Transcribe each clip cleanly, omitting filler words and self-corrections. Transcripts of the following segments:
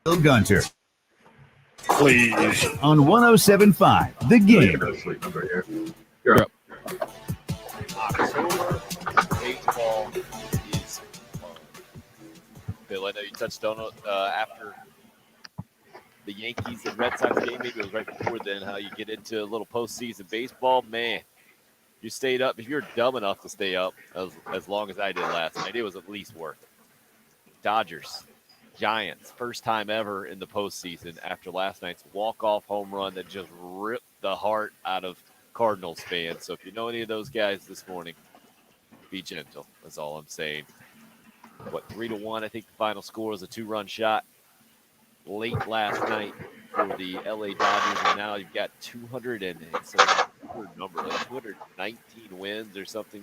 Gunter Please. on 107.5 The Game. You're up. October baseball is fun. Bill, I know you touched on it after the Yankees and Red Sox game. Maybe it was right before then, how you get into a little postseason baseball. Man, you stayed up. If you're dumb enough to stay up as long as I did last night, it was at least worth it. Dodgers, Giants, first time ever in the postseason after last night's walk-off home run that just ripped the heart out of Cardinals fans. So if you know any of those guys this morning, be gentle. That's all I'm saying. 3-1? I think the final score was a 2-run shot late last night for the LA Dodgers, and now you've got 200 and it's a weird number, like 219 wins or something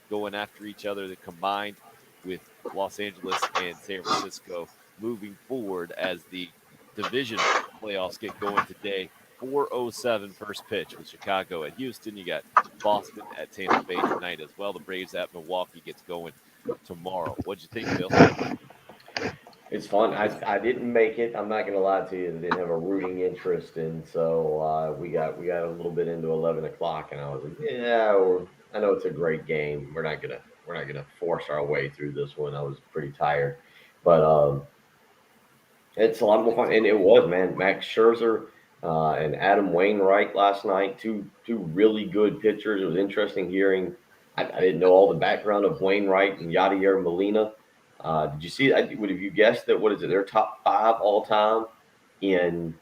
going after each other that combined with Los Angeles and San Francisco moving forward as the division playoffs get going today. 4:07 first pitch with Chicago at Houston. You got Boston at Tampa Bay tonight as well. The Braves at Milwaukee gets going tomorrow. What'd you think, Bill? It's fun. I didn't make it. I'm not going to lie to you. I didn't have a rooting interest, and so we got a little bit into 11 o'clock, and I was like, I know it's a great game. We're not gonna force our way through this one. I was pretty tired, but it's a lot more fun, and it was, man. Max Scherzer and Adam Wainwright last night, two really good pitchers. It was interesting hearing. I didn't know all the background of Wainwright and Yadier Molina. Did you see? Would have you guessed that? What is it? They're top 5 all time in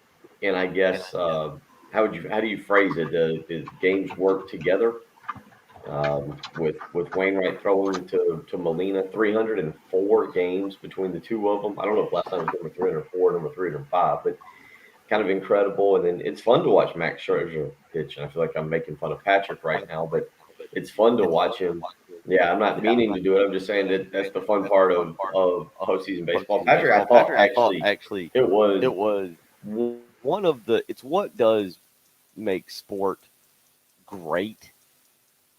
I guess how do you phrase it? The games work together with Wainwright throwing to Molina 304 games between the two of them. I don't know if last time was number 304, number 305, but kind of incredible. And then it's fun to watch Max Scherzer pitch. And I feel like I'm making fun of Patrick right now, but it's fun to watch him. Yeah, I'm not meaning to do it. I'm just saying that that's the fun part of postseason baseball. Patrick, I thought actually it was one of the. It's what does make sport great.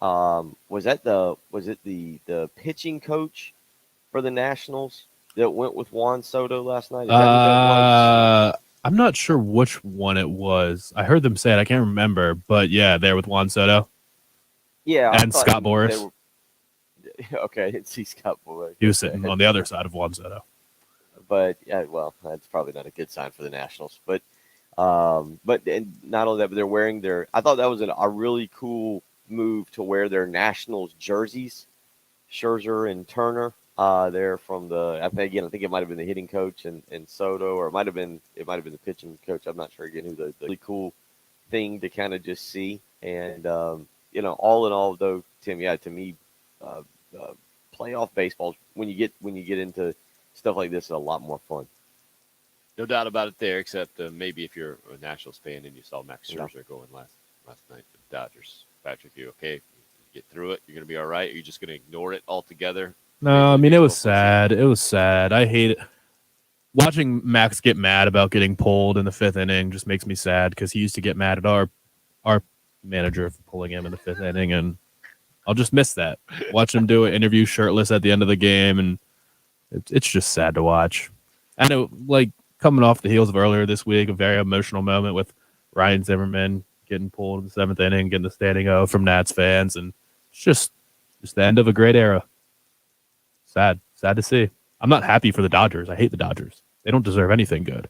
Was it the pitching coach for the Nationals that went with Juan Soto last night? Is that who that was? I'm not sure which one it was. I heard them say it. I can't remember, but yeah, there with Juan Soto. Yeah, and Scott Boras. Okay, I didn't see Scott Boras. He was sitting on the other side of Juan Soto. But yeah, well, that's probably not a good sign for the Nationals. But and not only that, but they're wearing their. I thought that was a really cool move to wear their Nationals jerseys. Scherzer and Turner. They're from the. I think it might have been the hitting coach and Soto, or it might have been the pitching coach. I'm not sure again who the really cool thing to kind of just see. And all in all, though, Tim, yeah, to me, playoff baseball, when you get into stuff like this, is a lot more fun. No doubt about it there, except maybe if you're a Nationals fan and you saw Max Scherzer going last night for the Dodgers. Patrick, you okay? You get through it? You're going to be all right? Are you just going to ignore it altogether? No, I mean, it was sad. It was sad. I hate it. Watching Max get mad about getting pulled in the 5th inning just makes me sad because he used to get mad at our manager for pulling him in the 5th inning, and I'll just miss that. Watch him do an interview shirtless at the end of the game, and it's just sad to watch. I know, like, coming off the heels of earlier this week, a very emotional moment with Ryan Zimmerman getting pulled in the 7th inning, getting the standing O from Nats fans, and it's just the end of a great era. Sad to see. I'm not happy for the Dodgers. I hate the Dodgers. They don't deserve anything good.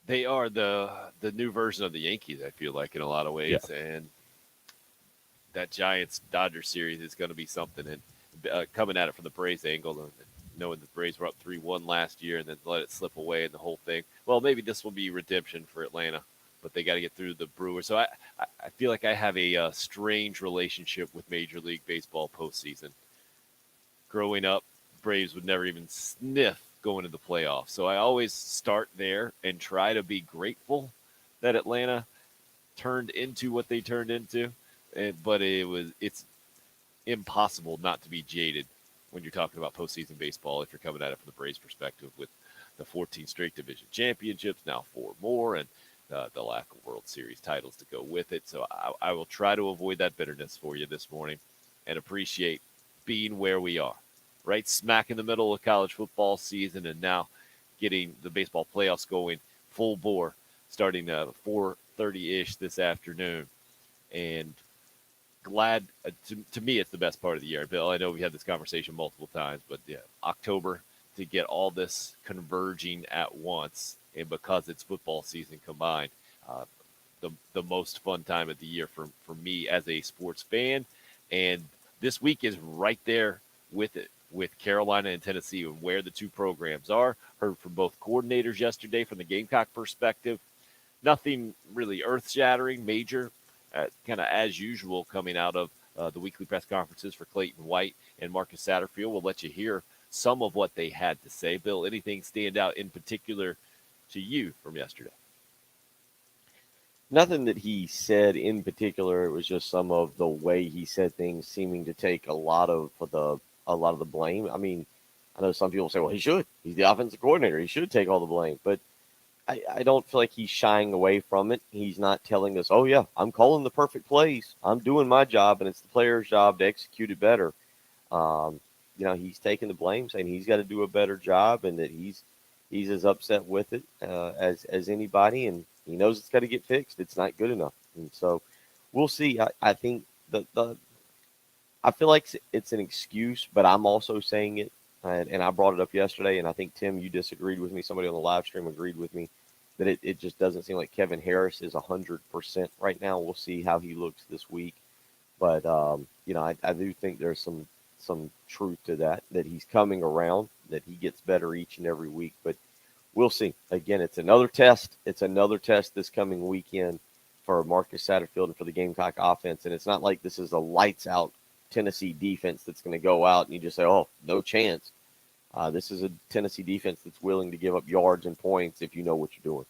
They are the new version of the Yankees, I feel like, in a lot of ways. Yeah. And that Giants-Dodgers series is going to be something. And coming at it from the Braves angle, and knowing the Braves were up 3-1 last year and then let it slip away and the whole thing. Well, maybe this will be redemption for Atlanta, but they got to get through the Brewers. So I feel like I have a strange relationship with Major League Baseball postseason. Growing up, Braves would never even sniff going to the playoffs. So I always start there and try to be grateful that Atlanta turned into what they turned into. But it's impossible not to be jaded when you're talking about postseason baseball if you're coming at it from the Braves perspective with the 14 straight division championships, now 4 more, and the lack of World Series titles to go with it. So I will try to avoid that bitterness for you this morning and appreciate being where we are, right smack in the middle of college football season, and now getting the baseball playoffs going full bore starting 4:30-ish this afternoon. And glad, to me, it's the best part of the year. Bill, I know we had this conversation multiple times, but yeah, October, to get all this converging at once, and because it's football season combined, the most fun time of the year for me as a sports fan. And this week is right there with it, with Carolina and Tennessee and where the two programs are. Heard from both coordinators yesterday from the Gamecock perspective. Nothing really earth-shattering, major, kind of as usual coming out of the weekly press conferences for Clayton White and Marcus Satterfield. We'll let you hear some of what they had to say. Bill, anything stand out in particular to you from yesterday? Nothing that he said in particular. It was just some of the way he said things, seeming to take a lot of the blame. I mean, I know some people say, well, he should. He's the offensive coordinator. He should take all the blame. But I don't feel like he's shying away from it. He's not telling us, oh, yeah, I'm calling the perfect plays. I'm doing my job, and it's the player's job to execute it better. He's taking the blame, saying he's got to do a better job, and that he's as upset with it as anybody, and he knows it's got to get fixed. It's not good enough. And so we'll see. I think I feel like it's an excuse, but I'm also saying it, and I brought it up yesterday, and I think, Tim, you disagreed with me. Somebody on the live stream agreed with me that it just doesn't seem like Kevin Harris is 100% right now. We'll see how he looks this week. But, I do think there's some truth to that he's coming around, that he gets better each and every week. But we'll see. Again, it's another test. It's another test this coming weekend for Marcus Satterfield and for the Gamecock offense. And it's not like this is a lights-out Tennessee defense that's going to go out and you just say, oh, no chance. This is a Tennessee defense that's willing to give up yards and points if you know what you're doing.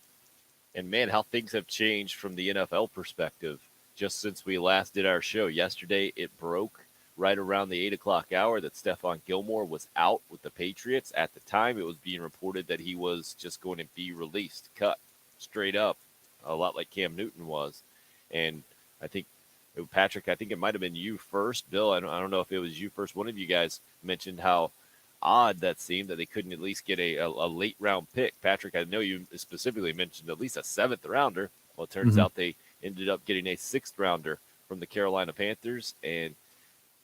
And, man, how things have changed from the NFL perspective just since we last did our show. Yesterday, it broke right around the 8 o'clock hour that Stephon Gilmore was out with the Patriots. At the time, it was being reported that he was just going to be released, cut straight up, a lot like Cam Newton was. And I think, Patrick, it might have been you first. Bill, I don't know if it was you first. One of you guys mentioned how odd that seemed, that they couldn't at least get a late round pick. Patrick, I know you specifically mentioned at least a 7th rounder. Well, it turns out they ended up getting a 6th rounder from the Carolina Panthers, and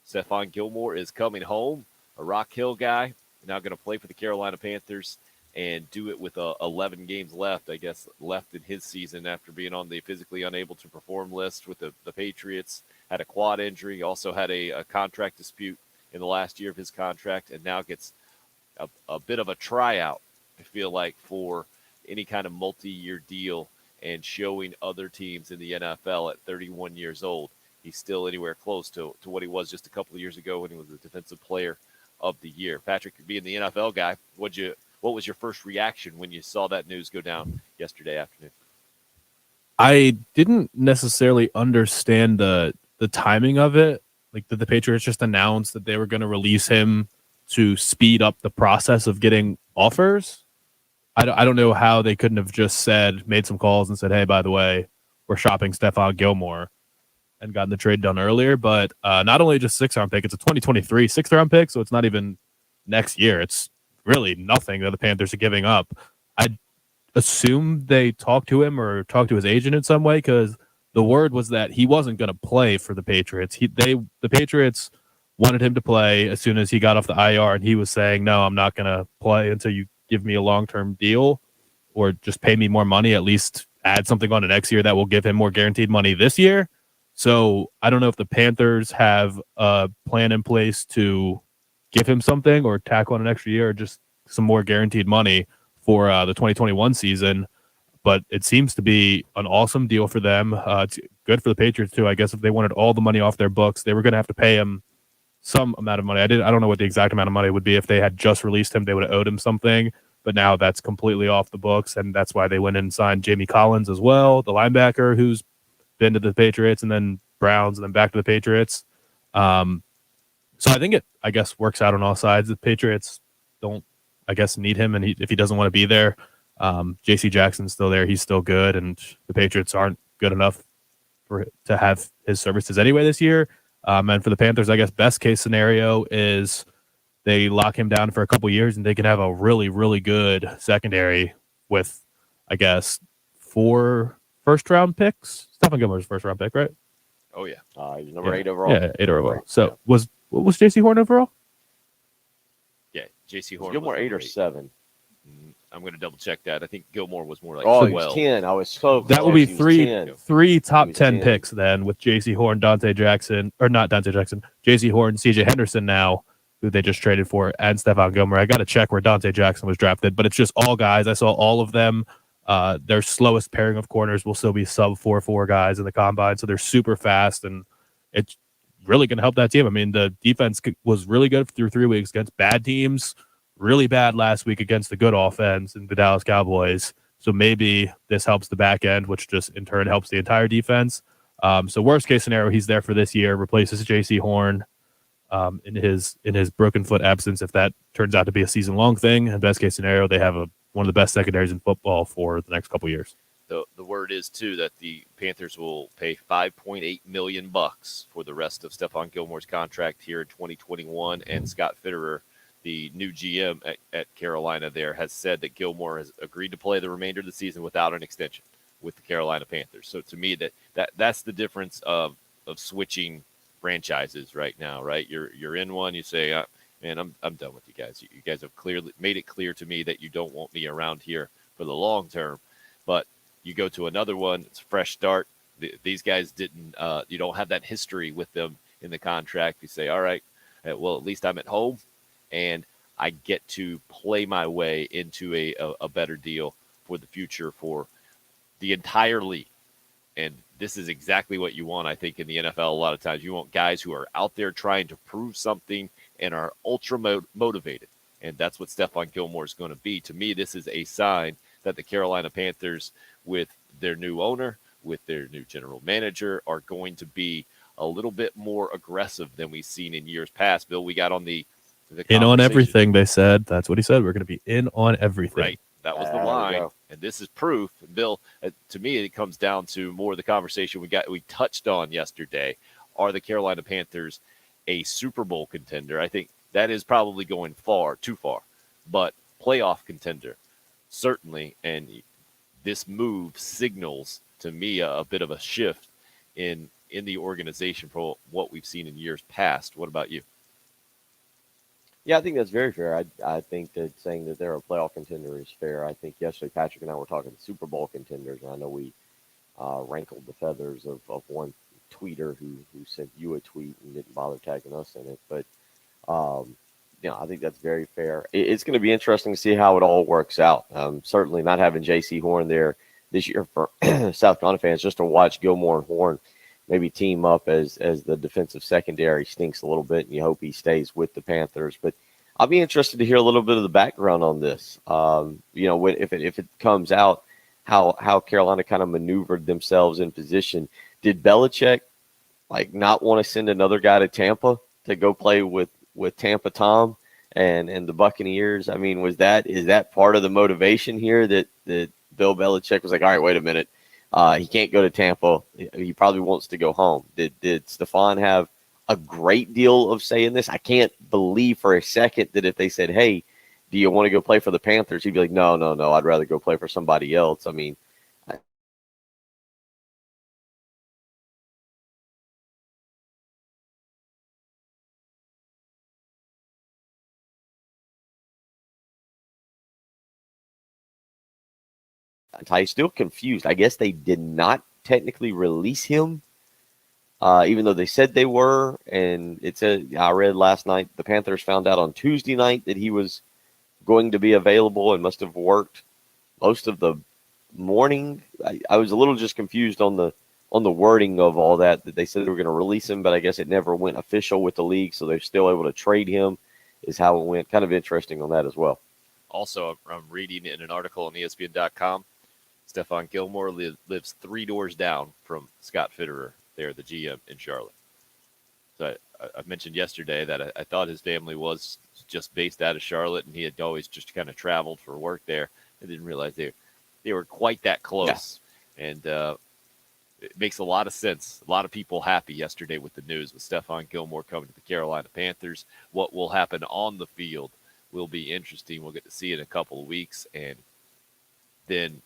Stephon Gilmore is coming home, a Rock Hill guy, now going to play for the Carolina Panthers and do it with 11 games left, I guess, left in his season after being on the physically unable to perform list with the Patriots. Had a quad injury, also had a contract dispute in the last year of his contract, and now gets a bit of a tryout, I feel like, for any kind of multi-year deal and showing other teams in the NFL at 31 years old. He's still anywhere close to what he was just a couple of years ago when he was the Defensive Player of the Year. Patrick, being the NFL guy, what was your first reaction when you saw that news go down yesterday afternoon? I didn't necessarily understand the timing of it. Like, did the Patriots just announce that they were going to release him to speed up the process of getting offers? I don't know how they couldn't have just made some calls and said, hey, by the way, we're shopping Stephon Gilmore, and gotten the trade done earlier. But not only just 6th-round pick, it's a 2023 6th-round pick, so it's not even next year. It's really nothing that the Panthers are giving up. I assume they talked to him or talked to his agent in some way, because the word was that he wasn't going to play for the Patriots. The Patriots wanted him to play as soon as he got off the IR, and he was saying, no, I'm not going to play until you give me a long-term deal or just pay me more money, at least add something on to next year that will give him more guaranteed money this year. So I don't know if the Panthers have a plan in place to give him something or tack on an extra year or just some more guaranteed money for the 2021 season. But it seems to be an awesome deal for them. It's good for the Patriots, too. I guess if they wanted all the money off their books, they were going to have to pay him some amount of money. I don't know what the exact amount of money would be. If they had just released him, they would have owed him something. But now that's completely off the books, and that's why they went in and signed Jamie Collins as well, the linebacker who's been to the Patriots and then Browns and then back to the Patriots. So I think it, works out on all sides. The Patriots don't, need him, and if he doesn't want to be there, J.C. Jackson's still there. He's still good, and the Patriots aren't good enough to have his services anyway this year. And for the Panthers, best case scenario is they lock him down for a couple years, and they can have a really, really good secondary with, I guess, 4 first-round picks. Stephon Gilmore's first-round pick, right? Oh yeah. He was number 8 overall. Yeah, 8 overall. Right. So what was J.C. Horn overall? Yeah, J.C. Horn. Gilmore was 8 or number 7. I'm going to double check that. I think Gilmore was more like Oh, 12. he was 10. I was so That close. will be He was three 10. top He was 10 10. picks then, with J.C. Horn, Dante Jackson, or not Dante Jackson, J.C. Horn, C.J. Henderson now, who they just traded for, and Stephon Gilmore. I got to check where Dante Jackson was drafted, but it's just all guys. I saw all of them. Their slowest pairing of corners will still be sub 4.4 guys in the combine, so they're super fast, and it's really going to help that team. I mean, the defense was really good through 3 weeks against bad teams, really bad last week against the good offense and the Dallas Cowboys. So maybe this helps the back end, which just in turn helps the entire defense. So worst case scenario, he's there for this year, replaces J.C. Horn in his broken foot absence, if that turns out to be a season long thing. And best case scenario, they have one of the best secondaries in football for the next couple years. The word is too that the Panthers will pay $5.8 million for the rest of Stephon Gilmore's contract here in 2021, and Scott Fitterer, the new GM at Carolina there, has said that Gilmore has agreed to play the remainder of the season without an extension with the Carolina Panthers. So to me, that's the difference of switching franchises right now, right? You're in one, you say, man, I'm done with you guys. You guys have clearly made it clear to me that you don't want me around here for the long term. But you go to another one, it's a fresh start. These guys didn't, you don't have that history with them in the contract. You say, all right, well, at least I'm at home, and I get to play my way into a better deal for the future for the entire league. And this is exactly what you want, I think, in the NFL. A lot of times you want guys who are out there trying to prove something and are ultra motivated. And that's what Stephon Gilmore is going to be. To me, this is a sign that the Carolina Panthers, with their new owner, with their new general manager, are going to be a little bit more aggressive than we've seen in years past. Bill, we got on the in on everything, they said. That's what he said. We're going to be in on everything. Right. That was the line. And this is proof. Bill, to me, it comes down to more of the conversation we touched on yesterday. Are the Carolina Panthers a Super Bowl contender? I think that is probably going too far. But playoff contender, certainly. And this move signals to me a bit of a shift in the organization for what we've seen in years past. What about you? Yeah, I think that's very fair. I think that saying that they're a playoff contender is fair. I think yesterday Patrick and I were talking Super Bowl contenders, and I know we rankled the feathers of one tweeter who sent you a tweet and didn't bother tagging us in it. But, I think that's very fair. It's going to be interesting to see how it all works out. Certainly not having J.C. Horn there this year for South Carolina fans, just to watch Gilmore and Horn maybe team up as the defensive secondary stinks a little bit, and you hope he stays with the Panthers. But I'll be interested to hear a little bit of the background on this. If it comes out how Carolina kind of maneuvered themselves in position. Did Belichick not want to send another guy to Tampa to go play with Tampa Tom and the Buccaneers? I mean, is that part of the motivation here that Bill Belichick was like, all right, wait a minute. He can't go to Tampa. He probably wants to go home. Did Stephon have a great deal of say in this? I can't believe for a second that if they said, hey, do you want to go play for the Panthers? He'd be like, no, I'd rather go play for somebody else. I mean, I'm still confused. I guess they did not technically release him, even though they said they were. And it said, I read last night, the Panthers found out on Tuesday night that he was going to be available and must have worked most of the morning. I was a little just confused on the wording of all that they said they were going to release him, but I guess it never went official with the league, so they're still able to trade him, is how it went. Kind of interesting on that as well. Also, I'm reading in an article on ESPN.com, Stephon Gilmore lives 3 doors down from Scott Fitterer, there, the GM in Charlotte. So I mentioned yesterday that I thought his family was just based out of Charlotte, and he had always just kind of traveled for work there. I didn't realize they were quite that close. Yeah. And it makes a lot of sense. A lot of people happy yesterday with the news with Stephon Gilmore coming to the Carolina Panthers. What will happen on the field will be interesting. We'll get to see in a couple of weeks, and then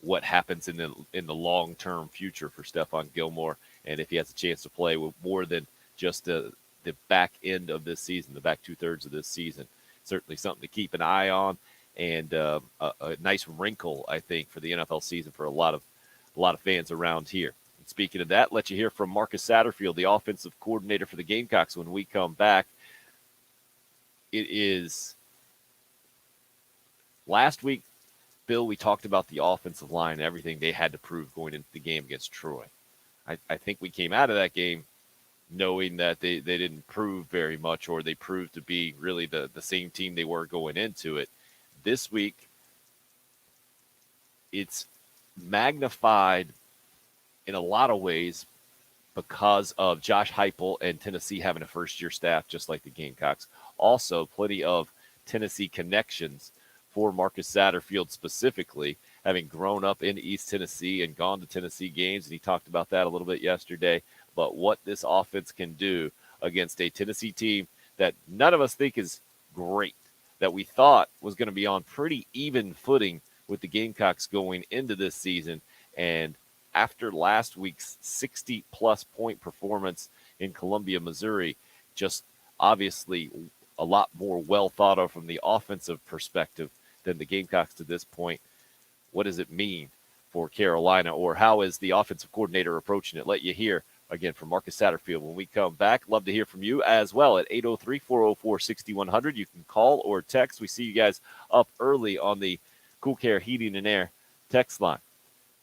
what happens in the long-term future for Stephon Gilmore, and if he has a chance to play with more than just the back end of this season, the back 2/3 of this season. Certainly something to keep an eye on, and a nice wrinkle, I think, for the NFL season for a lot of fans around here. And speaking of that, let you hear from Marcus Satterfield, the offensive coordinator for the Gamecocks, when we come back. It is last week, Bill, we talked about the offensive line and everything they had to prove going into the game against Troy. I think we came out of that game knowing that they didn't prove very much, or they proved to be really the same team they were going into it. This week, it's magnified in a lot of ways because of Josh Heupel and Tennessee having a first-year staff just like the Gamecocks. Also, plenty of Tennessee connections for Marcus Satterfield specifically, having grown up in East Tennessee and gone to Tennessee games, and he talked about that a little bit yesterday. But what this offense can do against a Tennessee team that none of us think is great, that we thought was going to be on pretty even footing with the Gamecocks going into this season. And after last week's 60-plus point performance in Columbia, Missouri, just obviously a lot more well thought of from the offensive perspective than the Gamecocks to this point. What does it mean for Carolina, or how is the offensive coordinator approaching it? Let you hear again from Marcus Satterfield when we come back. Love to hear from you as well at 803-404-6100. You can call or text. We see you guys up early on the Cool Care Heating and Air text line.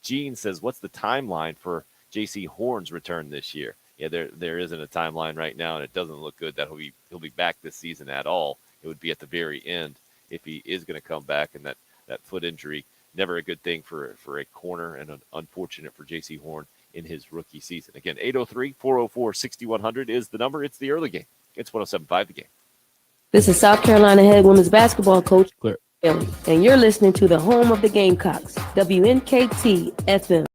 Gene says, what's the timeline for J.C. Horn's return this year? Yeah, there isn't a timeline right now, and it doesn't look good that he'll be back this season at all. It would be at the very end if he is going to come back, and that foot injury, never a good thing for a corner, and unfortunate for J.C. Horn in his rookie season. Again, 803-404-6100 is the number. It's the early game. It's 107.5 The Game. This is South Carolina head women's basketball coach, Clear. and you're listening to the home of the Gamecocks, WNKT FM.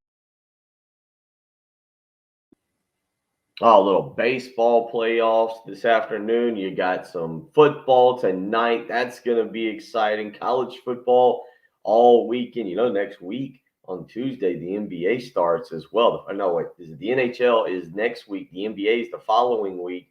Oh, a little baseball playoffs this afternoon. You got some football tonight. That's going to be exciting. College football all weekend. You know, next week on Tuesday, the NBA starts as well. No, wait, the NHL is next week. The NBA is the following week.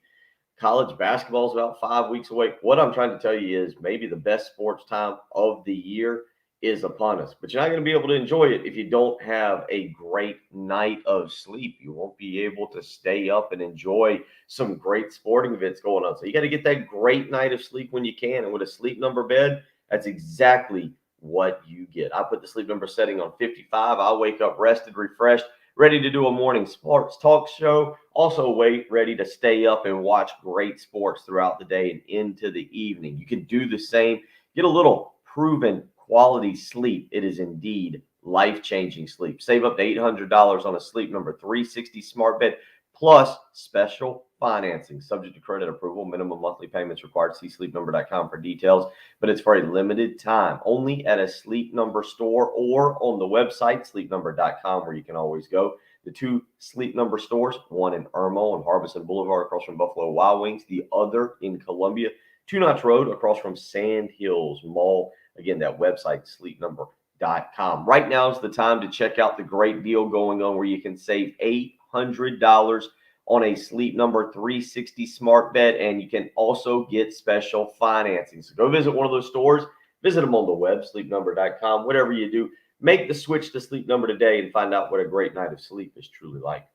College basketball is about 5 weeks away. What I'm trying to tell you is maybe the best sports time of the year is upon us, but you're not going to be able to enjoy it if you don't have a great night of sleep. You won't be able to stay up and enjoy some great sporting events going on. So you got to get that great night of sleep when you can. And with a Sleep Number bed, that's exactly what you get. I put the Sleep Number setting on 55. I'll wake up rested, refreshed, ready to do a morning sports talk show. Also ready to stay up and watch great sports throughout the day and into the evening. You can do the same. Get a little proven quality sleep. It is indeed life-changing sleep. Save up to $800 on a Sleep Number 360 smart bed, plus special financing, subject to credit approval. Minimum monthly payments required. See sleepnumber.com for details. But it's for a limited time, only at a Sleep Number store or on the website, sleepnumber.com, where you can always go. The two Sleep Number stores, one in Irmo on Harbison Boulevard across from Buffalo Wild Wings, the other in Columbia, Two Notch Road across from Sand Hills Mall. Again, that website, sleepnumber.com. Right now is the time to check out the great deal going on where you can save $800 on a Sleep Number 360 smart bed, and you can also get special financing. So go visit one of those stores, visit them on the web, sleepnumber.com. Whatever you do, make the switch to Sleep Number today and find out what a great night of sleep is truly like.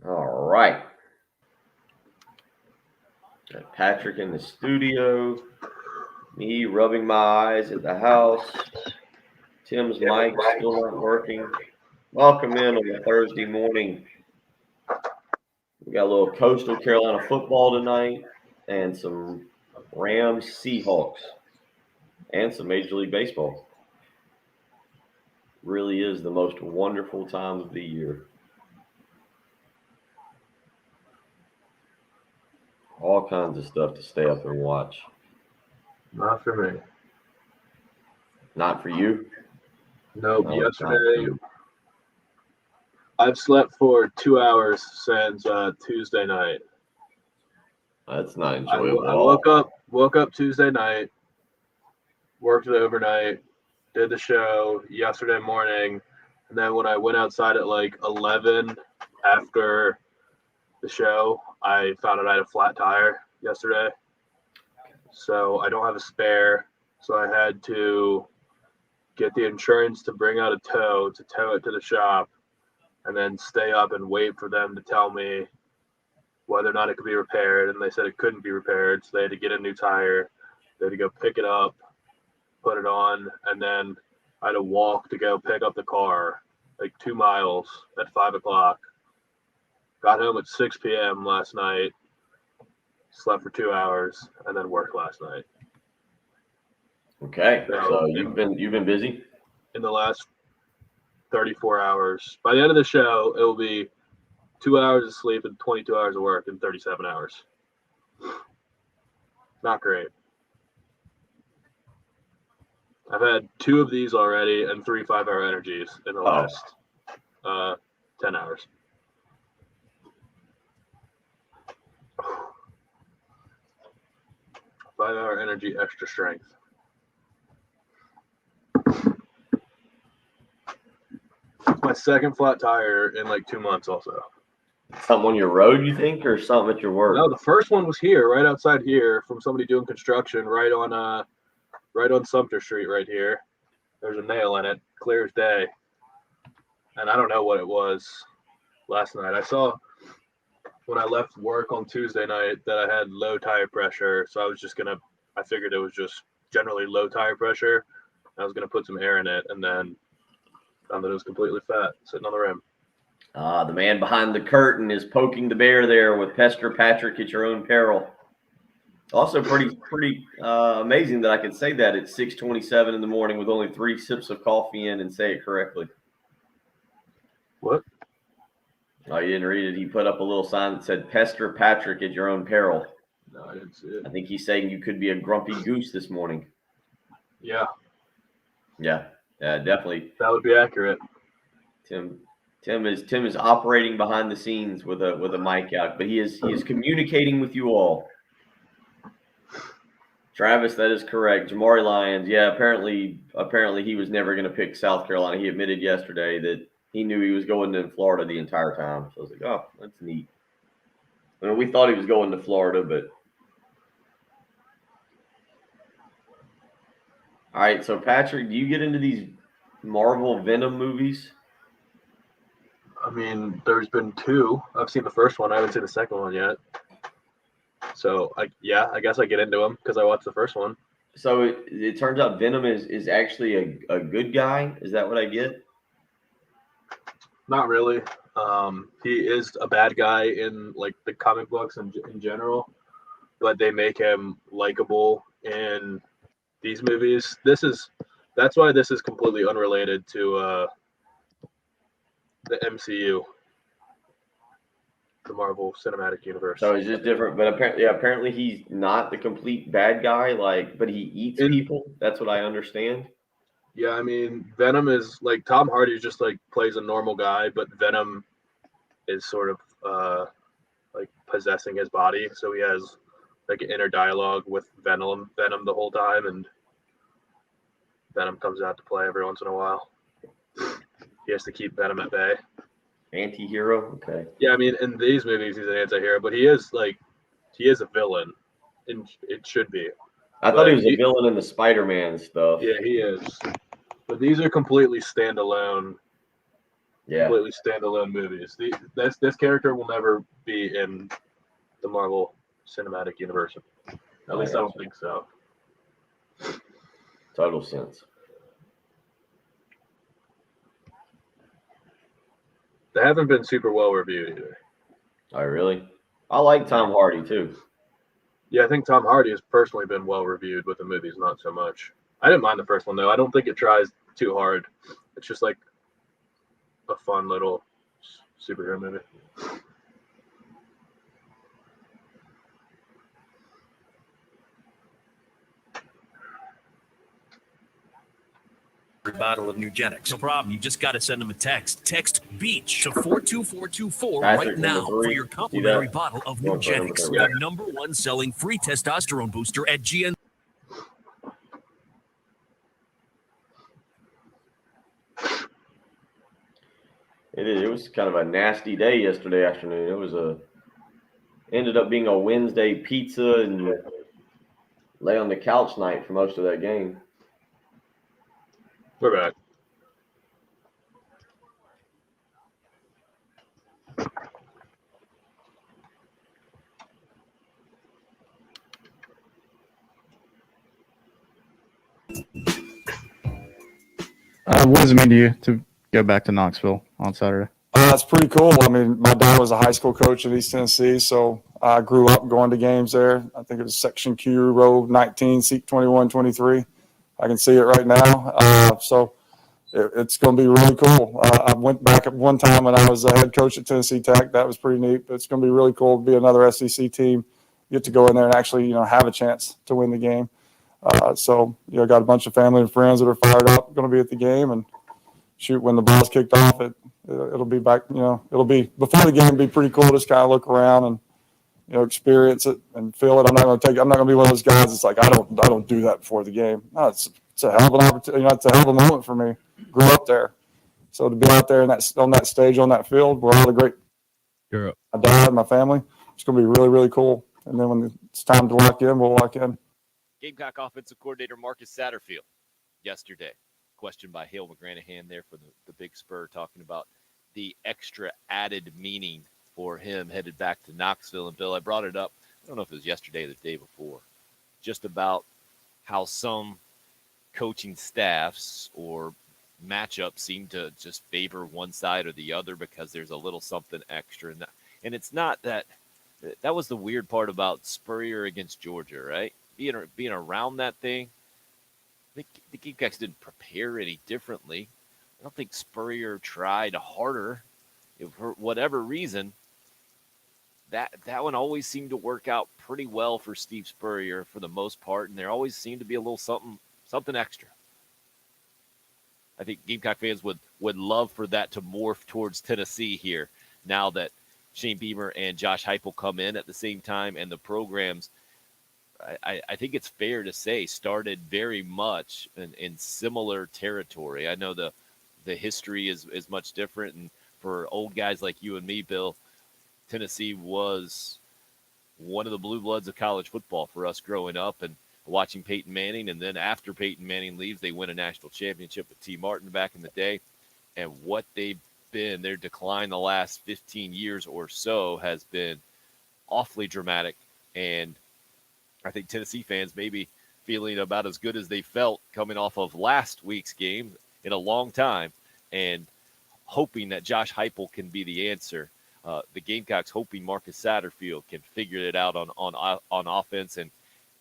All right. Got Patrick in the studio. Me rubbing my eyes at the house. Tim's mic still not working. Welcome in on a Thursday morning. We got a little Coastal Carolina football tonight and some Rams Seahawks and some Major League Baseball. Really is the most wonderful time of the year. All kinds of stuff to stay up and watch. Not for me. Not for you? Nope. No, it's not for Yesterday, you. I've slept for 2 hours since Tuesday night. That's not I enjoyable at all. woke up Tuesday night, worked the overnight, did the show yesterday morning, and then when I went outside at like 11 after the show, I found out I had a flat tire yesterday. So I don't have a spare. So I had to get the insurance to bring out a tow to tow it to the shop, and then stay up and wait for them to tell me whether or not it could be repaired. And they said it couldn't be repaired. So they had to get a new tire. They had to go pick it up, put it on, and then I had to walk to go pick up the car, like 2 miles at 5 o'clock. Got home at 6 p.m. last night, slept for 2 hours, and then worked last night. Okay, So, so you've been busy. In the last 34 hours. By the end of the show, it will be 2 hours of sleep and 22 hours of work in 37 hours. Not great. I've had 2 of these already and 3 5-hour energies in the last 10 hours. Five-hour energy, extra strength. My second flat tire in like 2 months also. Something on your road, you think, or something at your work? No, the first one was here, right outside here, from somebody doing construction, right on Sumter Street, right here. There's a nail in it, clear as day. And I don't know what it was last night. I saw when I left work on Tuesday night that I had low tire pressure, so I figured it was just generally low tire pressure. I was gonna put some air in it, and then found that it was completely fat, sitting on the rim. The man behind the curtain is poking the bear there with Pester Patrick at your own peril. Also pretty amazing that I can say that at 6:27 in the morning with only 3 sips of coffee in and say it correctly. What? Oh, you didn't read it? He put up a little sign that said Pester Patrick at your own peril. No, I didn't see it. I think he's saying you could be a grumpy goose this morning. Yeah, Yeah, definitely. that would be accurate. Tim is operating behind the scenes with a mic out, but he is communicating with you all. Travis, that is correct. Jamari Lyons, yeah, apparently he was never going to pick South Carolina. He admitted yesterday that he knew he was going to Florida the entire time. So I was like, oh, that's neat. I mean, we thought he was going to Florida, but all right. So Patrick, do you get into these Marvel Venom movies? I mean, there's been 2. I've seen the first one. I haven't seen the second one yet. So, I guess I get into them because I watched the first one. So it turns out Venom is actually a good guy. Is that what I get? Not really. He is a bad guy in like the comic books in general, but they make him likable in these movies. That's why this is completely unrelated to the MCU, the Marvel Cinematic Universe. So it's just different, but apparently he's not the complete bad guy. But he eats people. That's what I understand. Yeah, I mean, Venom is like Tom Hardy just like plays a normal guy, but Venom is sort of like possessing his body. So he has like an inner dialogue with Venom the whole time, and Venom comes out to play every once in a while. He has to keep Venom at bay. Anti-hero? Okay. Yeah, I mean, in these movies he's an anti-hero, but he is a villain, and it should be. I thought he was a villain in the Spider-Man stuff. Yeah, he is. But these are completely standalone. Yeah. Completely standalone movies. This character will never be in the Marvel Cinematic Universe. At least I don't think so. Total sense. They haven't been super well reviewed either. Oh, really? I like Tom Hardy too. Yeah, I think Tom Hardy has personally been well reviewed, with the movies not so much. I didn't mind the first one though. I don't think it tries too hard. It's just like a fun little superhero movie. bottle of Nugenics. No problem. You just got to send them a text. Text BEACH to 42424 Patrick, right now number 3. for your See complimentary that? bottle of Going for number Nugenics, 3. the number one selling free testosterone booster at GN. It was kind of a nasty day yesterday afternoon. It was ended up being a Wednesday pizza and lay on the couch night for most of that game. We're back. What does it mean to you to go back to Knoxville on Saturday? It's pretty cool. I mean, my dad was a high school coach in East Tennessee, so I grew up going to games there. I think it was Section Q, row 19, seat 2123. I can see it right now. So it's going to be really cool. I went back at one time when I was a head coach at Tennessee Tech. That was pretty neat. But it's going to be really cool to be another SEC team, get to go in there and actually, have a chance to win the game. So, got a bunch of family and friends that are fired up, going to be at the game, and shoot, when the ball's kicked off, it'll be back. It'll be before the game. Be pretty cool. Just kind of look around and experience it and feel it. I'm not going to be one of those guys that's like I don't do that before the game. No, it's a hell of an opportunity. It's a hell of a moment for me. Grew up there, so to be out there on that stage on that field where all the great my dad, my family, it's going to be really, really cool. And then when it's time to lock in, we'll lock in. Gamecock offensive coordinator Marcus Satterfield yesterday. Questioned by Hale McGranahan there for the Big Spur, talking about the extra added meaning for him headed back to Knoxville. And Bill, I brought it up, I don't know if it was yesterday or the day before, just about how some coaching staffs or matchups seem to just favor one side or the other because there's a little something extra. And it's not that was the weird part about Spurrier against Georgia, right? Being around that thing, the Gamecocks didn't prepare any differently. I don't think Spurrier tried harder. For whatever reason, that one always seemed to work out pretty well for Steve Spurrier for the most part, and there always seemed to be a little something extra. I think Gamecock fans would love for that to morph towards Tennessee here now that Shane Beamer and Josh Heupel come in at the same time, and the programs, I think it's fair to say, started very much in similar territory. I know the history is much different, and for old guys like you and me, Bill, Tennessee was one of the blue bloods of college football for us growing up and watching Peyton Manning. And then after Peyton Manning leaves, they win a national championship with T. Martin back in the day. And what they've been, their decline the last 15 years or so has been awfully dramatic. And I think Tennessee fans may be feeling about as good as they felt coming off of last week's game in a long time, and hoping that Josh Heupel can be the answer. The Gamecocks hoping Marcus Satterfield can figure it out on offense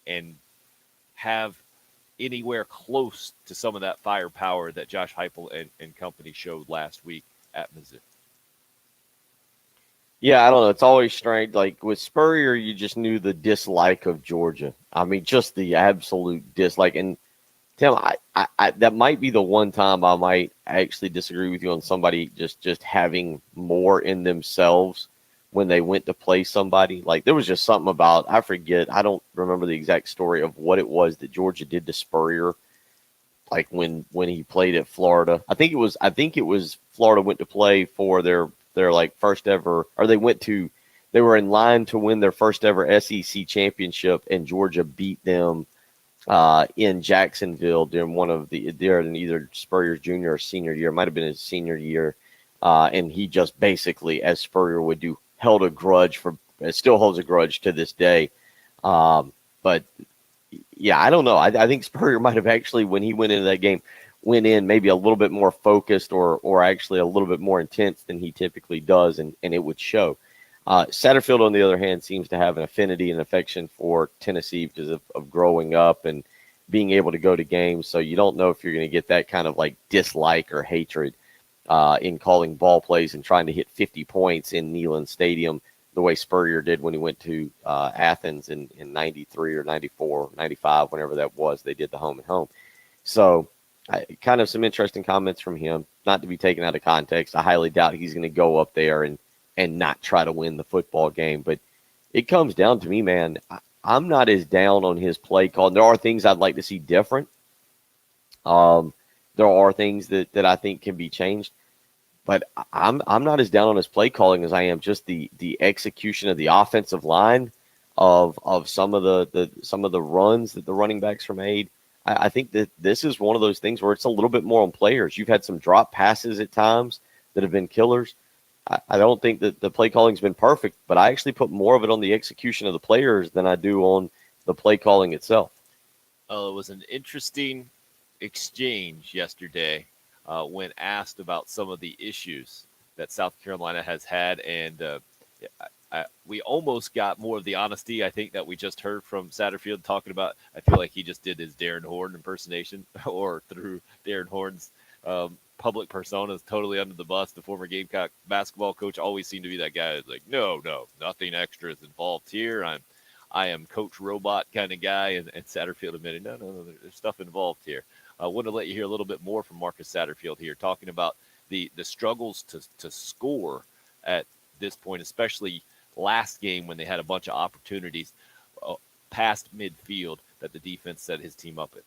and have anywhere close to some of that firepower that Josh Heupel and company showed last week at Mizzou. Yeah, I don't know. It's always strange. Like with Spurrier, you just knew the dislike of Georgia. I mean, just the absolute dislike. And Tim, I that might be the one time I might actually disagree with you on somebody just having more in themselves when they went to play somebody. Like there was just something about, I forget, I don't remember the exact story of what it was that Georgia did to Spurrier. Like when he played at Florida, I think it was Florida went to play for their like first ever, or they were in line to win their first ever SEC championship, and Georgia beat them in Jacksonville during either Spurrier's junior or senior year. It might have been his senior year. And he just basically, as Spurrier would do, still holds a grudge to this day. But yeah, I don't know. I think Spurrier might have actually, when he went into that game, went in maybe a little bit more focused or actually a little bit more intense than he typically does, and it would show. Satterfield, on the other hand, seems to have an affinity and affection for Tennessee because of growing up and being able to go to games. So you don't know if you're going to get that kind of like dislike or hatred in calling ball plays and trying to hit 50 points in Neyland Stadium the way Spurrier did when he went to Athens in 93 or 94, 95, whenever that was. They did the home and home. So kind of some interesting comments from him, not to be taken out of context. I highly doubt he's going to go up there and not try to win the football game. But it comes down to me, man. I'm not as down on his play call. There are things I'd like to see different. There are things that I think can be changed. But I'm not as down on his play calling as I am just the execution of the offensive line of some of the runs that the running backs are made. I think that this is one of those things where it's a little bit more on players. You've had some drop passes at times that have been killers. I don't think that the play calling's been perfect, but I actually put more of it on the execution of the players than I do on the play calling itself. It was an interesting exchange yesterday when asked about some of the issues that South Carolina has had, and we almost got more of the honesty, I think, that we just heard from Satterfield talking about. I feel like he just did his Darren Horn impersonation, or through Darren Horn's public persona is totally under the bus. The former Gamecock basketball coach always seemed to be that guy who's like, no, nothing extra is involved here. I am Coach Robot kind of guy, and Satterfield admitted, no, there's stuff involved here. I want to let you hear a little bit more from Marcus Satterfield here, talking about the struggles to score at this point, especially last game when they had a bunch of opportunities past midfield that the defense set his team up at.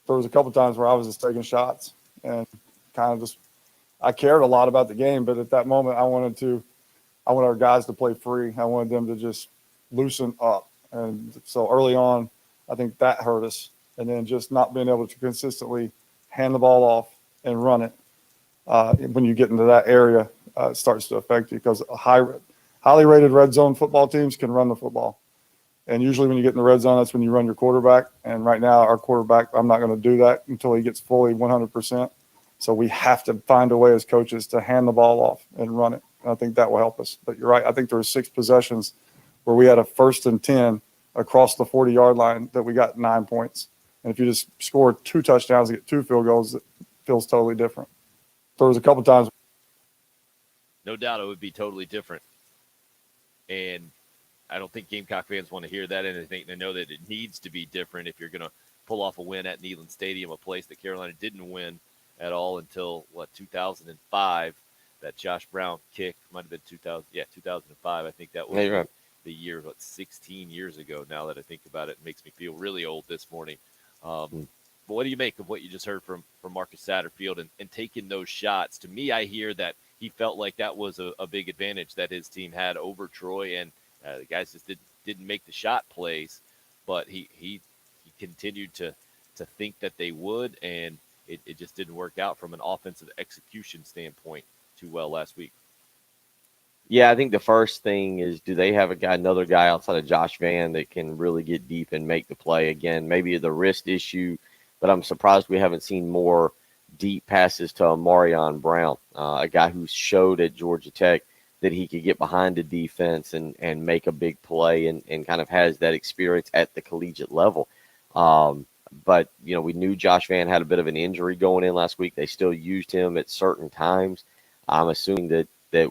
There was a couple times where I was just taking shots and kind of just, I cared a lot about the game, but at that moment I wanted our guys to play free. I wanted them to just loosen up. And so early on, I think that hurt us. And then just not being able to consistently hand the ball off and run it. When you get into that area, it starts to affect you, because highly rated red zone football teams can run the football. And usually when you get in the red zone, that's when you run your quarterback. And right now our quarterback, I'm not going to do that until he gets fully 100%. So we have to find a way as coaches to hand the ball off and run it. And I think that will help us. But you're right. I think there were 6 possessions where we had a 1st and 10 across the 40-yard line that we got 9 points. And if you just score 2 touchdowns and get 2 field goals, it feels totally different. There was a couple times. No doubt it would be totally different. And I don't think Gamecock fans want to hear that. And I think they know that it needs to be different if you're going to pull off a win at Neyland Stadium, a place that Carolina didn't win at all until, 2005. That Josh Brown kick might have been 2005. I think that was right. the year, 16 years ago now that I think about it. It makes me feel really old this morning. But what do you make of what you just heard from Marcus Satterfield and taking those shots? To me, I hear that he felt like that was a big advantage that his team had over Troy, and the guys just didn't make the shot plays, but he continued to think that they would, and it just didn't work out from an offensive execution standpoint too well last week. Yeah, I think the first thing is, do they have another guy outside of Josh Vann that can really get deep and make the play? Again, maybe the wrist issue, but I'm surprised we haven't seen more deep passes to Marion Brown, a guy who showed at Georgia Tech that he could get behind the defense and make a big play and kind of has that experience at the collegiate level. But, we knew Josh Vann had a bit of an injury going in last week. They still used him at certain times. I'm assuming that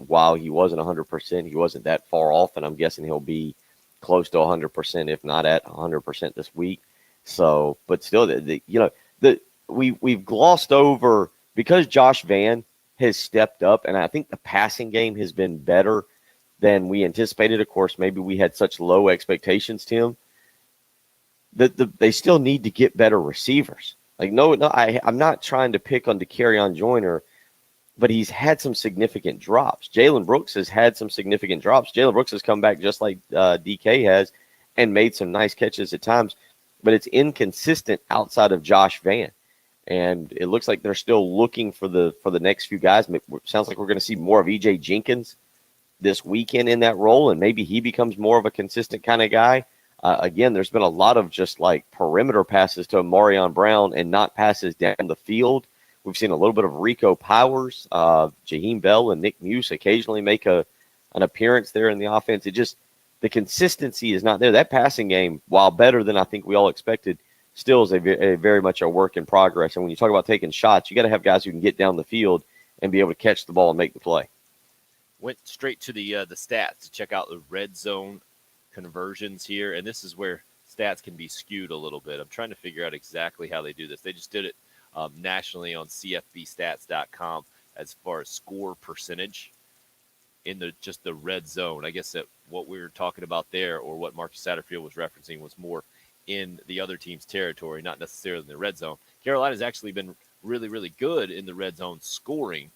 while he wasn't 100%, he wasn't that far off, and I'm guessing he'll be close to 100%, if not at 100% this week. So, but still, we've glossed over, because Josh Vann has stepped up, and I think the passing game has been better than we anticipated. Of course, maybe we had such low expectations, Tim, that they still need to get better receivers. I'm not trying to pick on DeCarrion Joyner, but he's had some significant drops. Jalen Brooks has had some significant drops. Jalen Brooks has come back just like DK has and made some nice catches at times, but it's inconsistent outside of Josh Vann. And it looks like they're still looking for the next few guys. It sounds like we're going to see more of E.J. Jenkins this weekend in that role, and maybe he becomes more of a consistent kind of guy. Again, there's been a lot of just like perimeter passes to Marion Brown and not passes down the field. We've seen a little bit of Rico Powers, Jaheim Bell, and Nick Muse occasionally make an appearance there in the offense. The consistency is not there. That passing game, while better than I think we all expected, still is a very much a work in progress. And when you talk about taking shots, you got to have guys who can get down the field and be able to catch the ball and make the play. Went straight to the stats to check out the red zone conversions here, and this is where stats can be skewed a little bit. I'm trying to figure out exactly how they do this. They just did it nationally on CFBstats.com as far as score percentage in the red zone. I guess that what we were talking about there, or what Marcus Satterfield was referencing, was more in the other team's territory, not necessarily in the red zone. Carolina's actually been really, really good in the red zone scoring,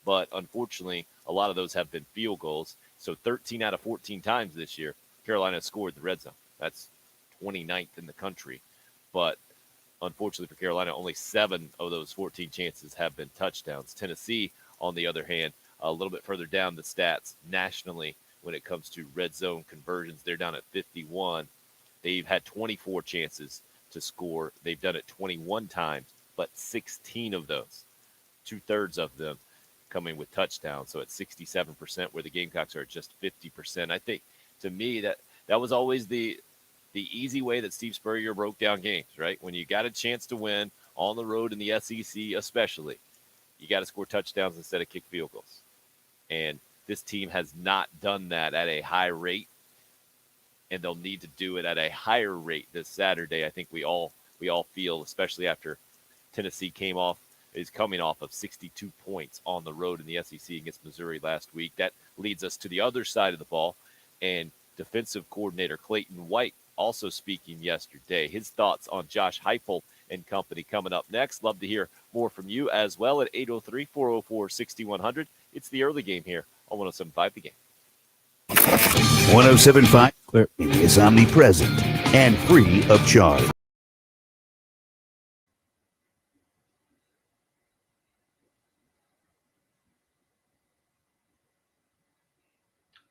but unfortunately, a lot of those have been field goals. So 13 out of 14 times this year, Carolina scored the red zone. That's 29th in the country. But unfortunately for Carolina, only 7 of those 14 chances have been touchdowns. Tennessee, on the other hand, a little bit further down the stats nationally when it comes to red zone conversions, they're down at 51. They've had 24 chances to score. They've done it 21 times, but 16 of those, 2/3 of them, coming with touchdowns. So at 67%, where the Gamecocks are at just 50%. I think, to me, that was always the easy way that Steve Spurrier broke down games, right? When you got a chance to win on the road in the SEC especially, you got to score touchdowns instead of kick field goals. And this team has not done that at a high rate, and they'll need to do it at a higher rate this Saturday. I think we all feel, especially after Tennessee is coming off of 62 points on the road in the SEC against Missouri last week. That leads us to the other side of the ball, and defensive coordinator Clayton White also speaking yesterday. His thoughts on Josh Heupel and company coming up next. Love to hear more from you as well at 803-404-6100. It's the early game here on 107.5 The Game. 107.5 is omnipresent and free of charge.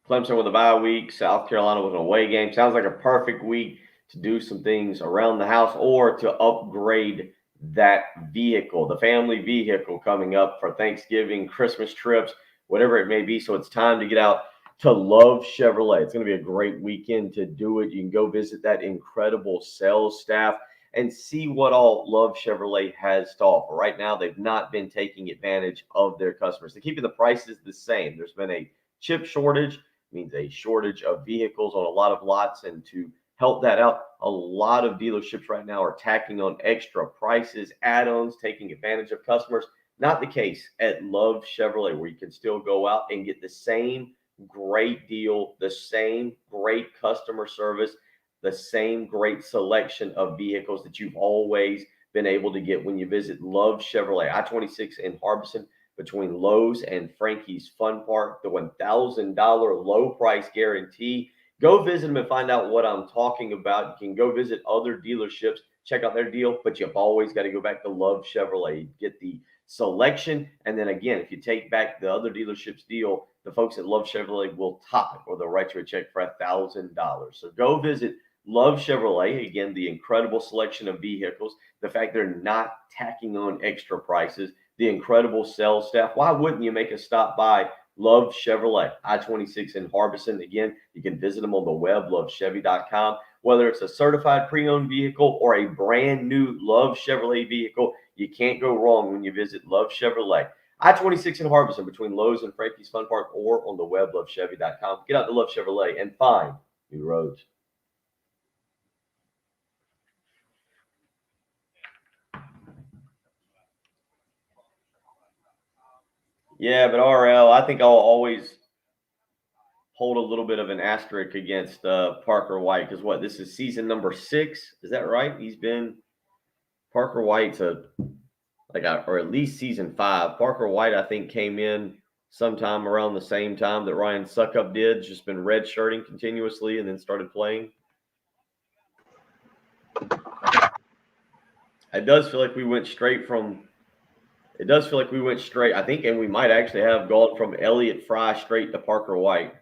Clemson with a bye week. South Carolina with an away game. Sounds like a perfect week to do some things around the house or to upgrade that vehicle, the family vehicle coming up for Thanksgiving, Christmas trips, whatever it may be. So it's time to get out to Love Chevrolet. It's going to be a great weekend to do it. You can go visit that incredible sales staff and see what all Love Chevrolet has to offer. Right now, they've not been taking advantage of their customers. They're keeping the prices the same. There's been a chip shortage, means a shortage of vehicles on a lot of lots, and to help that out, a lot of dealerships right now are tacking on extra prices, add-ons, taking advantage of customers. Not the case at Love Chevrolet, where you can still go out and get the same great deal, the same great customer service, the same great selection of vehicles that you've always been able to get when you visit Love Chevrolet, I-26 in Harbison, between Lowe's and Frankie's Fun Park, the $1,000 low price guarantee. Go visit them and find out what I'm talking about. You can go visit other dealerships, check out their deal, but you've always got to go back to Love Chevrolet, get the selection. And then again, if you take back the other dealership's deal, the folks at Love Chevrolet will top it, or they'll write you a check for $1,000. So go visit Love Chevrolet. Again, the incredible selection of vehicles, the fact they're not tacking on extra prices, the incredible sales staff. Why wouldn't you make a stop by Love Chevrolet, I-26 in Harbison? Again, you can visit them on the web, lovechevy.com. Whether it's a certified pre-owned vehicle or a brand new Love Chevrolet vehicle, you can't go wrong when you visit Love Chevrolet. I-26 in Harbison, between Lowe's and Frankie's Fun Park, or on the web, lovechevy.com. Get out to Love Chevrolet and find new roads. Yeah, but RL, I think I'll always hold a little bit of an asterisk against Parker White, because this is season number 6. Is that right? He's been Parker White's or at least season 5. Parker White, I think, came in sometime around the same time that Ryan Suckup did. Just been redshirting continuously and then started playing. It does feel like we went straight from. It does feel like we went straight, I think, and we might actually have gone from Elliott Fry straight to Parker White.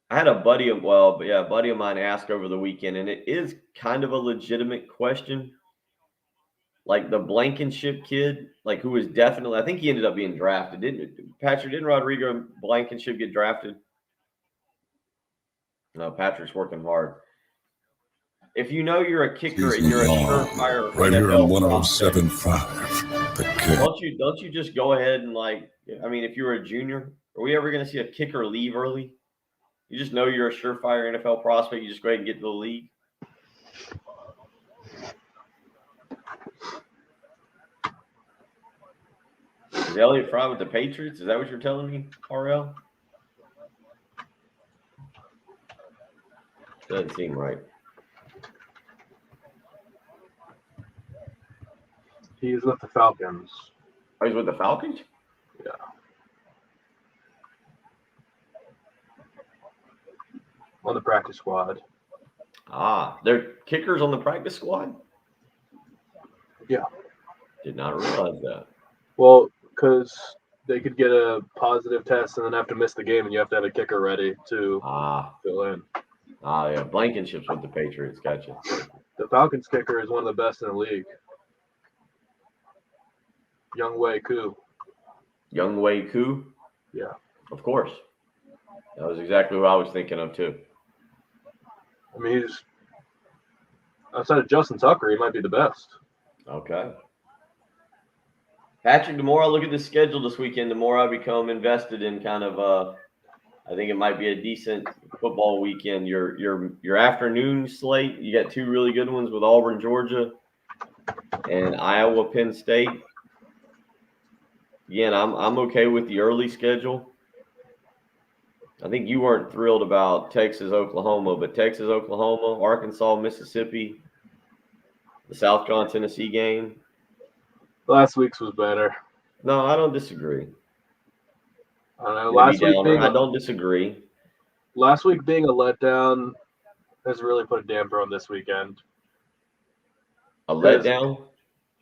I had a buddy of mine ask over the weekend, and it is kind of a legitimate question. Like the Blankenship kid, who was definitely, I think he ended up being drafted. Didn't Rodrigo Blankenship get drafted? No, Patrick's working hard. if you know you're a kicker and you're a surefire right here NFL on prospect, 107.5. The King. don't you just go ahead and if you were a junior, are we ever going to see a kicker leave early? You just know you're a surefire NFL prospect. You just go ahead and get to the league. Is Elliott Fry with the Patriots? Is that what you're telling me, RL? Doesn't seem right. He's with the Falcons. Oh, he's with the Falcons? Yeah. On the practice squad. Ah, they're kickers on the practice squad? Yeah. Did not realize that. Well, because they could get a positive test and then have to miss the game, and you have to have a kicker ready to fill in. Ah, yeah. Blankenship's with the Patriots. Gotcha. The Falcons kicker is one of the best in the league. Younghoe Koo. Younghoe Koo? Yeah. Of course. That was exactly who I was thinking of, too. I mean, he's outside of Justin Tucker, he might be the best. Okay. Patrick, the more I look at the schedule this weekend, the more I become invested in kind of I think it might be a decent football weekend. Your afternoon slate, you got two really good ones with Auburn, Georgia, and Iowa, Penn State. Again, I'm okay with the early schedule. I think you weren't thrilled about Texas, Oklahoma, but Texas, Oklahoma, Arkansas, Mississippi, the South Carolina, Tennessee game. Last week's was better. No, I don't disagree. I don't know. I don't disagree. Last week being a letdown has really put a damper on this weekend. A letdown?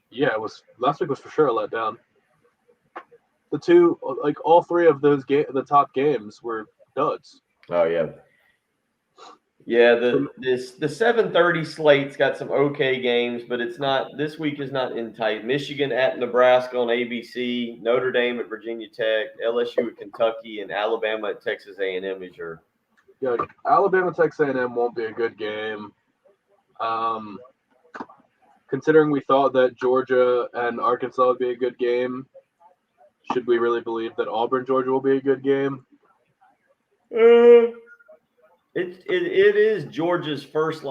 Yeah, it was. Last week was for sure a letdown. The two, all three of those the top games were duds. Oh yeah, yeah. The 7:30 slate's got some okay games, but it's not. This week is not in tight. Michigan at Nebraska on ABC, Notre Dame at Virginia Tech, LSU at Kentucky, and Alabama at Texas A&M is your. Yeah, Alabama, Texas A&M won't be a good game. Considering we thought that Georgia and Arkansas would be a good game, should we really believe that Auburn, Georgia will be a good game? It is Georgia's first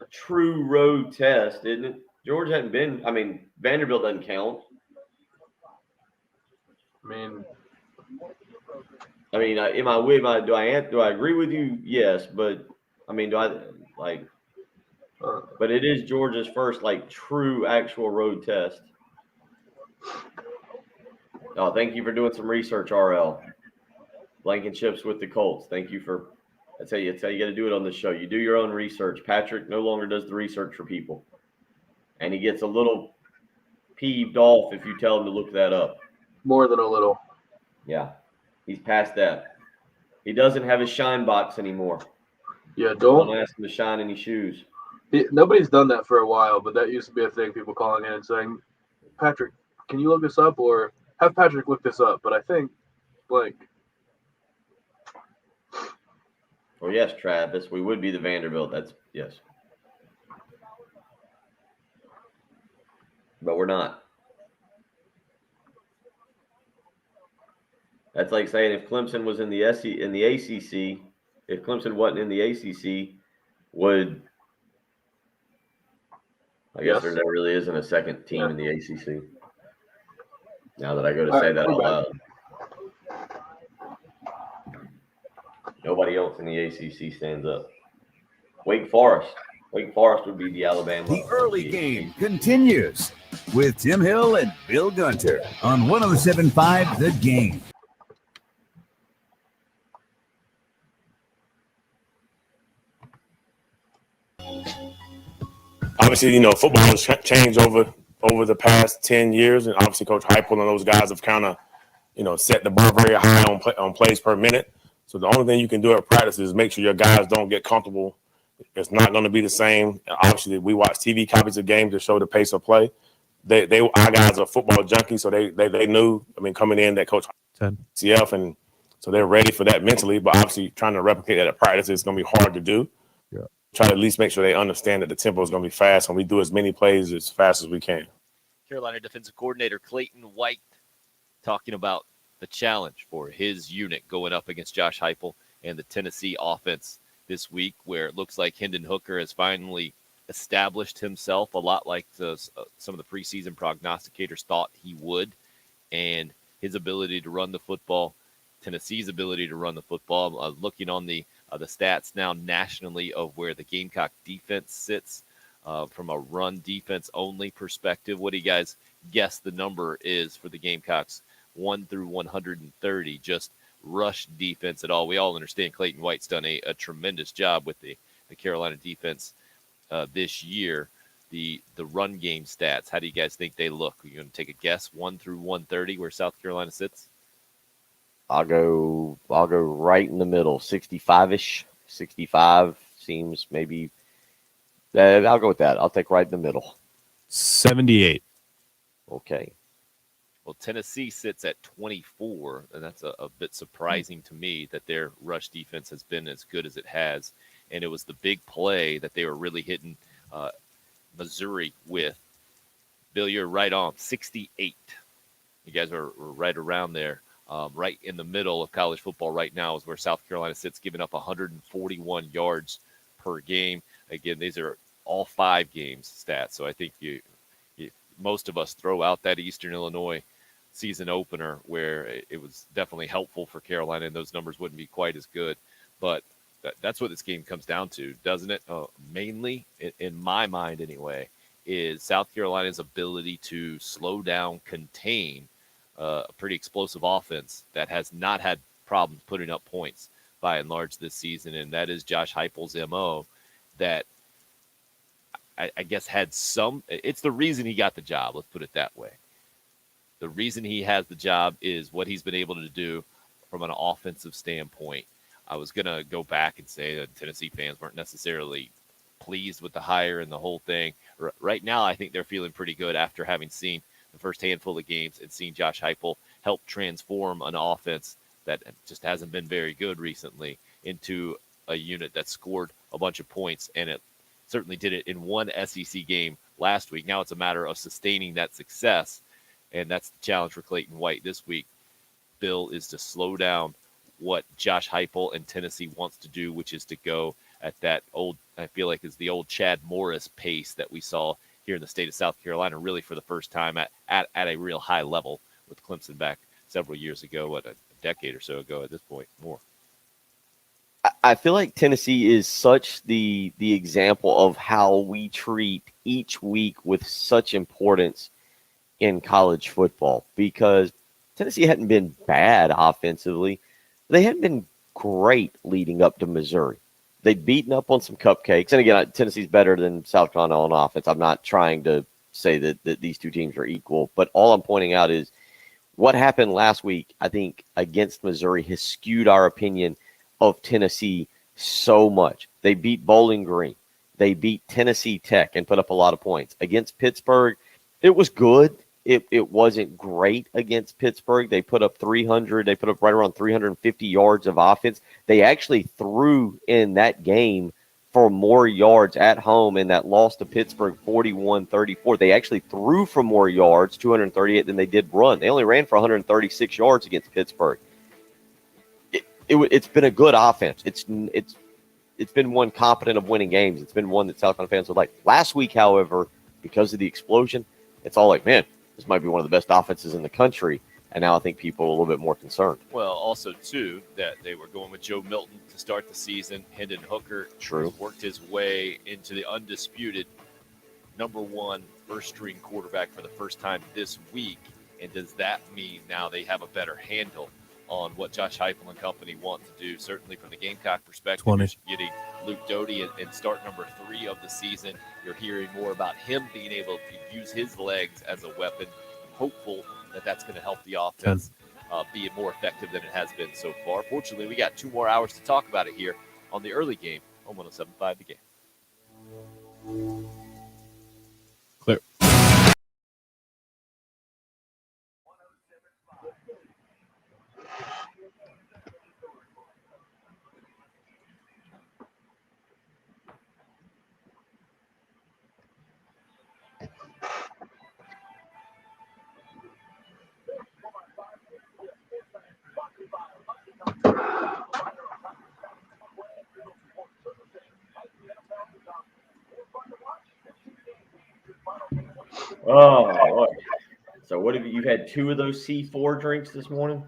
true road test, isn't it? Georgia hadn't been. I mean, Vanderbilt doesn't count. I mean, do I agree with you? Yes, but I mean, but it is Georgia's first true actual road test. Oh, thank you for doing some research, RL. Blankenship's with the Colts. Thank you for. That's how you got to do it on the show. You do your own research. Patrick no longer does the research for people, and he gets a little peeved off if you tell him to look that up. More than a little. Yeah, he's past that. He doesn't have his shine box anymore. Yeah, don't ask him to shine any shoes. Nobody's done that for a while, but that used to be a thing. People calling in and saying, "Patrick, can you look this up?" Or have Patrick look this up. But I think blank. Oh, yes, Travis. We would be the Vanderbilt. That's yes. But we're not. That's like saying if Clemson was in the ACC, if Clemson wasn't in the ACC, would I guess there really isn't a second team in the ACC. Now that I go to say that out loud. Nobody else in the ACC stands up. Wake Forest. Wake Forest would be the Alabama. The early game continues with Tim Hill and Bill Gunter on 107.5 The Game. Obviously, football has changed over the past 10 years, and obviously Coach Heupel and those guys have kind of, set the bar very high on plays per minute. So the only thing you can do at practice is make sure your guys don't get comfortable. It's not going to be the same. Obviously, we watch TV copies of games to show the pace of play. Our guys are football junkies, so they knew. Coming in that Coach CF, and so they're ready for that mentally. But obviously, trying to replicate that at practice is going to be hard to do. Yeah. try to at least make sure they understand that the tempo is going to be fast and we do as many plays as fast as we can. Carolina defensive coordinator Clayton White talking about the challenge for his unit going up against Josh Heupel and the Tennessee offense this week, where it looks like Hendon Hooker has finally established himself a lot like some of the preseason prognosticators thought he would, and his ability to run the football, Tennessee's ability to run the football. Looking on the stats now nationally of where the Gamecock defense sits from a run defense only perspective. What do you guys guess the number is for the Gamecocks 1 through 130, just rush defense at all? We all understand Clayton White's done a tremendous job with the Carolina defense this year. The run game stats, how do you guys think they look? Are you going to take a guess 1 through 130 where South Carolina sits? I'll go right in the middle, 65-ish. 65 seems maybe. I'll go with that. I'll take right in the middle. 78. Okay. Well, Tennessee sits at 24, and that's a bit surprising to me that their rush defense has been as good as it has. And it was the big play that they were really hitting Missouri with. Bill, you're right on, 68. You guys are right around there. Right in the middle of college football right now is where South Carolina sits, giving up 141 yards per game. Again, these are all 5 games stats, so I think most of us throw out that Eastern Illinois season opener where it was definitely helpful for Carolina, and those numbers wouldn't be quite as good. But that's what this game comes down to, doesn't it? Mainly, in my mind anyway, is South Carolina's ability to slow down, contain a pretty explosive offense that has not had problems putting up points by and large this season, and that is Josh Heupel's MO that I guess had some – it's the reason he got the job, let's put it that way. The reason he has the job is what he's been able to do from an offensive standpoint. I was going to go back and say that Tennessee fans weren't necessarily pleased with the hire and the whole thing. Right now, I think they're feeling pretty good after having seen the first handful of games and seeing Josh Heupel help transform an offense that just hasn't been very good recently into a unit that scored a bunch of points, and it certainly did it in one SEC game last week. Now it's a matter of sustaining that success, and that's the challenge for Clayton White this week. Bill, is to slow down what Josh Heupel and Tennessee wants to do, which is to go at that old, I feel like is the old Chad Morris pace that we saw here in the state of South Carolina, really for the first time at a real high level with Clemson back several years ago, a decade or so ago at this point, more. I feel like Tennessee is such the example of how we treat each week with such importance in college football, because Tennessee hadn't been bad offensively. They hadn't been great leading up to Missouri. They'd beaten up on some cupcakes. And again, Tennessee's better than South Carolina on offense. I'm not trying to say that these two teams are equal, but all I'm pointing out is what happened last week, I think, against Missouri has skewed our opinion of Tennessee so much. They beat Bowling Green. They beat Tennessee Tech and put up a lot of points. Against Pittsburgh, it was good. It wasn't great against Pittsburgh. They put up 300. They put up right around 350 yards of offense. They actually threw in that game for more yards at home in that loss to Pittsburgh 41-34. They actually threw for more yards, 238, than they did run. They only ran for 136 yards against Pittsburgh. It's been a good offense. It's been one competent of winning games. It's been one that South Carolina fans would like. Last week, however, because of the explosion, it's all like, man, this might be one of the best offenses in the country. And now I think people are a little bit more concerned. Well, also, too, that they were going with Joe Milton to start the season. Hendon Hooker has worked his way into the undisputed number 1 first-string quarterback for the first time this week. And does that mean now they have a better handle on what Josh Heupel and company want to do? Certainly from the Gamecock perspective, 20. You're getting Luke Doty in start number 3 of the season. You're hearing more about him being able to use his legs as a weapon. I'm hopeful that that's going to help the offense be more effective than it has been so far. Fortunately, we got 2 more hours to talk about it here on the early game on 107.5 The Game. Clear. Oh, Lord. So what have you had 2 of those C4 drinks this morning?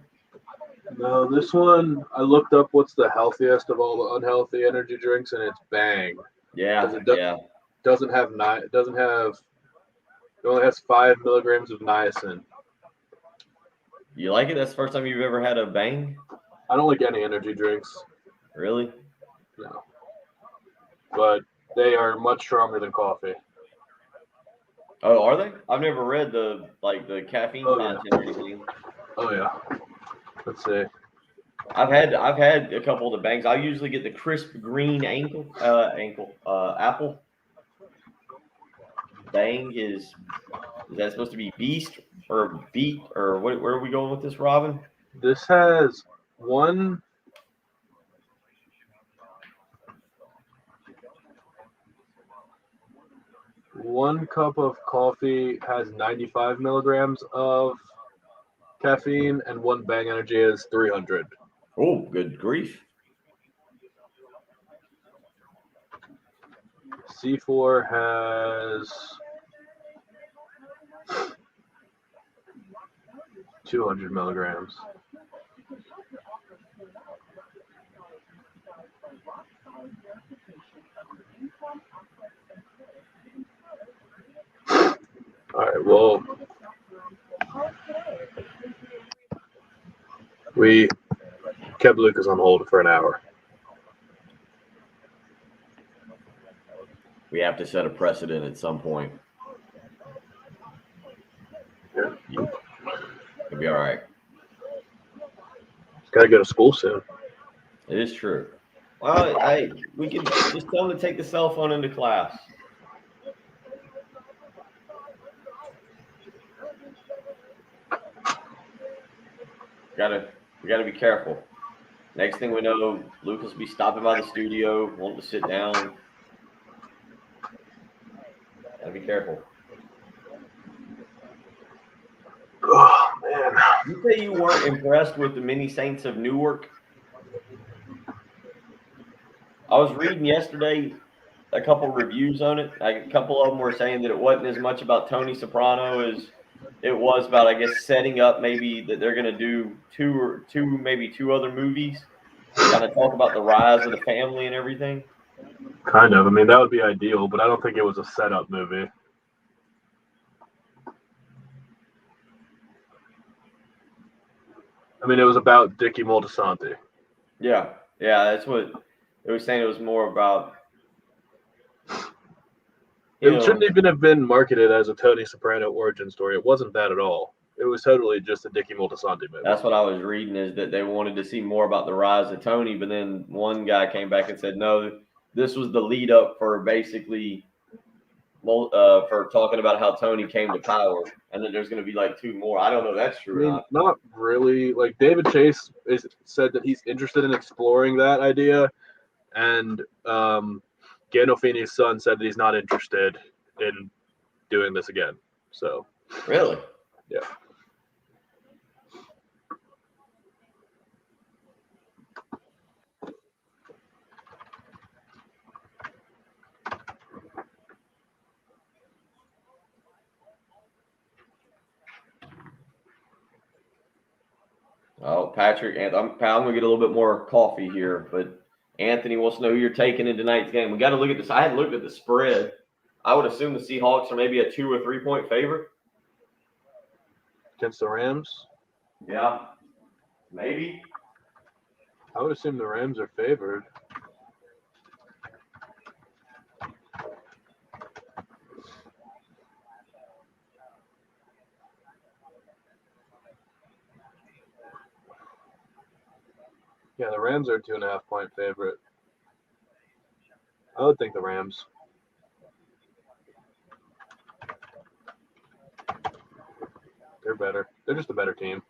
No, this one I looked up what's the healthiest of all the unhealthy energy drinks, and it's Bang. Yeah, It yeah. It only has 5 milligrams of niacin. You like it? That's the first time you've ever had a Bang? I don't like any energy drinks. Really? No. But they are much stronger than coffee. Oh, are they? I've never read the caffeine content or anything. Oh yeah. Let's see. I've had a couple of the Bangs. I usually get the crisp green apple. Bang is that supposed to be beast or beat or what? Where are we going with this, Robin? This has one cup of coffee has 95 milligrams of caffeine, and one Bang Energy is 300. Oh, good grief. C4 has 200 milligrams. All right, well, we kept Lucas on hold for an hour. We have to set a precedent at some point. Yeah. It'll be all right. Got to go to school soon. It is true. Well, we can just tell them to take the cell phone into class. We gotta be careful. Next thing we know, Lucas will be stopping by the studio, wanting to sit down. Gotta be careful. Oh man! You say you weren't impressed with the Mini Saints of Newark? I was reading yesterday a couple reviews on it. A couple of them were saying that it wasn't as much about Tony Soprano as it was about, I guess, setting up maybe that they're going to do two other movies, kind of talk about the rise of the family and everything. Kind of. I mean, that would be ideal, but I don't think it was a setup movie. I mean, it was about Dickie Moltisanti. Yeah, that's what it was saying. It was more about. It shouldn't even have been marketed as a Tony Soprano origin story. It wasn't that at all. It was totally just a Dickie Moltisanti movie. That's what I was reading, is that they wanted to see more about the rise of Tony, but then one guy came back and said, no, this was the lead up for basically for talking about how Tony came to power, and then there's going to be like 2 more. I don't know if that's true or not. Not really. Like, David Chase said that he's interested in exploring that idea, and Gandolfini's son said that he's not interested in doing this again. So really, yeah. Oh, Patrick, I'm going to get a little bit more coffee here, but Anthony wants to know who you're taking in tonight's game. We got to look at this. I hadn't looked at the spread. I would assume the Seahawks are maybe a 2 or 3 point favorite against the Rams. Yeah, maybe. I would assume the Rams are favored. Yeah, the Rams are a 2.5 point favorite. I would think the Rams. They're better. They're just a better team.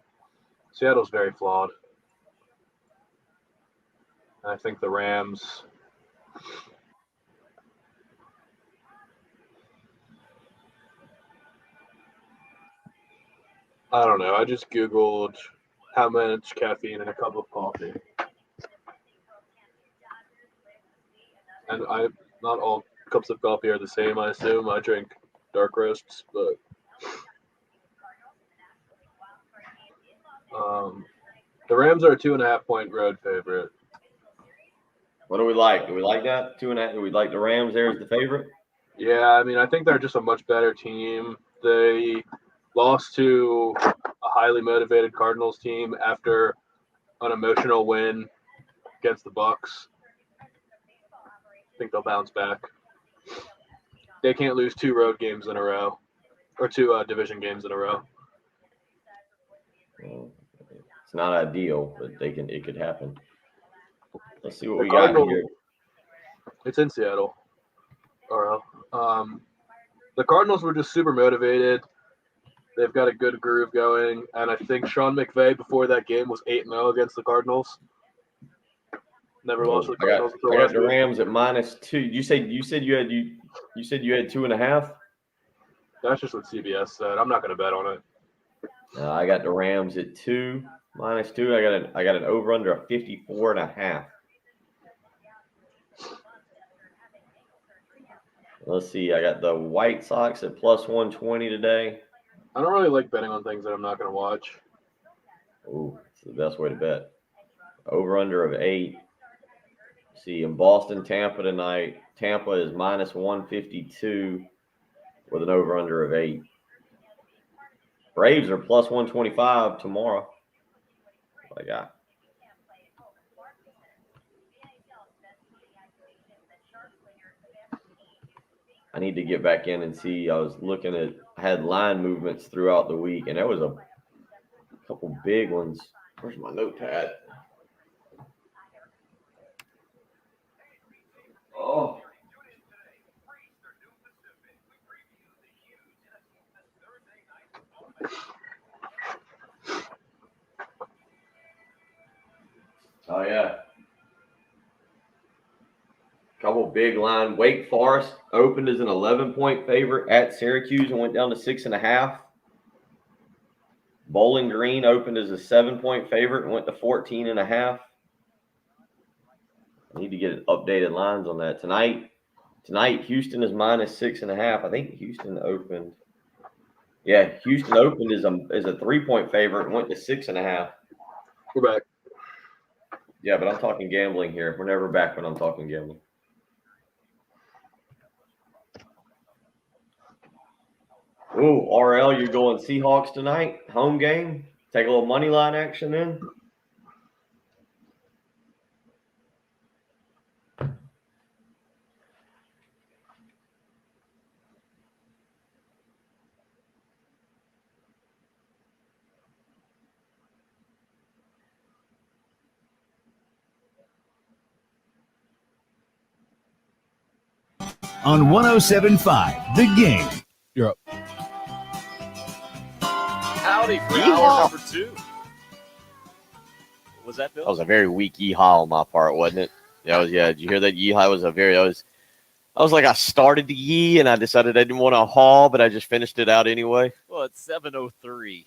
Seattle's very flawed. And I think the Rams. I don't know. I just Googled how much caffeine in a cup of coffee. And not all cups of coffee are the same, I assume. I drink dark roasts, but The Rams are a 2.5-point road favorite. What do we like? Do we like that? 2.5. Do we like the Rams there as the favorite? Yeah, I mean, I think they're just a much better team. They lost to a highly motivated Cardinals team after an emotional win against the Bucks. I think they'll bounce back. They can't lose 2 road games in a row, or 2 division games in a row. Well, it's not ideal, but it could happen. Let's see what The we got Cardinals- here. It's in Seattle. The Cardinals were just super motivated. They've got a good groove going, and I think Sean McVay before that game was 8-0 against the Cardinals. Never lost to the Cardinals until I got last the week. Rams at -2. You said you had 2.5. That's just what CBS said. I'm not going to bet on it. I got the Rams at 2 -2. I got an over under of 54.5. Let's see. I got the White Sox at +120 today. I don't really like betting on things that I'm not going to watch. Ooh, it's the best way to bet. Over under of 8. See, in Boston, Tampa tonight. Tampa is -152 with an over under of 8. Braves are +125 tomorrow. What I got. I need to get back in and see. I had line movements throughout the week, and there was a couple big ones. Where's my notepad? Oh. Oh, yeah. Couple big line. Wake Forest opened as an 11-point favorite at Syracuse and went down to 6.5. Bowling Green opened as a 7-point favorite and went to 14.5. I need to get updated lines on that tonight. Tonight, Houston is -6.5. I think Houston opened. Yeah, Houston opened as a 3-point favorite and went to 6.5. We're back. Yeah, but I'm talking gambling here. We're never back when I'm talking gambling. Ooh, RL, you're going Seahawks tonight? Home game? Take a little money line action in? On 107.5, The Game. You're up. Howdy for Yeehaw. hour number 2. Was that Bill? That was a very weak yeehaw on my part, wasn't it? That was, yeah. Did you hear that yeehaw? I was like, I started the yee and I decided I didn't want to haul, but I just finished it out anyway. Well, it's 7:03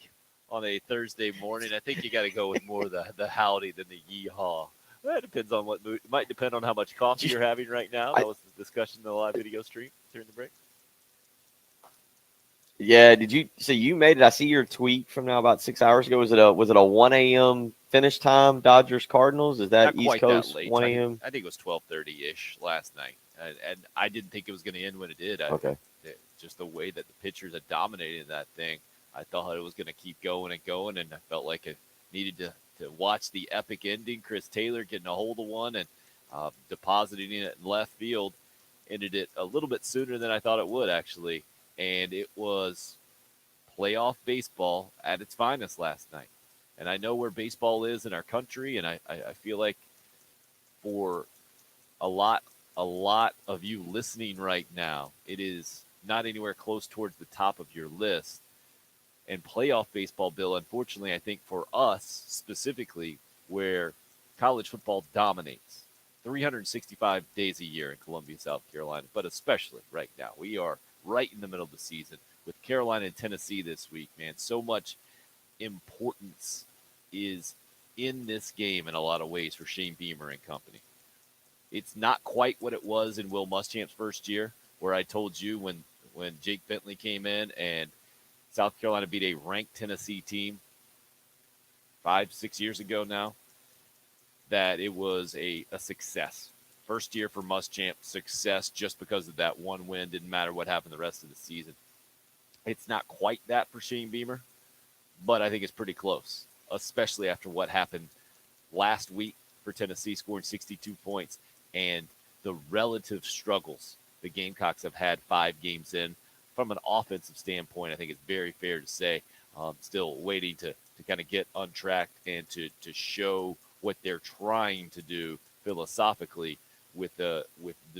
on a Thursday morning. I think you got to go with more the howdy than the yeehaw. Well, it depends on what mood. It might depend on how much coffee you're having right now. That was the discussion in the live video stream during the break. Yeah, so you made it? I see your tweet from now about 6 hours ago. Was it a 1 a.m. finish time, Dodgers Cardinals? Is that Not East quite Coast that late. 1 I a.m.? think it was 12:30-ish last night, and I didn't think it was going to end when it did. Okay. Just the way that the pitchers had dominated that thing, I thought it was going to keep going and going, and I felt like it needed to watch the epic ending. Chris Taylor getting a hold of one and depositing it in left field ended it a little bit sooner than I thought it would, actually, and it was playoff baseball at its finest last night. And I know where baseball is in our country, and I feel like for a lot of you listening right now, it is not anywhere close towards the top of your list. And playoff baseball, Bill, unfortunately, I think for us specifically, where college football dominates 365 days a year in Columbia, South Carolina, but especially right now, we are right in the middle of the season with Carolina and Tennessee this week, man. So much importance is in this game in a lot of ways for Shane Beamer and company. It's not quite what it was in Will Muschamp's first year, where I told you when Jake Bentley came in and South Carolina beat a ranked Tennessee team 5-6 years ago now, that it was a success. First year for Muschamp, success just because of that one win. Didn't matter what happened the rest of the season. It's not quite that for Shane Beamer, but I think it's pretty close, especially after what happened last week for Tennessee, scoring 62 points, and the relative struggles the Gamecocks have had 5 games in. From an offensive standpoint, I think it's very fair to say still waiting to kind of get untracked and to show what they're trying to do philosophically with the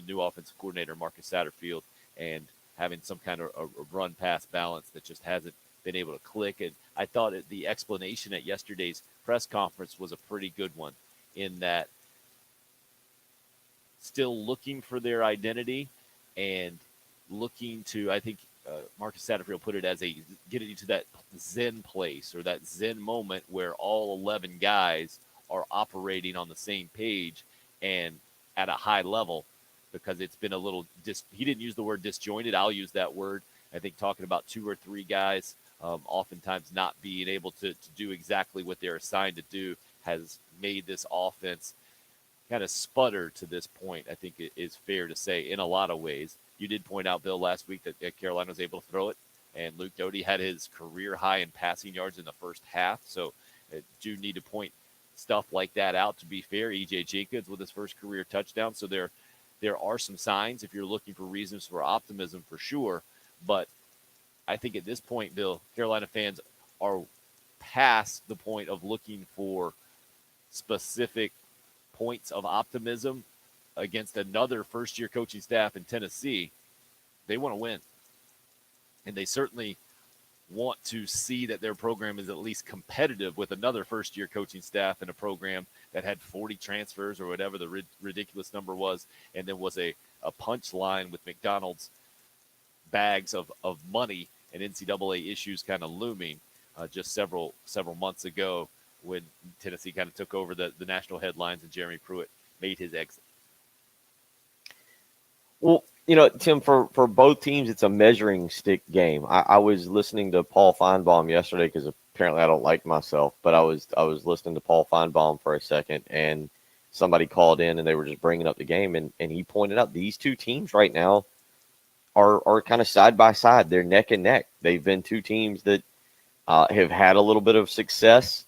new offensive coordinator, Marcus Satterfield, and having some kind of a run-pass balance that just hasn't been able to click. And I thought the explanation at yesterday's press conference was a pretty good one, in that still looking for their identity and looking to, I think Marcus Satterfield put it as getting to that Zen place or that Zen moment where all 11 guys are operating on the same page and at a high level, because it's been a little he didn't use the word disjointed. I'll use that word. I think talking about 2 or 3 guys oftentimes not being able to do exactly what they're assigned to do has made this offense kind of sputter to this point. I think it is fair to say in a lot of ways. You did point out, Bill, last week that Carolina was able to throw it, and Luke Doty had his career high in passing yards in the first half. So do need to point stuff like that out. To be fair, E.J. Jenkins with his first career touchdown. So there are some signs if you're looking for reasons for optimism, for sure. But I think at this point, Bill, Carolina fans are past the point of looking for specific points of optimism against another first-year coaching staff in Tennessee. They want to win. And they certainly want to see that their program is at least competitive with another first-year coaching staff in a program that had 40 transfers or whatever the ridiculous number was, and then was a punchline with McDonald's bags of money and NCAA issues kind of looming just several months ago when Tennessee kind of took over the national headlines and Jeremy Pruitt made his exit. Well, Tim, for both teams, it's a measuring stick game. I was listening to Paul Feinbaum yesterday because apparently I don't like myself, but I was listening to Paul Feinbaum for a second, and somebody called in and they were just bringing up the game, and he pointed out these 2 teams right now are kind of side by side. They're neck and neck. They've been 2 teams that have had a little bit of success,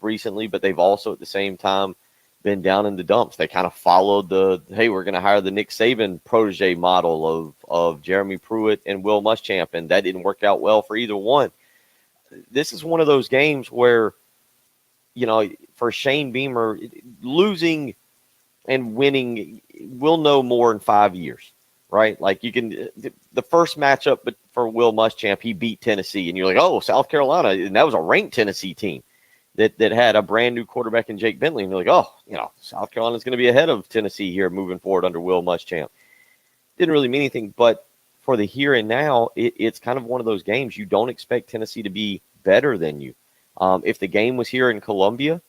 recently, but they've also at the same time been down in the dumps. They kind of followed hey, we're going to hire the Nick Saban protege model of Jeremy Pruitt and Will Muschamp, and that didn't work out well for either one. This is one of those games where, for Shane Beamer, losing and winning, we'll know more in 5 years, right? Like the first matchup for Will Muschamp, he beat Tennessee, and you're like, oh, South Carolina, and that was a ranked Tennessee team that had a brand new quarterback in Jake Bentley, and you're like, oh, South Carolina's going to be ahead of Tennessee here moving forward under Will Muschamp. Didn't really mean anything, but for the here and now, it's kind of one of those games you don't expect Tennessee to be better than you. If the game was here in Columbia,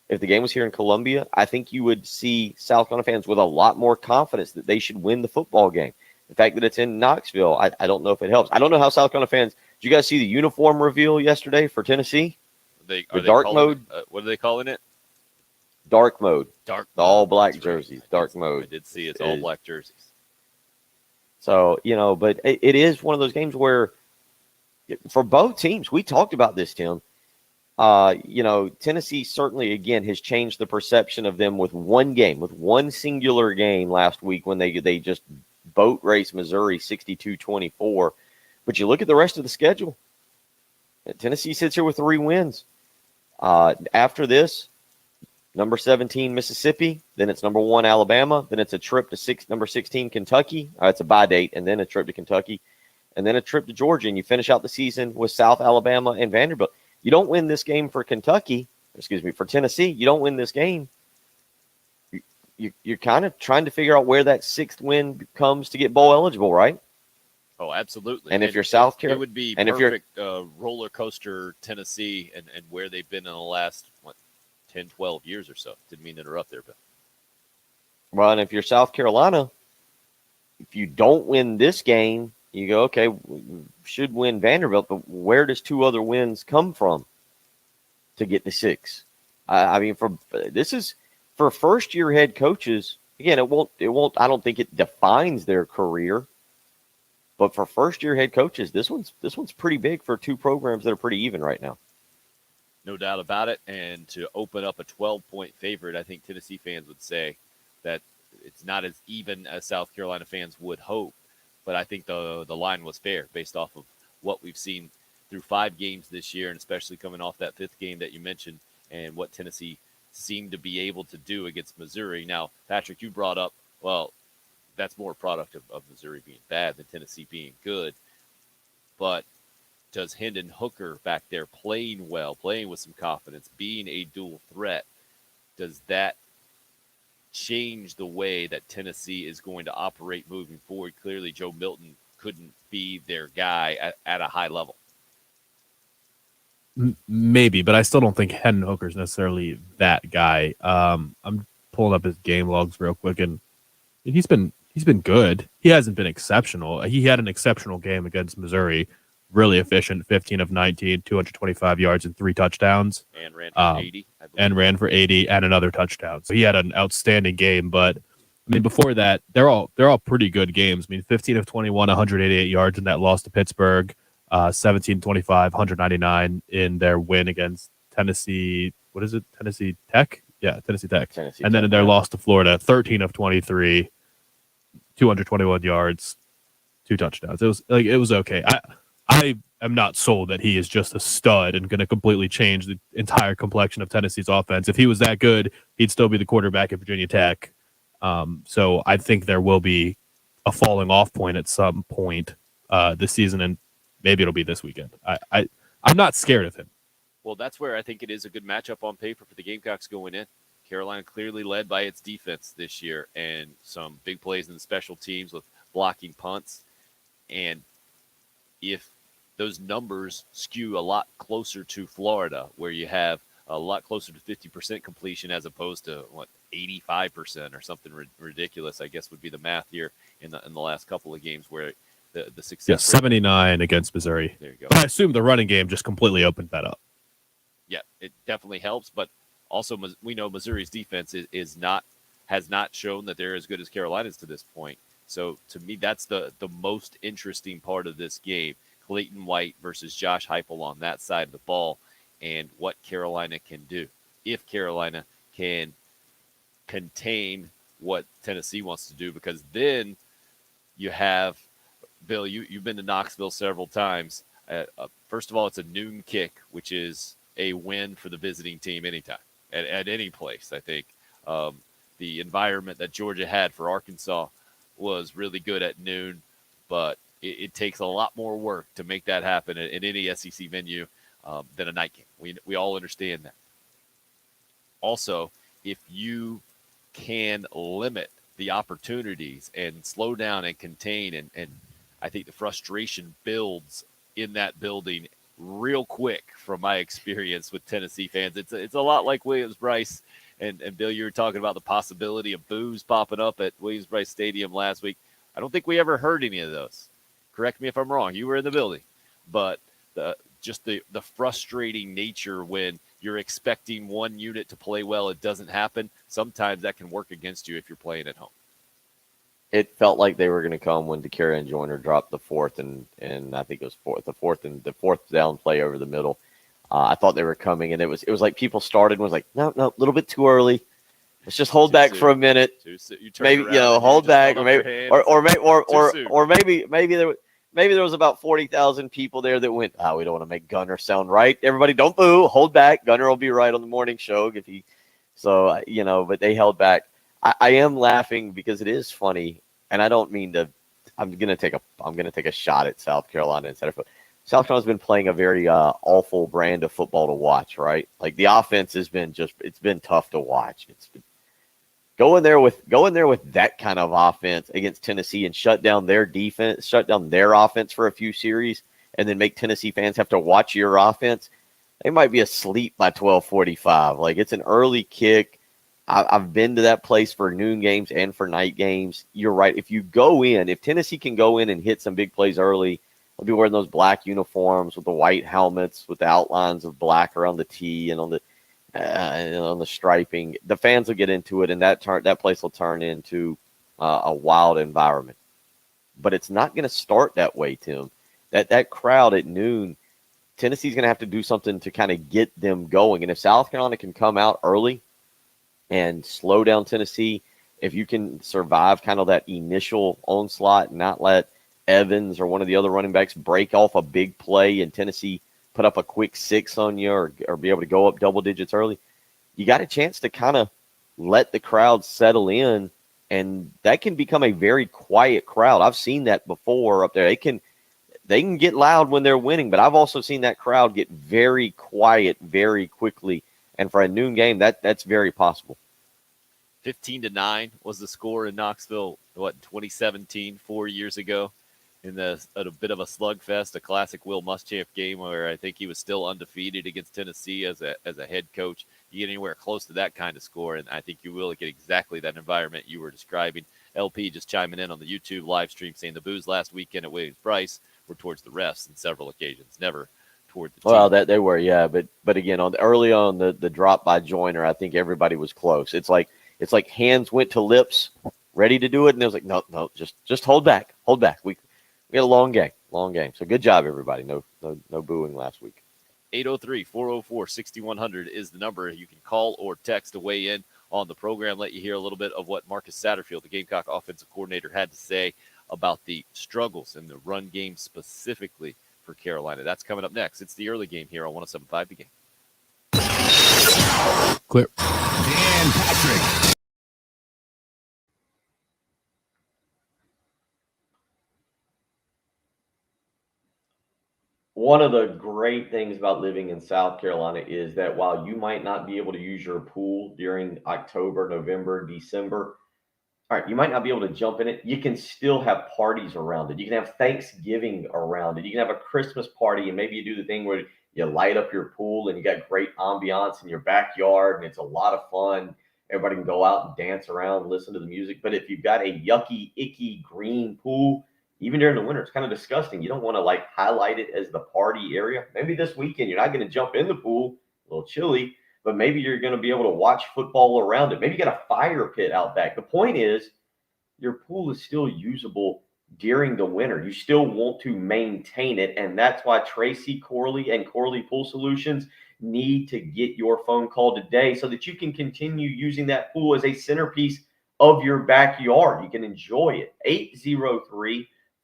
I think you would see South Carolina fans with a lot more confidence that they should win the football game. The fact that it's in Knoxville, I don't know if it helps. I don't know how South Carolina fans. Did you guys see the uniform reveal yesterday for Tennessee? The dark mode. What are they calling it? Dark mode. The all black jerseys. Dark mode. I did see it's all black jerseys. So, but it is one of those games where for both teams, we talked about this, Tim. Tennessee certainly, again, has changed the perception of them with one singular game last week when they just boat raced Missouri 62-24. But you look at the rest of the schedule, Tennessee sits here with 3 wins. After this, number 17, Mississippi. Then it's number 1, Alabama. Then it's a trip to number 16, Kentucky. It's a bye date, and then a trip to Kentucky. And then a trip to Georgia. And you finish out the season with South Alabama and Vanderbilt. You don't win this game for for Tennessee. You don't win this game. You're kind of trying to figure out where that 6th win comes to get bowl eligible, right? Oh, absolutely. And if you're South Carolina, it would be perfect roller coaster Tennessee and where they've been in the last 10, 12 years or so. Didn't mean to interrupt there, but well, and if you're South Carolina, if you don't win this game, you go, okay, we should win Vanderbilt, but where does 2 other wins come from? to get to 6. I mean, this is for first-year head coaches. Again, it won't. I don't think it defines their career, but for first-year head coaches, this one's pretty big for two programs that are pretty even right now. No doubt about it. And to open up a 12-point favorite, I think Tennessee fans would say that it's not as even as South Carolina fans would hope. But I think the line was fair based off of what we've seen through 5 games this year, and especially coming off that 5th game that you mentioned, and what Tennessee seemed to be able to do against Missouri. Now, Patrick, you brought up, well, that's more a product of Missouri being bad than Tennessee being good. But does Hendon Hooker back there playing well, playing with some confidence, being a dual threat, does that change the way that Tennessee is going to operate moving forward? Clearly, Joe Milton couldn't be their guy at a high level. Maybe, but I still don't think Hendon Hooker's necessarily that guy. I'm pulling up his game logs real quick, and he's been good. He hasn't been exceptional. He had an exceptional game against Missouri, really efficient, 15 of 19, 225 yards and 3 touchdowns. And ran for 80. And ran for 80 and another touchdown. So he had an outstanding game, but I mean, before that, they're all pretty good games. I mean, 15 of 21, 188 yards in that loss to Pittsburgh. 17-25, 199 in their win against Tennessee. What is it? Tennessee Tech? Yeah, Tennessee Tech. And then in their loss to Florida, 13 of 23, 221 yards, 2 touchdowns. It was okay. I am not sold that he is just a stud and going to completely change the entire complexion of Tennessee's offense. If he was that good, he'd still be the quarterback at Virginia Tech. So I think there will be a falling off point at some point this season, and maybe it'll be this weekend. I'm not scared of him. Well, that's where I think it is a good matchup on paper for the Gamecocks going in. Carolina clearly led by its defense this year, and some big plays in the special teams with blocking punts. And if those numbers skew a lot closer to Florida, where you have a lot closer to 50% completion as opposed to 85% or something ridiculous, I guess would be the math here in the last couple of games where the success. Yeah, 79 against Missouri. There you go. But I assume the running game just completely opened that up. Yeah, it definitely helps, but also we know Missouri's defense has not shown that they're as good as Carolina's to this point. So to me, that's the most interesting part of this game. Clayton White versus Josh Heupel on that side of the ball, and what Carolina can do. If Carolina can contain what Tennessee wants to do, because then you have, Bill, you've been to Knoxville several times. First of all, it's a noon kick, which is a win for the visiting team anytime, at any place, I think. The environment that Georgia had for Arkansas was really good at noon, but it takes a lot more work to make that happen in any SEC venue than a night game. We all understand that. Also, if you can limit the opportunities and slow down and contain, and I think the frustration builds in that building real quick from my experience with Tennessee fans. It's a lot like Williams-Brice, and Bill, you were talking about the possibility of boos popping up at Williams-Brice Stadium last week. I don't think we ever heard any of those. Correct me if I'm wrong. You were in the building. But the frustrating nature when you're expecting one unit to play well, it doesn't happen. Sometimes that can work against you if you're playing at home. It felt like they were going to come when DeCara and Joyner dropped the fourth, and I think it was the fourth down play over the middle. I thought they were coming, and it was like people started and was like, no, a little bit too early. Let's just hold back for a minute. Maybe hold back, or maybe there was about 40,000 people there that went, we don't want to make Gunner sound right. Everybody, don't boo. Hold back. Gunner will be right on the morning show if he. So but they held back. I am laughing because it is funny, and I don't mean to. I'm gonna take a shot at South Carolina and Satterfield. South Carolina's been playing a very awful brand of football to watch, right? Like the offense has been it's been tough to watch. It's been going there with that kind of offense against Tennessee and shut down their defense, shut down their offense for a few series, and then make Tennessee fans have to watch your offense. They might be asleep by 12:45. Like it's an early kick. I've been to that place for noon games and for night games. You're right. If Tennessee can go in and hit some big plays early, They'll be wearing those black uniforms with the white helmets with the outlines of black around the tee and on the striping. The fans will get into it, and that place will turn into a wild environment. But it's not going to start that way, Tim. That crowd at noon, Tennessee's going to have to do something to kind of get them going. And if South Carolina can come out early and slow down Tennessee, if you can survive kind of that initial onslaught and not let Evans or one of the other running backs break off a big play and Tennessee put up a quick 6 on you or be able to go up double digits early, you got a chance to kind of let the crowd settle in, and that can become a very quiet crowd. I've seen that before up there. They can get loud when they're winning, but I've also seen that crowd get very quiet very quickly. And for a noon game, that's very possible. 15-9 was the score in Knoxville, in 2017, 4 years ago, in a bit of a slugfest, a classic Will Muschamp game where I think he was still undefeated against Tennessee as a head coach. You get anywhere close to that kind of score, and I think you will get exactly that environment you were describing. LP just chiming in on the YouTube live stream saying the boos last weekend at Williams-Brice were towards the refs in several occasions, never toward the team. Well, that they were, yeah. But again, early on the drop by Joyner, I think everybody was close. It's like hands went to lips, ready to do it, and it was like, no, just hold back. We had a long game. So good job, everybody. No booing last week. 803-404-6100 is the number. You can call or text to weigh in on the program. Let you hear a little bit of what Marcus Satterfield, the Gamecock offensive coordinator, had to say about the struggles in the run game specifically for Carolina. That's coming up next. It's the early game here on 107.5 The Game. Clear. Dan Patrick. One of the great things about living in South Carolina is that while you might not be able to use your pool during October, November, December, all right, you might not be able to jump in it. You can still have parties around it. You can have Thanksgiving around it. You can have a Christmas party, and maybe you do the thing where you light up your pool and you got great ambiance in your backyard, and it's a lot of fun. Everybody can go out and dance around, listen to the music. But if you've got a yucky, icky green pool, even during the winter, it's kind of disgusting. You don't want to highlight it as the party area. Maybe this weekend you're not going to jump in the pool, a little chilly, but maybe you're going to be able to watch football around it. Maybe you got a fire pit out back. The point is, your pool is still usable during the winter. You still want to maintain it, and that's why Tracy Corley and Corley Pool Solutions need to get your phone call today so that you can continue using that pool as a centerpiece of your backyard. You can enjoy it.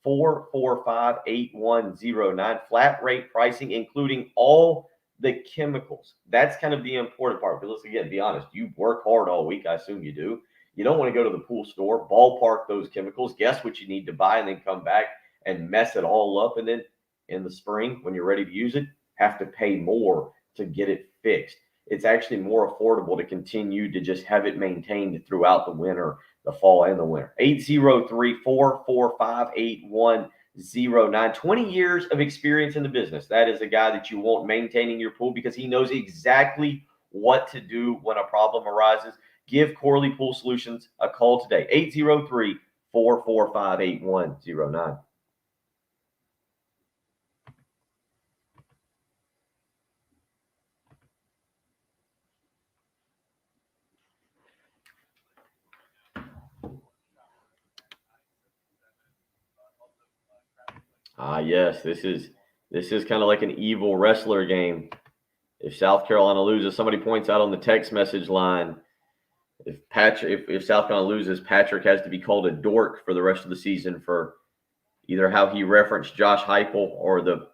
803-445-8109. Flat rate pricing, including all the chemicals. That's kind of the important part. Because let's, again, be honest, you work hard all week. I assume you do. You don't want to go to the pool store, ballpark those chemicals, guess what you need to buy, and then come back and mess it all up. And then in the spring, when you're ready to use it, have to pay more to get it fixed. It's actually more affordable to continue to just have it maintained throughout the winter, the fall and the winter. 803-445-8109. 20 years of experience in the business. That is a guy that you want maintaining your pool because he knows exactly what to do when a problem arises. Give Corley Pool Solutions a call today. 803-445-8109. Yes, this is kind of like an evil wrestler game. If South Carolina loses, somebody points out on the text message line, if South Carolina loses, Patrick has to be called a dork for the rest of the season for either how he referenced Josh Heupel or the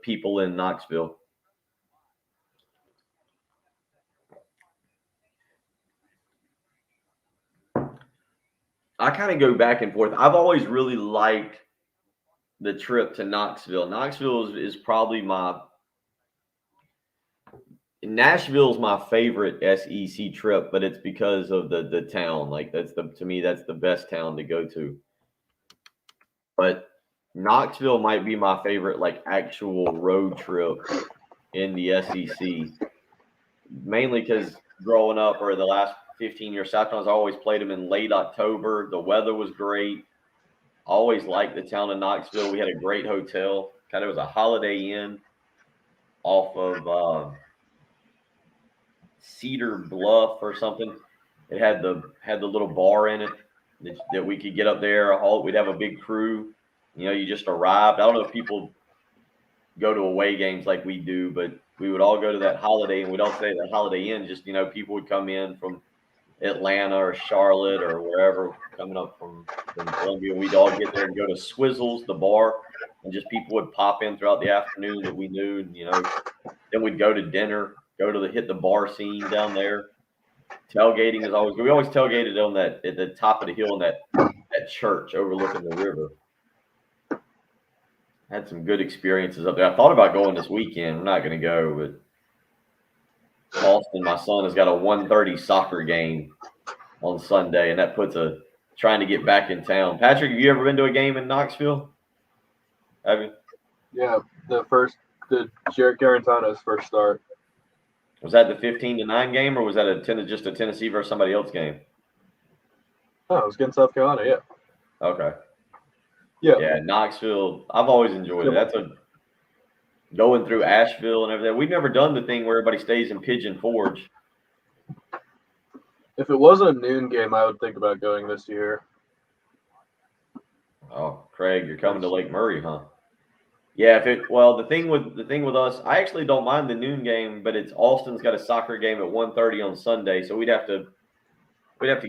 people in Knoxville. I kind of go back and forth. I've always really liked the trip to Knoxville. Knoxville is probably Nashville's my favorite SEC trip, but it's because of the town. To me, that's the best town to go to. But Knoxville might be my favorite, actual road trip in the SEC. Mainly because growing up, or the last 15 years, South Carolina's always played them in late October. The weather was great. Always liked the town of Knoxville. We had a great hotel. kind of was a Holiday Inn off of Cedar Bluff or something. It had the little bar in it that we could get up there. We'd have a big crew. You just arrived. I don't know if people go to away games like we do, but we would all go to that Holiday, and we'd all stay at that Holiday Inn. Just people would come in from Atlanta or Charlotte or wherever, coming up from Columbia. We'd all get there and go to Swizzles, the bar, and just people would pop in throughout the afternoon that we knew. And, then we'd go to dinner, hit the bar scene down there. Tailgating is always good. We always tailgated at the top of the hill in that church overlooking the river. Had some good experiences up there. I thought about going this weekend. I'm not going to go, but Austin, my son, has got a 1:30 soccer game on Sunday, and that puts trying to get back in town. Patrick, have you ever been to a game in Knoxville? Have you? Yeah, the Jarrett Garantano's first start. Was that the 15-9 game, or was that just a Tennessee versus somebody else game? Oh, it was against South Carolina, yeah. Okay. Yeah, Knoxville. I've always enjoyed it. That's going through Asheville and everything. We've never done the thing where everybody stays in Pigeon Forge. If it wasn't a noon game, I would think about going this year. Oh, Craig, you're coming to Lake Murray, huh? Yeah. The thing with us, I actually don't mind the noon game, but it's Austin's got a soccer game at 1:30 on Sunday, so we'd have to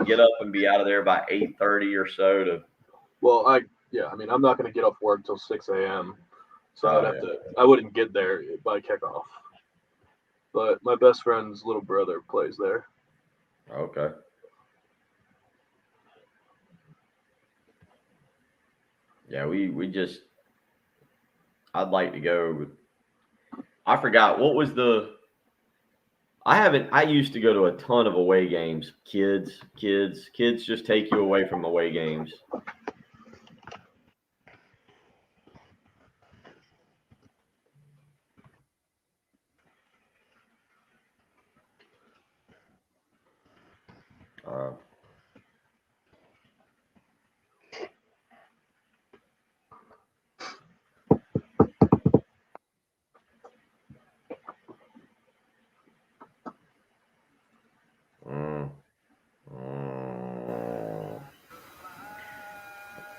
get up and be out of there by 8:30 or so to. Well, I'm not going to get off work till 6 a.m. So I wouldn't get there by kickoff. But my best friend's little brother plays there. Okay. Yeah, I'd like to go. I forgot what was I used to go to a ton of away games. Kids just take you away from away games.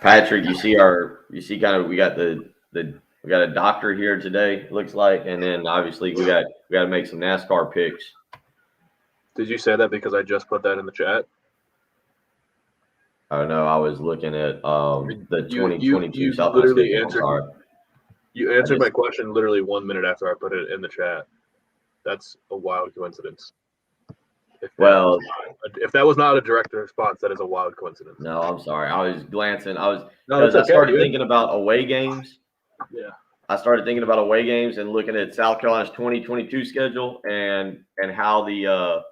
Patrick, we got we got a doctor here today, looks like, and then obviously we got to make some NASCAR picks. Did you say that because I just put that in the chat? Oh no, I was looking at the 2022 South literally Africa. You answered my question literally 1 minute after I put it in the chat. That's a wild coincidence. If that was not a direct response, that is a wild coincidence. No, I'm sorry. I was glancing. I started thinking about away games. Yeah. I started thinking about away games and looking at South Carolina's 2022 schedule and how the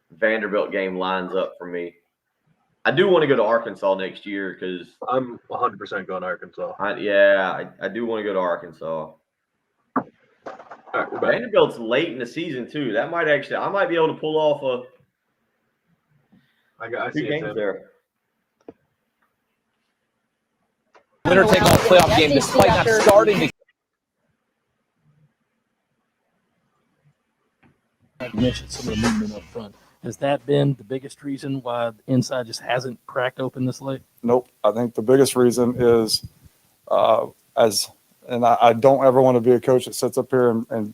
Vanderbilt game lines up for me. I do want to go to Arkansas next year because I'm 100% going to Arkansas. I do want to go to Arkansas. All right, Vanderbilt's late in the season too. I might be able to pull off two games there. Winner take all playoff game despite not starting the mentioned some of the movement up front. Has that been the biggest reason why the inside just hasn't cracked open this late? Nope. I think the biggest reason is I don't ever want to be a coach that sits up here and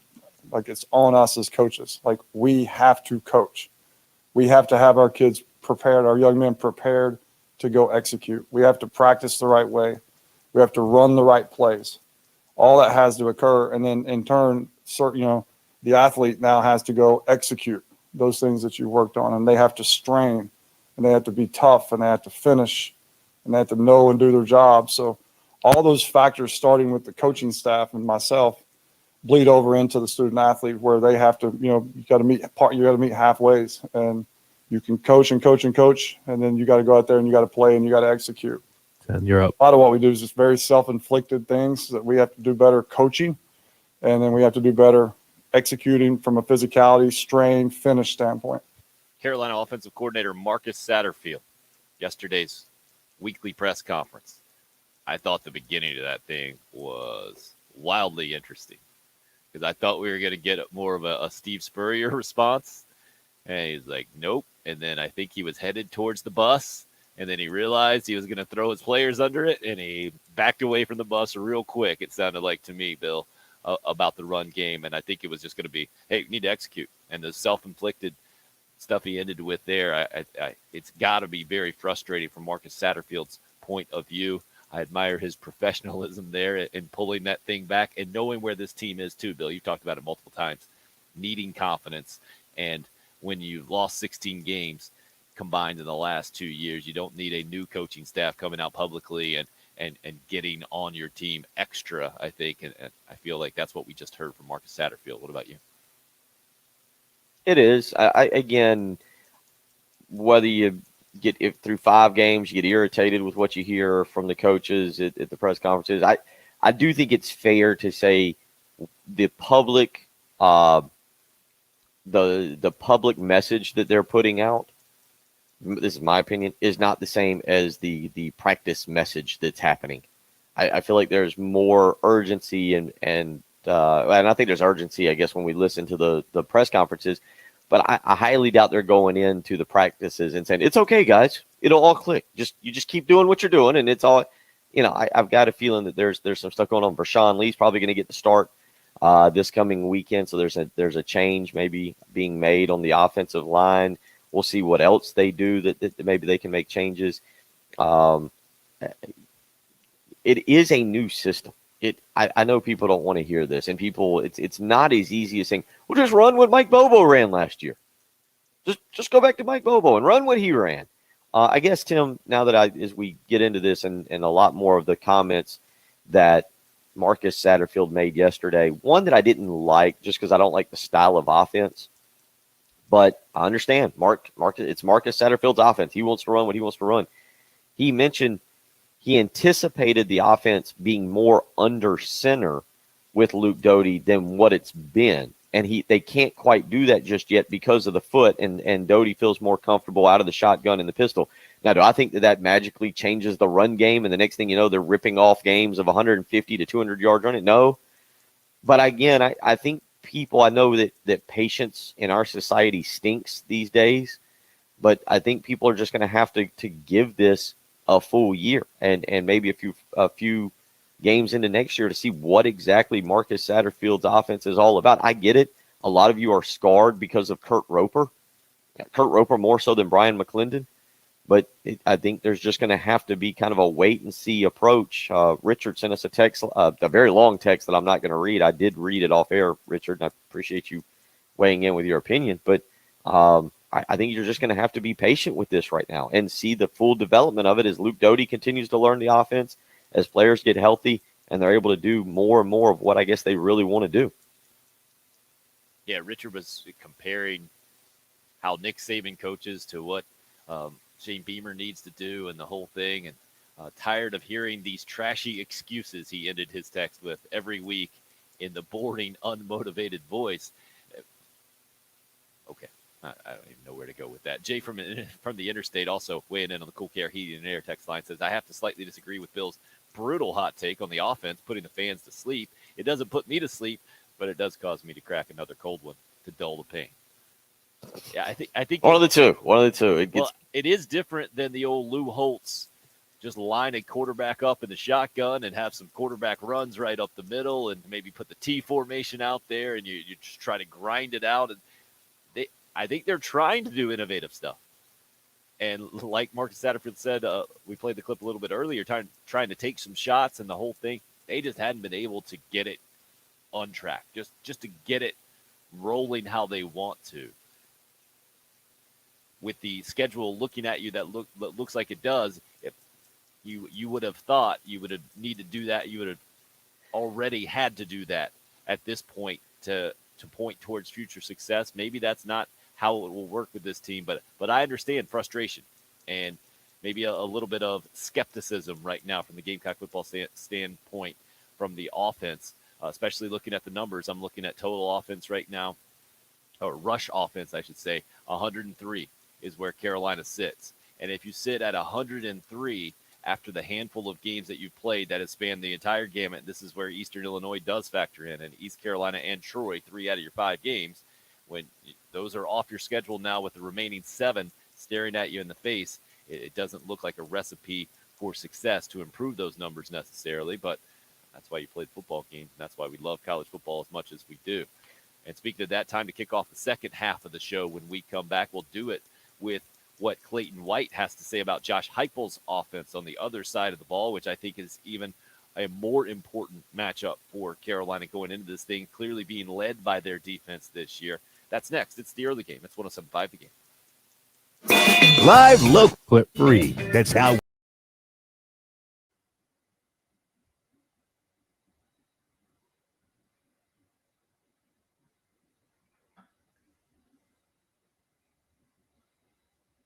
like it's on us as coaches. Like we have to coach. We have to have our kids prepared, our young men prepared to go execute. We have to practice the right way. We have to run the right plays. All that has to occur. And then in turn, the athlete now has to go execute those things that you worked on. And they have to strain and they have to be tough and they have to finish and they have to know and do their job. So all those factors, starting with the coaching staff and myself, bleed over into the student athlete where they have to, you got to meet halfways, and you can coach and coach and coach. And then you got to go out there and you got to play and you got to execute. And you're up. A lot of what we do is just very self-inflicted things that we have to do better coaching. And then we have to do better executing from a physicality, strain, finish standpoint. Carolina offensive coordinator Marcus Satterfield, yesterday's weekly press conference. I thought the beginning of that thing was wildly interesting because I thought we were going to get more of a Steve Spurrier response. And he's like, nope. And then I think he was headed towards the bus. And then he realized he was going to throw his players under it. And he backed away from the bus real quick, it sounded like to me, Bill, about the run game. And I think it was just going to be, hey, we need to execute. And the self-inflicted stuff he ended with there, it's got to be very frustrating from Marcus Satterfield's point of view. I admire his professionalism there in pulling that thing back and knowing where this team is too, Bill. You've talked about it multiple times, needing confidence. And when you've lost 16 games combined in the last 2 years, you don't need a new coaching staff coming out publicly and getting on your team extra, I think. And I feel like that's what we just heard from Marcus Satterfield. What about you? It is. I again, whether you get through 5 games, you get irritated with what you hear from the coaches at the press conferences. I do think it's fair to say the public, the public message that they're putting out, this is my opinion, is not the same as the practice message that's happening. I feel like there's more urgency and I think there's urgency, I guess, when we listen to the press conferences. But I highly doubt they're going into the practices and saying, it's okay, guys. It'll all click. You just keep doing what you're doing. And it's all, I've got a feeling that there's some stuff going on. Vershawn Lee's probably going to get the start this coming weekend. So there's a change maybe being made on the offensive line. We'll see what else they do that maybe they can make changes. It is a new system. I know people don't want to hear this, and it's not as easy as saying, well, just run what Mike Bobo ran last year. Just go back to Mike Bobo and run what he ran. I guess, Tim, now that as we get into this and a lot more of the comments that Marcus Satterfield made yesterday, one that I didn't like just because I don't like the style of offense, but I understand it's Marcus Satterfield's offense. He wants to run what he wants to run. He mentioned he anticipated the offense being more under center with Luke Doty than what it's been. And they can't quite do that just yet because of the foot, and Doty feels more comfortable out of the shotgun and the pistol. Now, do I think that magically changes the run game, and the next thing you know, they're ripping off games of 150 to 200 yards running? No. But again, I think I know that patience in our society stinks these days, but I think people are just going to have to give this a full year and maybe a few games into next year to see what exactly Marcus Satterfield's offense is all about. I get it. A lot of you are scarred because of Kurt Roper more so than Brian McClendon. But I think there's just going to have to be kind of a wait and see approach. Richard sent us a text, a very long text that I'm not going to read. I did read it off air, Richard, and I appreciate you weighing in with your opinion. But I think you're just going to have to be patient with this right now and see the full development of it as Luke Doty continues to learn the offense, as players get healthy, and they're able to do more and more of what I guess they really want to do. Yeah, Richard was comparing how Nick Saban coaches to what Shane Beamer needs to do and the whole thing, and tired of hearing these trashy excuses, he ended his text with every week in the boring, unmotivated voice. Okay. I don't even know where to go with that. Jay from the Interstate also weighing in on the Cool Care Heating and Air text line says, I have to slightly disagree with Bill's brutal hot take on the offense, putting the fans to sleep. It doesn't put me to sleep, but it does cause me to crack another cold one to dull the pain. Yeah, I think one of the two. It is different than the old Lou Holtz, just line a quarterback up in the shotgun and have some quarterback runs right up the middle and maybe put the T formation out there and you just try to grind it out. And I think they're trying to do innovative stuff. And like Marcus Satterfield said, we played the clip a little bit earlier, trying to take some shots and the whole thing. They just hadn't been able to get it on track, just to get it rolling how they want to. With the schedule looking at you that looks like it does, if you would have thought you would have needed to do that, you would have already had to do that at this point to point towards future success. Maybe that's not how it will work with this team, but I understand frustration and maybe a little bit of skepticism right now from the Gamecock football standpoint from the offense, especially looking at the numbers. I'm looking at total offense right now, or rush offense, I should say. 103 is where Carolina sits. And if you sit at 103 after the handful of games that you've played that has spanned the entire gamut. This is where Eastern Illinois does factor in, and East Carolina and Troy, 3 out of your 5 games. When those are off your schedule now with the remaining 7 staring at you in the face, it doesn't look like a recipe for success to improve those numbers necessarily, but that's why you play the football games, and that's why we love college football as much as we do. And speaking of that, time to kick off the second half of the show. When we come back, we'll do it with what Clayton White has to say about Josh Heupel's offense on the other side of the ball, which I think is even a more important matchup for Carolina going into this thing, clearly being led by their defense this year. That's next. It's the early game. It's 107.5 The Game. Live, local, clip free. That's how.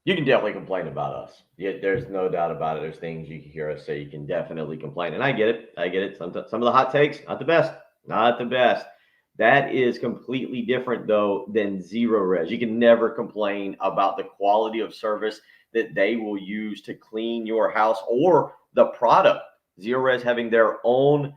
You can definitely complain about us. Yeah, there's no doubt about it. There's things you can hear us say. You can definitely complain, and I get it. I get it. Some of the hot takes, not the best. Not the best. That is completely different, though, than Zero Res. You can never complain about the quality of service that they will use to clean your house or the product. Zero Res having their own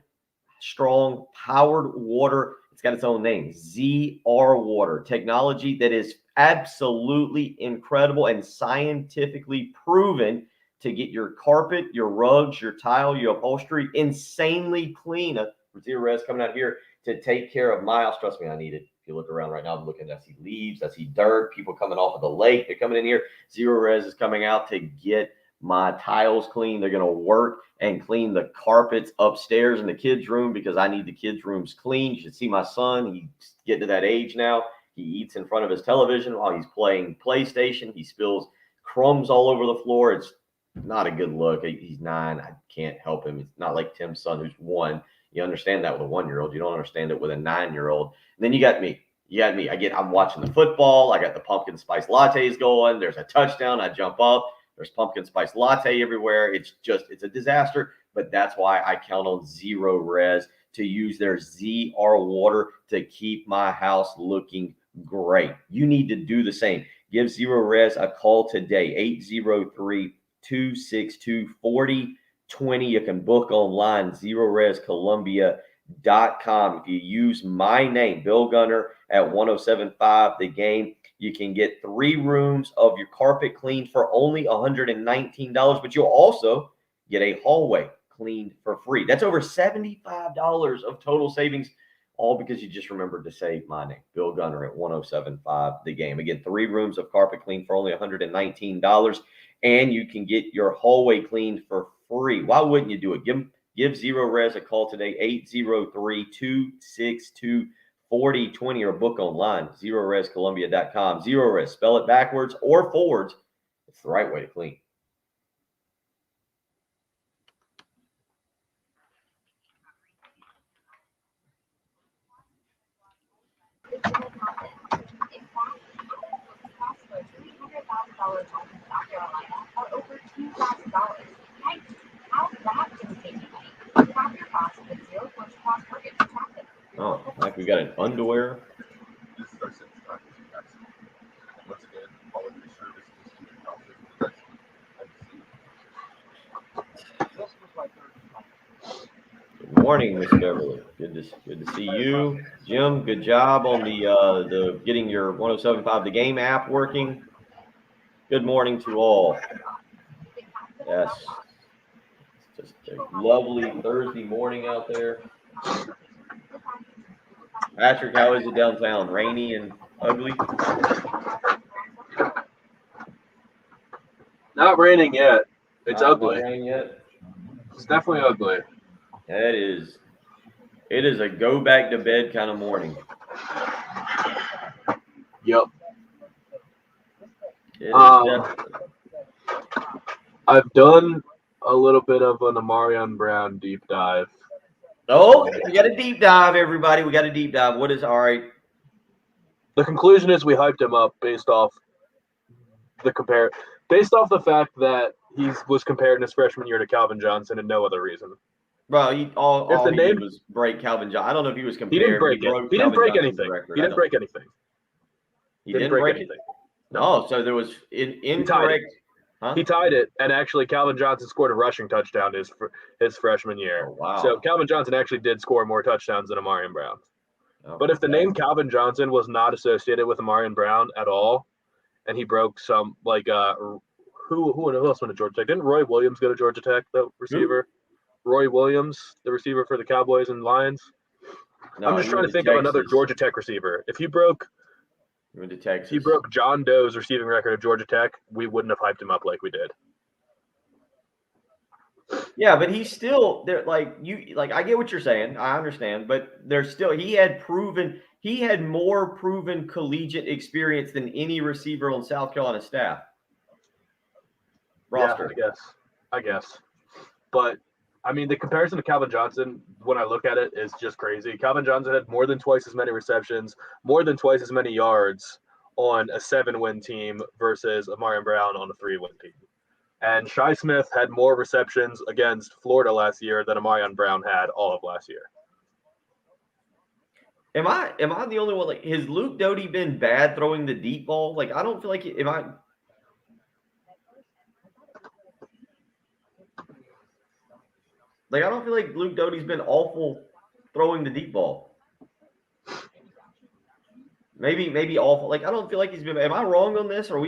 strong powered water. It's got its own name, ZR Water, technology that is absolutely incredible and scientifically proven to get your carpet, your rugs, your tile, your upholstery insanely clean. Zero Res coming out here to take care of my house. Trust me, I need it. If you look around right now, I'm looking, I see leaves, I see dirt, people coming off of the lake. They're coming in here. Zero Res is coming out to get my tiles clean. They're going to work and clean the carpets upstairs in the kids' room because I need the kids' rooms clean. You should see my son. He's getting to that age now. He eats in front of his television while he's playing PlayStation. He spills crumbs all over the floor. It's not a good look. He's 9. I can't help him. It's not like Tim's son who's 1. You understand that with a 1-year-old. You don't understand it with a 9-year-old. And then you got me. I'm watching the football. I got the pumpkin spice lattes going. There's a touchdown. I jump up. There's pumpkin spice latte everywhere. It's a disaster. But that's why I count on Zero Res to use their ZR water to keep my house looking great. You need to do the same. Give Zero Res a call today, 803-262-4020. You can book online, zerorescolumbia.com. If you use my name, Bill Gunner, at 107.5 The Game, you can get 3 rooms of your carpet cleaned for only $119, but you'll also get a hallway cleaned for free. That's over $75 of total savings, all because you just remembered to say my name, Bill Gunner, at 107.5 The Game. Again, 3 rooms of carpet cleaned for only $119, and you can get your hallway cleaned for free. Why wouldn't you do it? Give Zero Res a call today, 803-262-4020, or book online, zerorescolumbia.com. Zero Res, spell it backwards or forwards. It's the right way to clean. Oh, like we got an underwear. Good morning, Miss Beverly. Good to see you, Jim. Good job on the getting your 107.5 The Game app working. Good morning to all. Yes, it's just a lovely Thursday morning out there. Patrick, how is it downtown? Rainy and ugly? Not raining yet. It's ugly. Not raining yet. It's definitely ugly. It is a go back to bed kind of morning. Yep. Definitely. I've done a little bit of an Amarion Brown deep dive. Oh, we got a deep dive, everybody. We got a deep dive. What is all right? The conclusion is we hyped him up based off the fact that he was compared in his freshman year to Calvin Johnson and no other reason. Bro, all he did was break Calvin Johnson. I don't know if he was compared. He didn't break it. He didn't break anything. He didn't break anything. He didn't break anything. No, so there was incorrect. Huh? He tied it, and actually Calvin Johnson scored a rushing touchdown his freshman year. Oh, wow. So Calvin Johnson actually did score more touchdowns than Amarian Brown. Oh, But if the name Calvin Johnson was not associated with Amarian Brown at all, and he broke some who else went to Georgia Tech? Didn't Roy Williams go to Georgia Tech, the receiver? Who? Roy Williams, the receiver for the Cowboys and Lions. No, I'm just trying to think of another Georgia Tech receiver. If he broke John Doe's receiving record at Georgia Tech, we wouldn't have hyped him up like we did. Yeah, but he's still there. Like I get what you're saying. I understand, but there's still he had more proven collegiate experience than any receiver on South Carolina staff roster. Yeah, I guess. But I mean, the comparison to Calvin Johnson, when I look at it, is just crazy. Calvin Johnson had more than twice as many receptions, more than twice as many yards on a 7-win team versus Amarian Brown on a 3-win team. And Shi Smith had more receptions against Florida last year than Amarian Brown had all of last year. Am I the only one? Like, has Luke Doty been bad throwing the deep ball? Like, I don't feel like I don't feel like Luke Doty's been awful throwing the deep ball. Maybe awful. Like, I don't feel like he's been. Am I wrong on this, or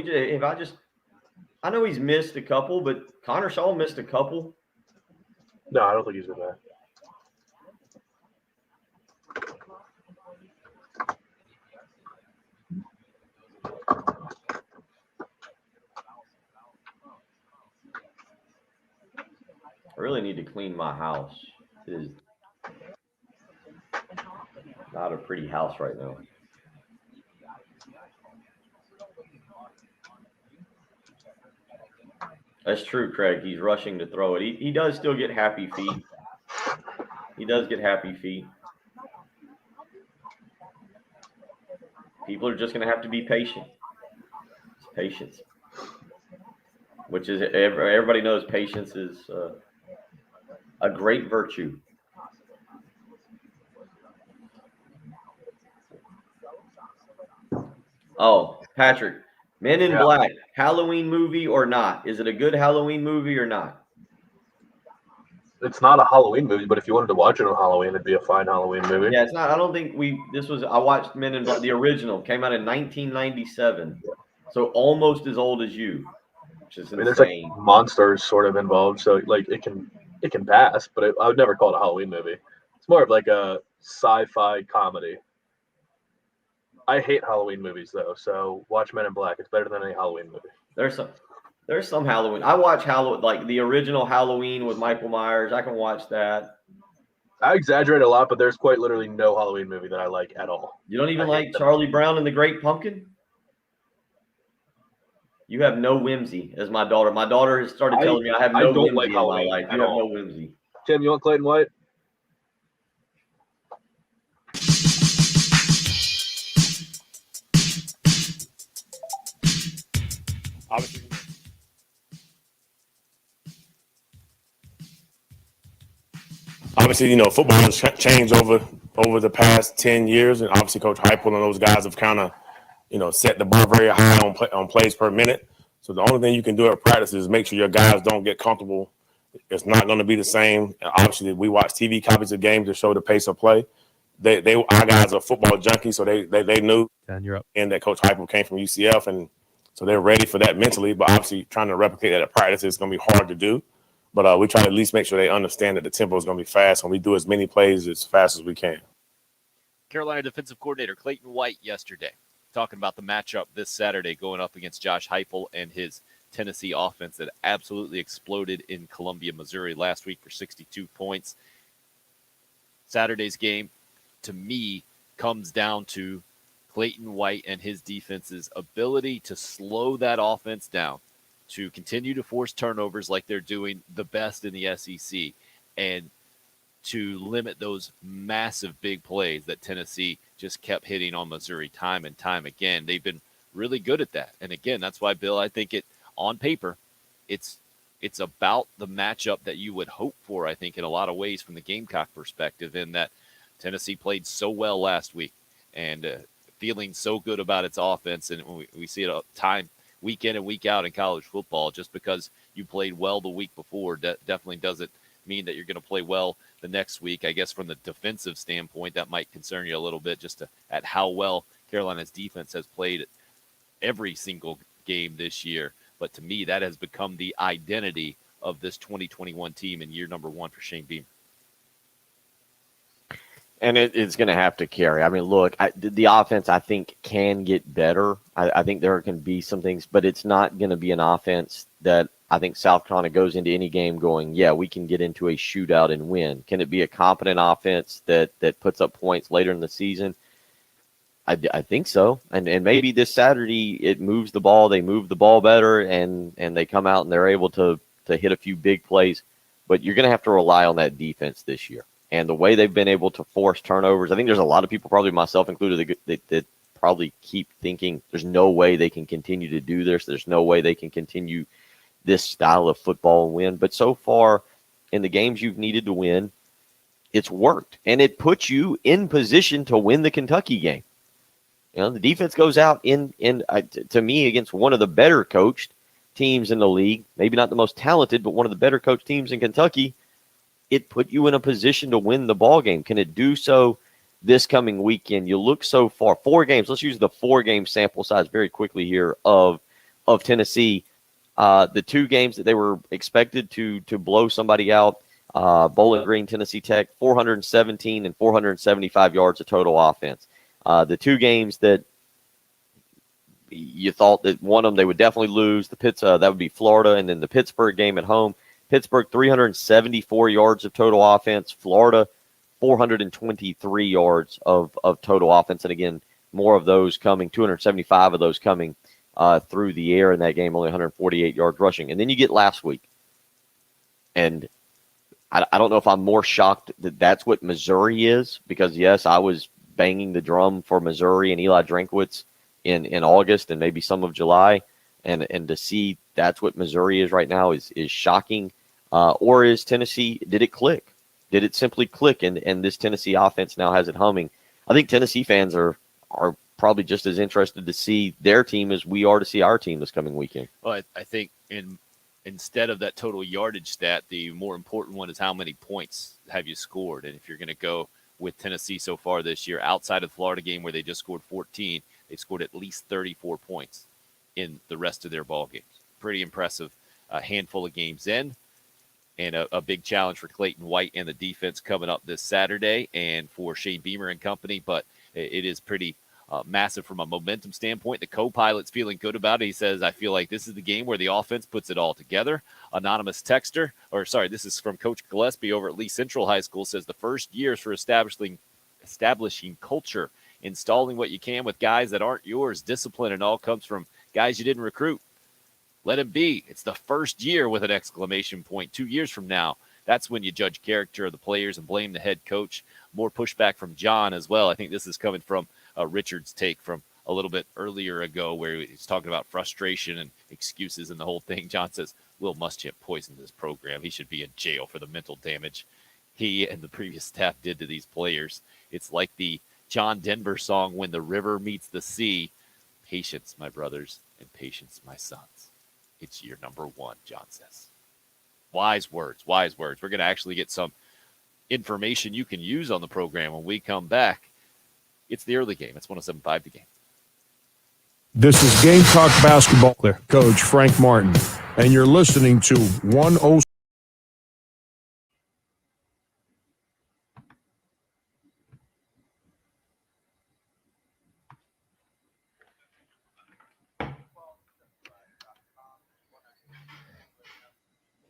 I know he's missed a couple, but Connor Shaw missed a couple. No, I don't think he's been bad. I really need to clean my house. It is not a pretty house right now. That's true, Craig. He's rushing to throw it. He does still get happy feet. People are just going to have to be patient. It's patience. Which is, everybody knows patience is a great virtue. Oh, Patrick, Men in Black, Halloween movie or not? Is it a good Halloween movie or not? It's not a Halloween movie, but if you wanted to watch it on Halloween, it'd be a fine Halloween movie. Yeah, it's not. I don't think I watched Men in Black, the original, came out in 1997. So almost as old as you, which is insane. There's like monsters sort of involved, so like it can pass, but I would never call it a Halloween movie. It's more of like a sci-fi comedy. I hate Halloween movies though, so watch Men in Black. It's better than any Halloween movie. There's some Halloween. I watch Halloween, like the original Halloween with Michael Myers. I can watch that. I exaggerate a lot, but there's quite literally no Halloween movie that I like at all. You don't even like Charlie Brown and the Great Pumpkin? You have no whimsy, as my daughter. My daughter has started telling me I have no whimsy in my life. You have no whimsy. Tim, you want Clayton White? Obviously, football has changed over the past 10 years, and obviously Coach Heupel and those guys have kind of, set the bar very high on plays per minute. So the only thing you can do at practice is make sure your guys don't get comfortable. It's not going to be the same. Obviously, we watch TV copies of games to show the pace of play. Our guys are football junkies, so they knew and that Coach Heupel came from UCF, and so they're ready for that mentally. But obviously, trying to replicate that at practice is going to be hard to do. But we try to at least make sure they understand that the tempo is going to be fast, and we do as many plays as fast as we can. Carolina defensive coordinator Clayton White yesterday talking about the matchup this Saturday going up against Josh Heupel and his Tennessee offense that absolutely exploded in Columbia, Missouri last week for 62 points. Saturday's game, to me, comes down to Clayton White and his defense's ability to slow that offense down, to continue to force turnovers like they're doing the best in the SEC, and to limit those massive big plays that Tennessee just kept hitting on Missouri time and time again. They've been really good at that. And again, that's why, Bill, I think on paper, it's about the matchup that you would hope for, I think, in a lot of ways from the Gamecock perspective, in that Tennessee played so well last week and feeling so good about its offense. And we see it time week in and week out in college football. Just because you played well the week before definitely doesn't mean that you're going to play well the next week. I guess from the defensive standpoint, that might concern you a little bit at how well Carolina's defense has played every single game this year. But to me, that has become the identity of this 2021 team in year number 1 for Shane Beamer. And it's going to have to carry. I mean, look, the offense, I think, can get better. I think there can be some things, but it's not going to be an offense that I think South Carolina goes into any game going, yeah, we can get into a shootout and win. Can it be a competent offense that puts up points later in the season? I think so. And maybe this Saturday it moves the ball. They move the ball better, and they come out and they're able to hit a few big plays. But you're going to have to rely on that defense this year. And the way they've been able to force turnovers, I think there's a lot of people, probably myself included, that probably keep thinking there's no way they can continue to do this. There's no way they can continue this style of football and win. But so far in the games you've needed to win, it's worked. And it puts you in position to win the Kentucky game. You know, the defense goes out to me against one of the better coached teams in the league, maybe not the most talented, but one of the better coached teams in Kentucky. It put you in a position to win the ball game. Can it do so this coming weekend? You look so far, 4 games. Let's use the 4-game sample size very quickly here of Tennessee. The 2 games that they were expected to blow somebody out, Bowling Green, Tennessee Tech, 417 and 475 yards of total offense. The 2 games that you thought that one of them they would definitely lose, that would be Florida, and then the Pittsburgh game at home. Pittsburgh, 374 yards of total offense. Florida, 423 yards of total offense. And again, more of those coming, 275 of those coming through the air in that game, only 148 yards rushing. And then you get last week. And I don't know if I'm more shocked that that's what Missouri is, because, yes, I was banging the drum for Missouri and Eli Drinkwitz in August and maybe some of July. And to see that's what Missouri is right now is shocking. Or is Tennessee, did it click? Did it simply click and this Tennessee offense now has it humming? I think Tennessee fans are probably just as interested to see their team as we are to see our team this coming weekend. Well, I think instead of that total yardage stat, the more important one is how many points have you scored. And if you're going to go with Tennessee so far this year, outside of the Florida game where they just scored 14, they've scored at least 34 points in the rest of their ball games. Pretty impressive handful of games in. And a big challenge for Clayton White and the defense coming up this Saturday and for Shane Beamer and company. But it is pretty massive from a momentum standpoint. The co-pilot's feeling good about it. He says, I feel like this is the game where the offense puts it all together. Anonymous texter, this is from Coach Gillespie over at Lee Central High School, says the first years for establishing culture, installing what you can with guys that aren't yours. Discipline and all comes from guys you didn't recruit. Let it be. It's the first year with an exclamation point. 2 years from now, that's when you judge character of the players and blame the head coach. More pushback from John as well. I think this is coming from Richard's take from a little bit earlier ago where he's talking about frustration and excuses and the whole thing. John says, Will Muschamp poisoned this program. He should be in jail for the mental damage he and the previous staff did to these players. It's like the John Denver song, When the River Meets the Sea. Patience, my brothers, and patience, my sons. It's year number 1, John says. Wise words, wise words. We're going to actually get some information you can use on the program when we come back. It's the early game. It's 107.5 The Game. This is Gamecock basketball coach Frank Martin, and you're listening to 106.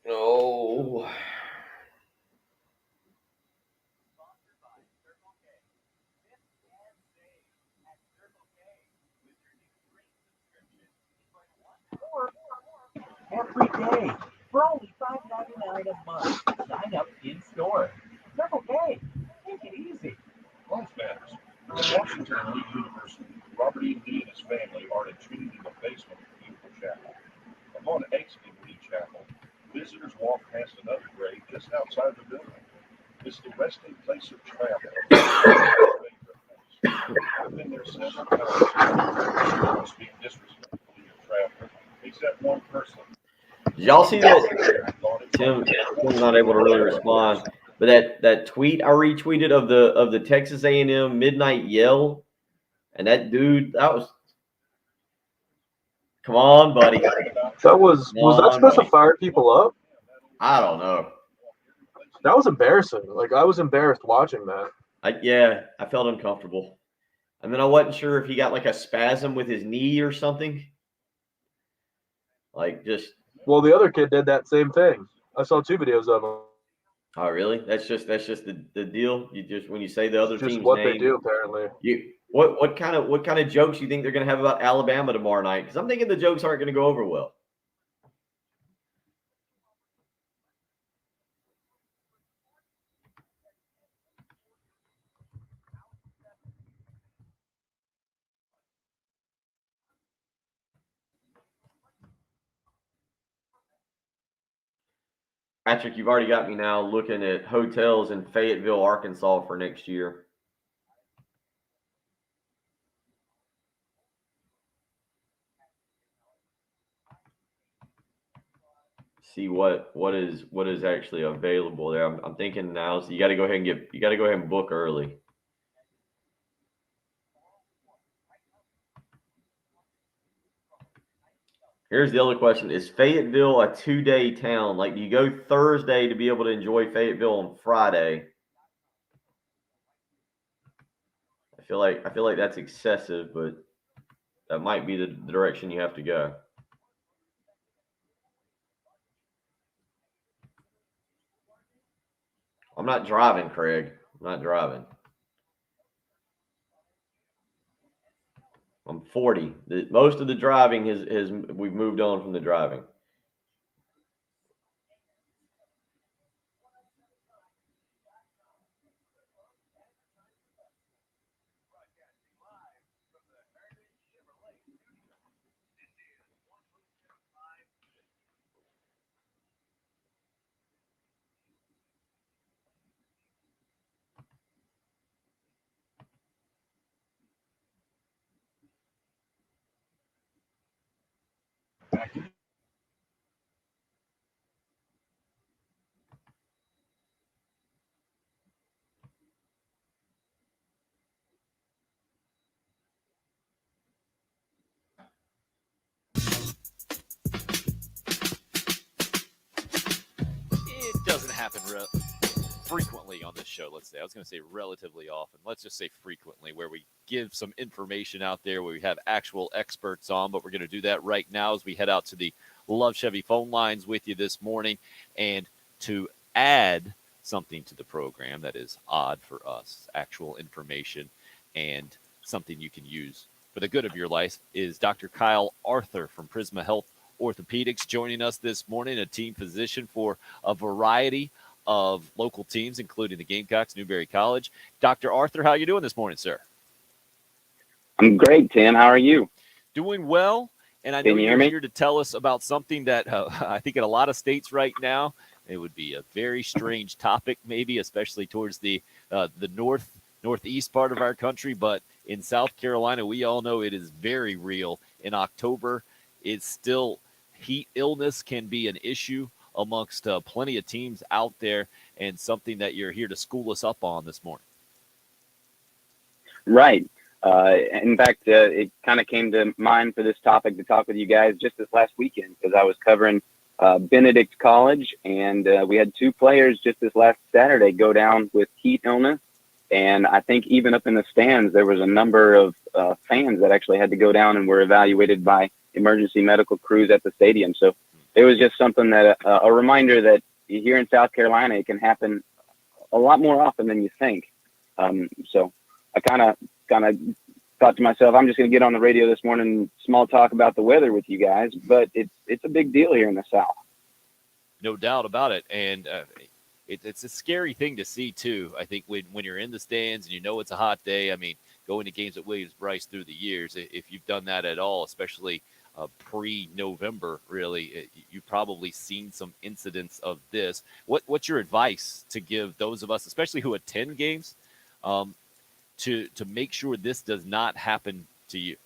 Oh. Every day for only $5.99 a month. Sign up in store. Circle K. Take it easy. Life matters. At Washington Lee University, Robert E. Lee and his family are entombed in the basement of the beautiful chapel. Upon exiting Lee Chapel, visitors walk past another grave just outside the building. It's the resting place of travel. I've been there several times. It's being disrespectful to your traveler. except one person. Did y'all see that? Tim's not able to really respond, but that tweet I retweeted of the Texas A&M midnight yell, and that dude, that was, come on, buddy. That was that supposed to fire people up? I don't know. That was embarrassing. Like, I was embarrassed watching that. I felt uncomfortable. And then I wasn't sure if he got like a spasm with his knee or something. Like, just. Well, the other kid did that same thing. I saw 2 videos of him. Oh, really? That's just the deal. You just, when you say the other Just team's what name, they do apparently. What kind of jokes you think they're going to have about Alabama tomorrow night? Because I'm thinking the jokes aren't going to go over well. Patrick, you've already got me now looking at hotels in Fayetteville, Arkansas for next year. See what is actually available there. I'm thinking now, so you got to go ahead and book early. Here's the other question. Is Fayetteville a 2-day town? Like, do you go Thursday to be able to enjoy Fayetteville on Friday? I feel like that's excessive, but that might be the direction you have to go. I'm not driving, Craig. I'm not driving. I'm 40. Most of the driving we've moved on from the driving. It doesn't happen frequently on this show, let's say. I was going to say relatively often. Let's just say frequently, where we give some information out there, where we have actual experts on, but we're going to do that right now as we head out to the Love Chevy phone lines with you this morning. And to add something to the program that is odd for us, actual information, and something you can use for the good of your life, is Dr. Kyle Arthur from Prisma Health Orthopedics joining us this morning, a team physician for a variety of local teams, including the Gamecocks, Newberry College. Dr. Arthur, how are you doing this morning, sir? I'm great, Tim. How are you? Doing well. And I know you're here to tell us about something that I think in a lot of states right now, it would be a very strange topic, maybe, especially towards the northeast part of our country. But in South Carolina, we all know it is very real. In October, it's still heat illness can be an issue amongst plenty of teams out there, and something that you're here to school us up on this morning. Right. In fact, it kind of came to mind for this topic to talk with you guys just this last weekend, because I was covering Benedict College, and we had 2 players just this last Saturday go down with heat illness. And I think even up in the stands, there was a number of fans that actually had to go down and were evaluated by emergency medical crews at the stadium. So it was just something that a reminder that here in South Carolina, it can happen a lot more often than you think. So I kind of thought to myself, I'm just going to get on the radio this morning and small talk about the weather with you guys, but it's a big deal here in the South. No doubt about it. And it's a scary thing to see too. I think when you're in the stands and you know it's a hot day, I mean, going to games at Williams-Brice through the years, if you've done that at all, especially pre-November, really, you've probably seen some incidents of this. What's your advice to give those of us, especially who attend games, to make sure this does not happen to you?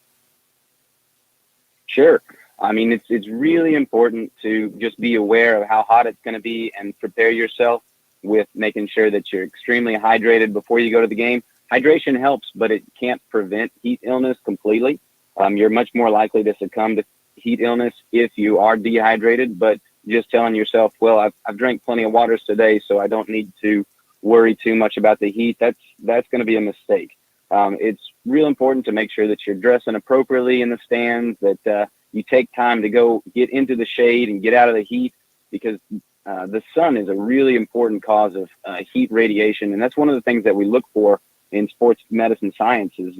Sure. I mean, it's really important to just be aware of how hot it's going to be and prepare yourself with making sure that you're extremely hydrated before you go to the game. Hydration helps, but it can't prevent heat illness completely. You're much more likely to succumb to heat illness if you are dehydrated, but just telling yourself, well, I've drank plenty of waters today, so I don't need to worry too much about the heat. That's going to be a mistake. It's real important to make sure that you're dressing appropriately in the stands, that you take time to go get into the shade and get out of the heat, because the sun is a really important cause of heat radiation. And that's one of the things that we look for in sports medicine science is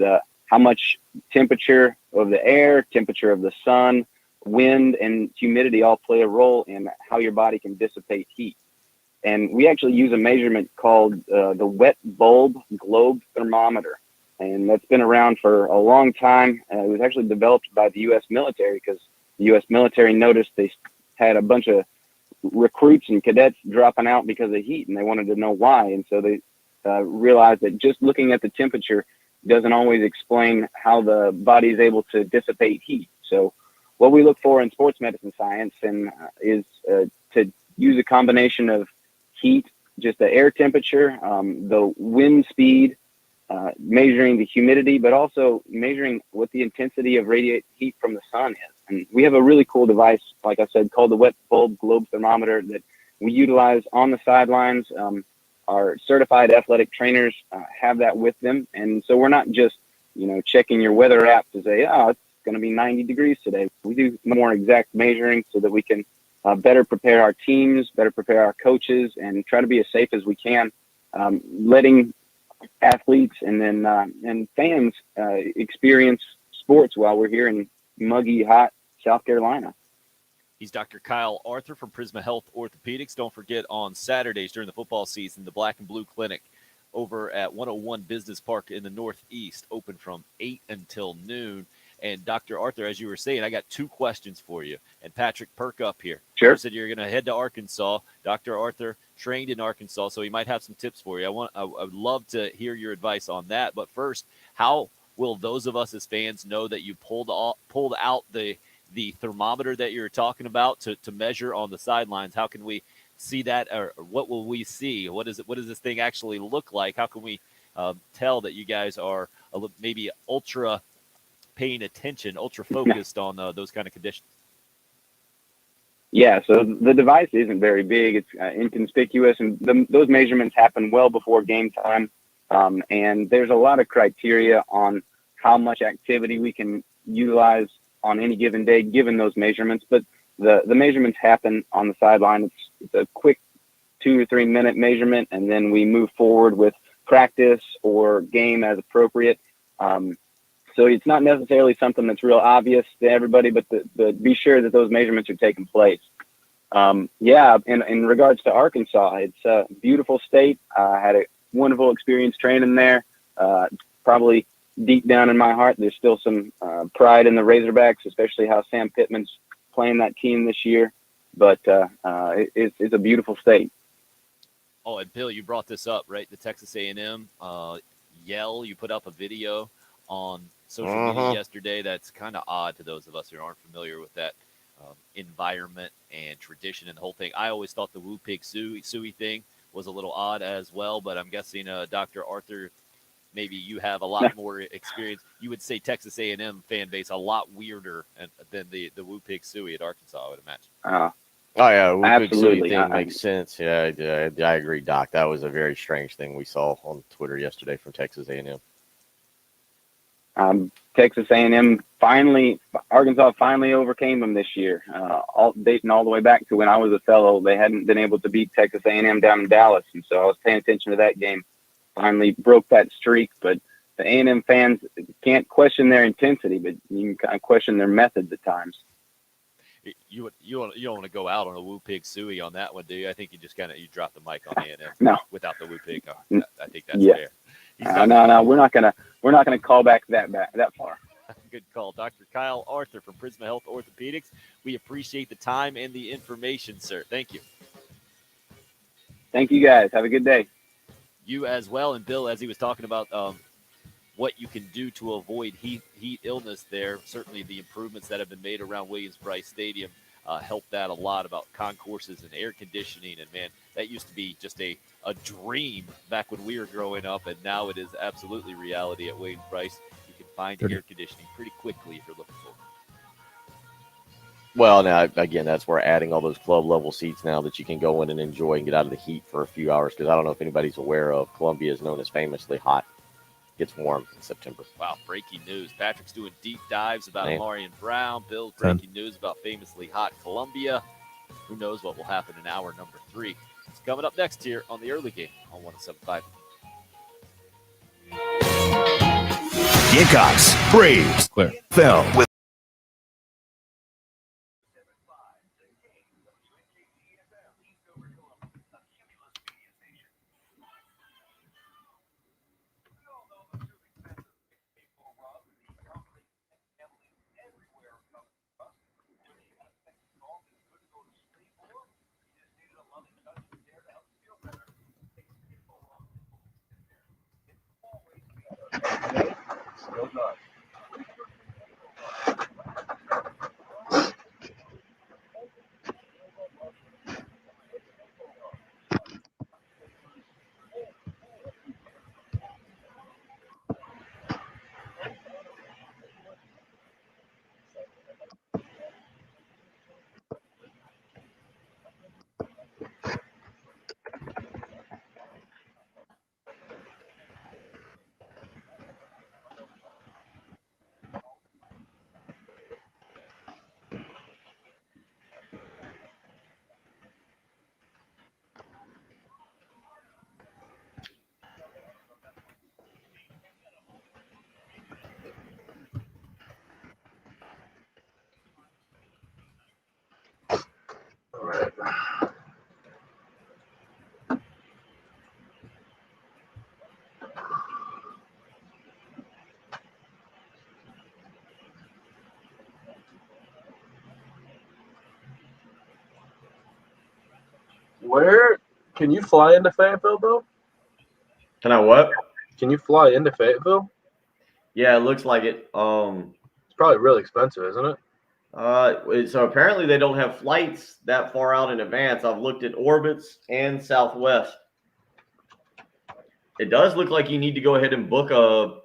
how much temperature of the air, temperature of the sun, wind, and humidity all play a role in how your body can dissipate heat. And we actually use a measurement called the wet bulb globe thermometer. And that's been around for a long time. It was actually developed by the U.S. military because the U.S. military noticed they had a bunch of recruits and cadets dropping out because of heat, and they wanted to know why. And so they realized that just looking at the temperature doesn't always explain how the body is able to dissipate heat. So what we look for in sports medicine science is to use a combination of heat, just the air temperature, the wind speed, measuring the humidity, but also measuring what the intensity of radiant heat from the sun is. And we have a really cool device, like I said, called the wet bulb globe thermometer that we utilize on the sidelines. Our certified athletic trainers have that with them. And so we're not just, checking your weather app to say, oh, it's going to be 90 degrees today. We do more exact measuring so that we can better prepare our teams, better prepare our coaches, and try to be as safe as we can, letting athletes and fans experience sports while we're here in muggy, hot South Carolina. He's Dr. Kyle Arthur from Prisma Health Orthopedics. Don't forget, on Saturdays during the football season, the Black and Blue Clinic over at 101 Business Park in the Northeast, open from 8 until noon. And Dr. Arthur, as you were saying, I got 2 questions for you. And Patrick, perk up here. Sure. You said you're going to head to Arkansas. Dr. Arthur trained in Arkansas, so he might have some tips for you. I would love to hear your advice on that. But first, how will those of us as fans know that you pulled out the thermometer that you're talking about to measure on the sidelines? How can we see that, or what will we see? What does this thing actually look like? How can we tell that you guys are maybe ultra paying attention, ultra focused on those kind of conditions? Yeah, so the device isn't very big. It's inconspicuous, and those measurements happen well before game time. And there's a lot of criteria on how much activity we can utilize on any given day, given those measurements. But the measurements happen on the sideline. It's a quick 2 or 3 minute measurement, and then we move forward with practice or game as appropriate. So it's not necessarily something that's real obvious to everybody, but be sure that those measurements are taking place. In regards to Arkansas, it's a beautiful state. I had a wonderful experience training there. Probably deep down in my heart, there's still some pride in the Razorbacks, especially how Sam Pittman's playing that team this year. But it's a beautiful state. Oh, and Bill, you brought this up, right? The Texas A&M yell. You put up a video on social media yesterday. That's kind of odd to those of us who aren't familiar with that environment and tradition and the whole thing. I always thought the Woo Pig Suey thing was a little odd as well, but I'm guessing Dr. Arthur, maybe you have a lot more experience. You would say Texas A&M fan base a lot weirder than the Woo Pig Suey at Arkansas, I would imagine. Oh yeah, Woo Pig absolutely. Suey thing makes sense. Yeah, I agree, Doc. That was a very strange thing we saw on Twitter yesterday from Texas A&M. Texas A&M Arkansas finally overcame them this year. Dating all the way back to when I was a fellow, they hadn't been able to beat Texas A&M down in Dallas, and so I was paying attention to that game. Finally broke that streak, but the A&M fans can't question their intensity, but you can kind of question their methods at times. You don't want to go out on a Woo Pig Suey on that one, do you? I think you just you drop the mic on A&M no. without the Woo Pig. I think that's fair. No, we're not gonna call back that far. Good call, Dr. Kyle Arthur from Prisma Health Orthopedics. We appreciate the time and the information, sir. Thank you. Thank you, guys. Have a good day. You as well. And Bill, as he was talking about what you can do to avoid heat illness there. Certainly the improvements that have been made around Williams-Brice Stadium help that a lot, about concourses and air conditioning. And, man, that used to be just a dream back when we were growing up, and now it is absolutely reality at Williams-Brice. You can find air conditioning pretty quickly if you're looking for it. Well, now, again, that's where adding all those club-level seats now that you can go in and enjoy and get out of the heat for a few hours, because I don't know if anybody's aware of, Columbia is known as famously hot. Gets warm in September. Wow, breaking news. Patrick's doing deep dives about Man. Amarian Brown. Bill's breaking news about famously hot Columbia. Who knows what will happen in hour number 3. It's coming up next here on the early game on 107.5. Gamecocks, Braves, Clear. fell with Still not. All right. Where can you fly into Fayetteville, though? Can I what? Can you fly into Fayetteville? Yeah, it looks like it. It's probably really expensive, isn't it? So apparently they don't have flights that far out in advance. I've looked at Orbitz and Southwest. It does look like you need to go ahead and book a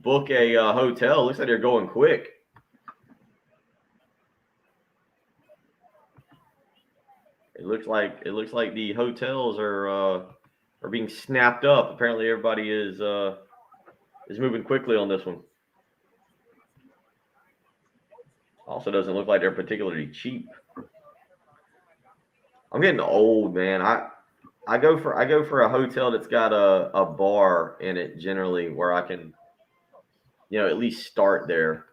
hotel. Looks like they're going quick. It looks like the hotels are being snapped up. Apparently everybody is moving quickly on this one. Also doesn't look like they're particularly cheap. I'm getting old, man. I go for a hotel that's got a bar in it generally, where I can, at least start there.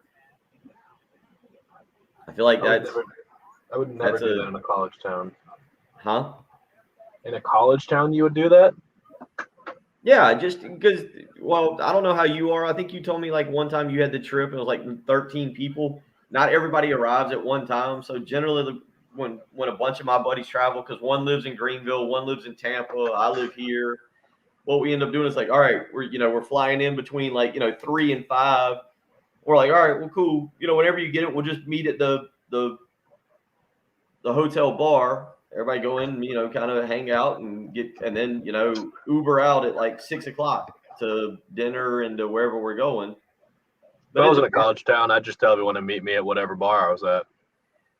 I feel like I would never do that in a college town. Huh? In a college town, you would do that? Yeah, just because. Well, I don't know how you are. I think you told me like one time you had the trip. It was like 13 people. Not everybody arrives at one time. So generally, when a bunch of my buddies travel, because one lives in Greenville, one lives in Tampa, I live here. What we end up doing is like, all right, we're flying in between 3 and 5. We're like, all right, well, cool. Whenever you get it, we'll just meet at the hotel bar. Everybody go in, kind of hang out and then Uber out at like 6 o'clock to dinner and to wherever we're going. If I was in a college town, I'd just tell everyone to meet me at whatever bar I was at.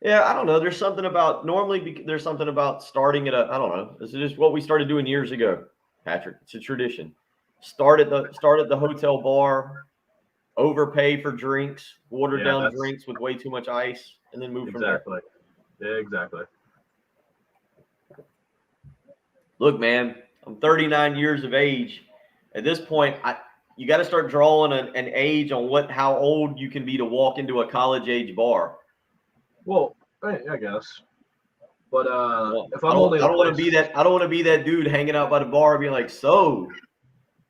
Yeah, I don't know. There's something about starting at I don't know. This is just what we started doing years ago, Patrick. It's a tradition. Start at the hotel bar, overpay for drinks, water down drinks with way too much ice, and then move from there. Yeah, exactly. Look, man, I'm 39 years of age. At this point, you got to start drawing an age on how old you can be to walk into a college age bar. Well, I guess. But if I don't want to be that dude hanging out by the bar being like, "So,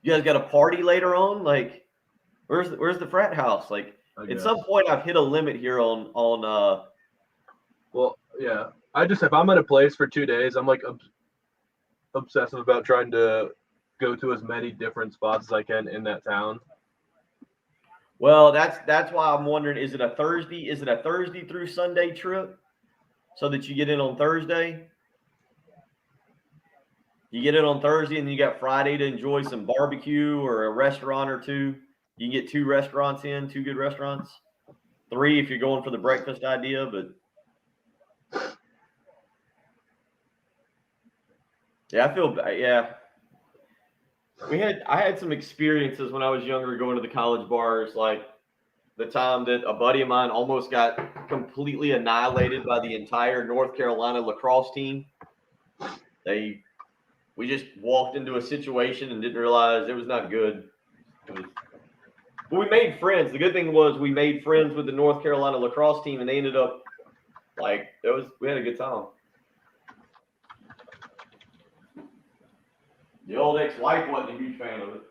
you guys got a party later on? Like, where's the frat house?" Like, at some point, I've hit a limit here on. Well, yeah. If I'm at a place for 2 days, I'm like obsessive about trying to go to as many different spots as I can in that town. Well, that's why I'm wondering, is it a Thursday? Is it a Thursday through Sunday trip so that you get in on Thursday? You get in on Thursday and you got Friday to enjoy some barbecue or a restaurant or two. You can get 2 restaurants in, 2 good restaurants. 3 if you're going for the breakfast idea, but yeah, I had some experiences when I was younger going to the college bars, like the time that a buddy of mine almost got completely annihilated by the entire North Carolina lacrosse team. We just walked into a situation and didn't realize it was not good. But we made friends. The good thing was we made friends with the North Carolina lacrosse team, and they ended up we had a good time. The old ex-wife wasn't a huge fan of it.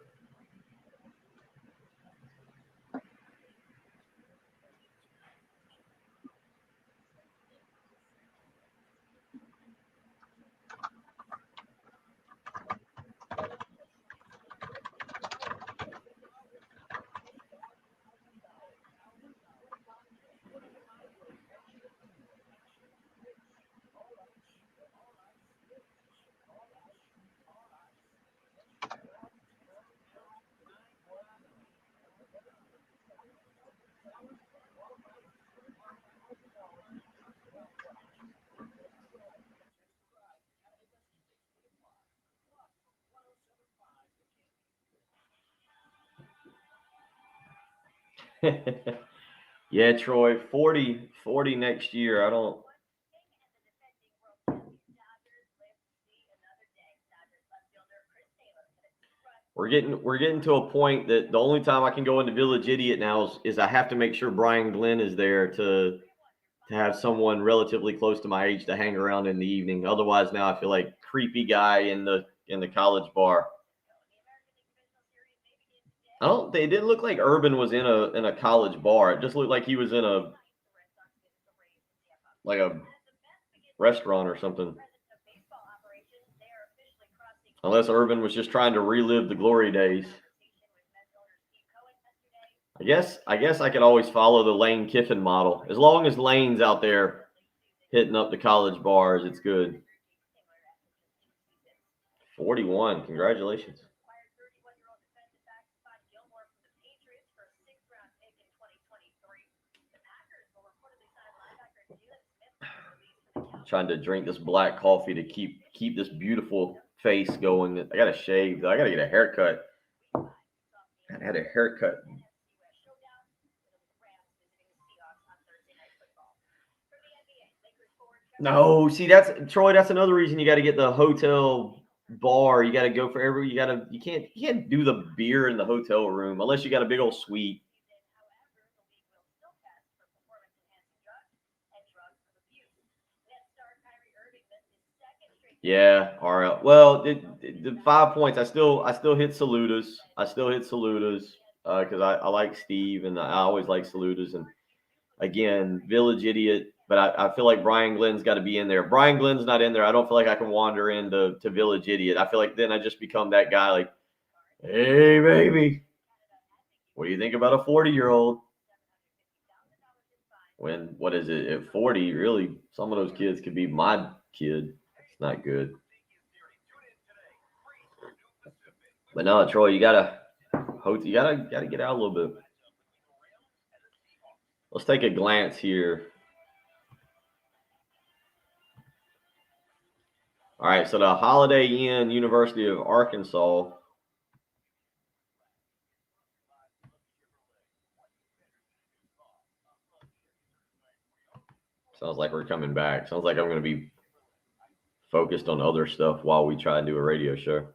Yeah, Troy, 40 next year. We're getting to a point that the only time I can go into Village Idiot now is I have to make sure Brian Glenn is there to have someone relatively close to my age to hang around in the evening. Otherwise, now I feel like creepy guy in the college bar. It didn't look like Urban was in a college bar. It just looked like he was in a restaurant or something. Unless Urban was just trying to relive the glory days. I guess I could always follow the Lane Kiffin model. As long as Lane's out there hitting up the college bars, it's good. 41. Congratulations. Trying to drink this black coffee to keep this beautiful face going. I gotta shave. I gotta get a haircut. I had a haircut. No, see, that's Troy. That's another reason you got to get the hotel bar. You got to go for you can't do the beer in the hotel room unless you got a big old suite. Yeah, all right. Well, the 5 points, I still hit Saludas. Because I like Steve and I always like Saludas. And again, Village Idiot. But I feel like Brian Glenn's got to be in there. If Brian Glenn's not in there, I don't feel like I can wander into Village Idiot. I feel like then I just become that guy like, hey, baby, what do you think about a 40-year-old? When, what is it, at 40, really, some of those kids could be my kid. It's not good. But no, Troy, you gotta get out a little bit. Let's take a glance here. All right, so the Holiday Inn, University of Arkansas. Sounds like we're coming back. Sounds like I'm going to be focused on other stuff while we try and do a radio show.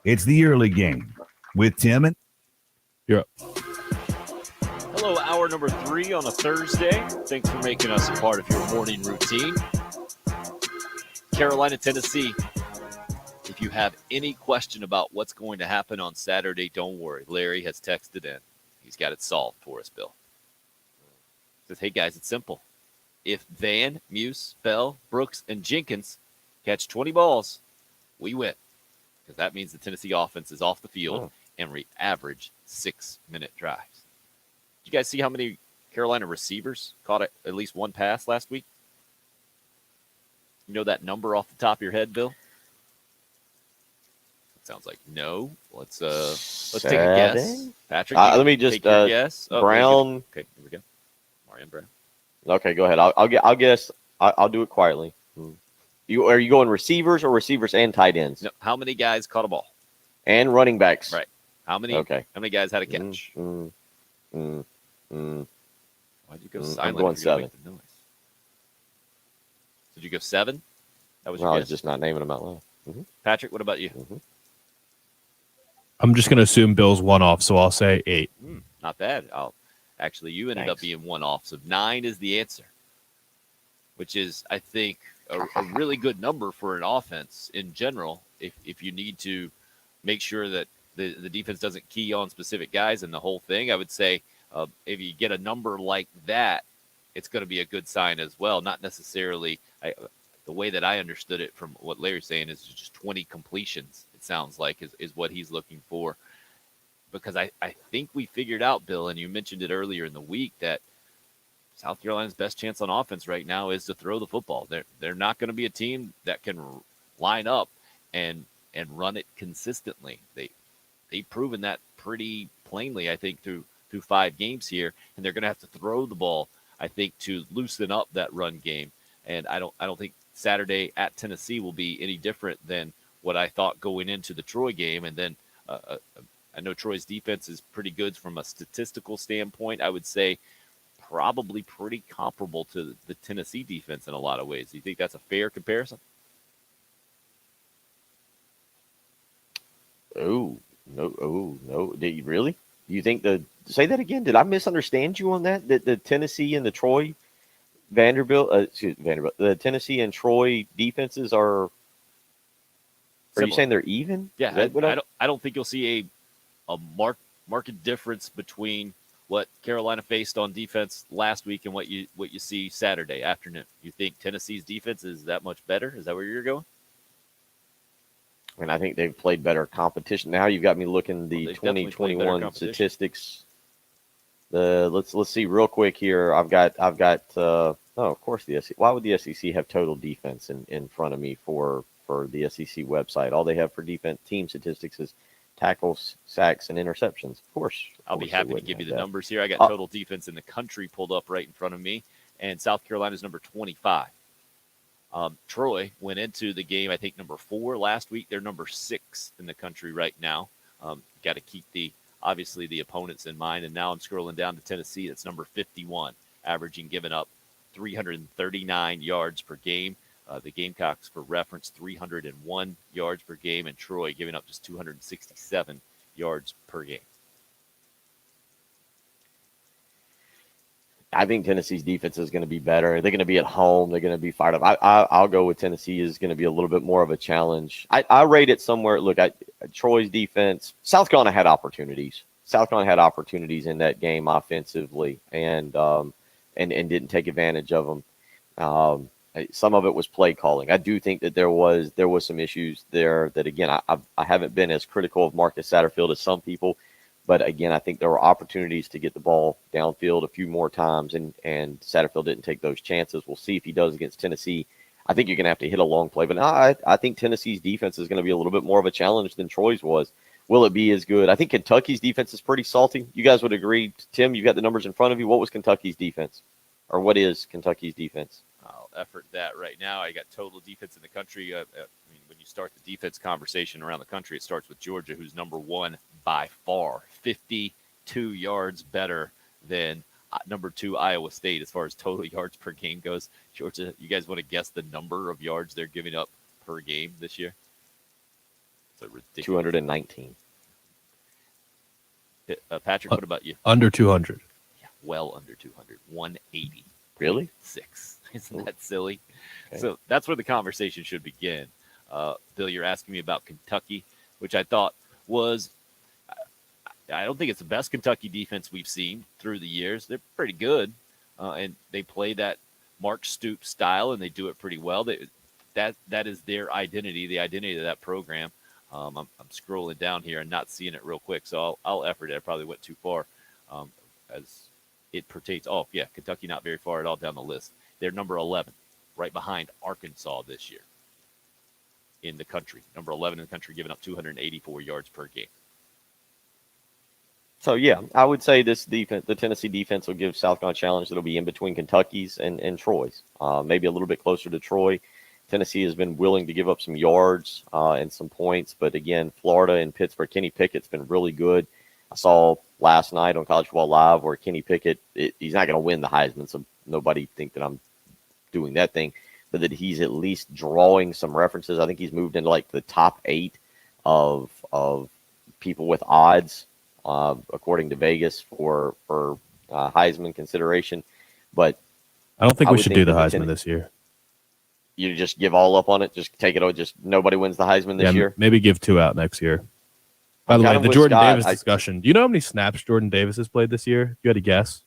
It's the early game with Tim and Hello, our hour number 3 on a Thursday. Thanks for making us a part of your morning routine. Carolina, Tennessee. If you have any question about what's going to happen on Saturday, don't worry. Larry has texted in. He's got it solved for us, Bill. He says, hey, guys, it's simple. If Van, Muse, Bell, Brooks, and Jenkins catch 20 balls, we win. Because that means the Tennessee offense is off the field and we average 6-minute drives. Did you guys see how many Carolina receivers caught at least one pass last week? You know that number off the top of your head, Bill? It sounds like no. Let's take a guess. Patrick, let me just take your guess. Brown. Okay, here we go. Marion Brown. Okay, go ahead. I'll guess. I'll do it quietly. Are you going receivers or receivers and tight ends? No. How many guys caught a ball? And running backs. Right. How many? Okay. How many guys had a catch? Why'd you go silent? I'm going 7. Make the noise? Did you go 7? That was No, your I guess? was just not naming them out loud. Patrick, what about you? I'm just going to assume Bill's one off, so I'll say 8. Not bad. Actually, you ended up being one off, so 9 is the answer, which is, I think, a really good number for an offense in general. If you need to make sure that the defense doesn't key on specific guys and the whole thing, I would say if you get a number like that, it's going to be a good sign as well. Not necessarily the way that I understood it from what Larry's saying is just 20 completions. It sounds like is what he's looking for, because I think we figured out, Bill, and you mentioned it earlier in the week, that South Carolina's best chance on offense right now is to throw the football. They're not going to be a team that can line up and run it consistently. They've proven that pretty plainly, I think, through 5 games here, and they're going to have to throw the ball, I think, to loosen up that run game. And I don't think Saturday at Tennessee will be any different than what I thought going into the Troy game. And then I know Troy's defense is pretty good from a statistical standpoint. I would say probably pretty comparable to the Tennessee defense in a lot of ways. Do you think that's a fair comparison? No. Did you really? Do you think say that again? Did I misunderstand you on that? That the Tennessee and the Troy Vanderbilt, the Tennessee and Troy defenses are Similar. you saying they're even? Yeah, I don't think you'll see a marked difference between what Carolina faced on defense last week and what you see Saturday afternoon. You think Tennessee's defense is that much better? Is that where you're going? And I think they've played better competition. Now you've got me looking the 2021 statistics. Let's see real quick here. I've got of course the SEC. Why would the SEC have total defense in front of me for the SEC website? All they have for defense team statistics is tackles, sacks, and interceptions. Of course. I'll be happy to give you the numbers here. I got total defense in the country pulled up right in front of me, and South Carolina's number 25. Troy went into the game, I think, number 4 last week. They're number 6 in the country right now. Got to keep obviously the opponents in mind. And now I'm scrolling down to Tennessee. That's number 51, averaging giving up 339 yards per game. The Gamecocks, for reference, 301 yards per game, and Troy giving up just 267 yards per game. I think Tennessee's defense is going to be better. They're going to be at home. They're going to be fired up. I'll go with Tennessee is going to be a little bit more of a challenge. I rate it somewhere. Look, Troy's defense, South Carolina had opportunities. South Carolina had opportunities in that game offensively and didn't take advantage of them. Some of it was play calling. I do think that there was some issues there that, again, I haven't been as critical of Marcus Satterfield as some people. But, again, I think there were opportunities to get the ball downfield a few more times, and Satterfield didn't take those chances. We'll see if he does against Tennessee. I think you're going to have to hit a long play. But I think Tennessee's defense is going to be a little bit more of a challenge than Troy's was. Will it be as good? I think Kentucky's defense is pretty salty. You guys would agree. Tim, you've got the numbers in front of you. What was Kentucky's defense? Or what is Kentucky's defense? I'll effort that right now. I got total defense in the country. When you start the defense conversation around the country, it starts with Georgia, who's number 1 by far, 52 yards better than number 2 Iowa State as far as total yards per game goes. Georgia, you guys want to guess the number of yards they're giving up per game this year? It's a ridiculous 219. Patrick, what about you? Under 200. Yeah, well under 200, 180. Really? 6. Isn't that silly? Okay. So that's where the conversation should begin. Bill, you're asking me about Kentucky, which I thought was, I don't think it's the best Kentucky defense we've seen through the years. They're pretty good, and they play that Mark Stoops style, and they do it pretty well. That is their identity, the identity of that program. I'm scrolling down here and not seeing it real quick, so I'll effort it. I probably went too far as it pertains. Oh, yeah, Kentucky not very far at all down the list. They're number 11, right behind Arkansas this year in the country. Number 11 in the country, giving up 284 yards per game. So, yeah, I would say this defense, the Tennessee defense, will give South Carolina a challenge that'll be in between Kentucky's and Troy's, maybe a little bit closer to Troy. Tennessee has been willing to give up some yards and some points, but again, Florida and Pittsburgh, Kenny Pickett's been really good. I saw last night on College Football Live where Kenny Pickett, he's not going to win the Heisman, so nobody think that I'm doing that thing, but that he's at least drawing some references. I think he's moved into like the top 8 of people with odds, according to Vegas for Heisman consideration. But I don't think we should do the Heisman this year. You just give all up on it, just take it. Just nobody wins the Heisman this year. Maybe give 2 out next year. By the way, the Jordan Davis discussion. Do you know how many snaps Jordan Davis has played this year? You had a guess?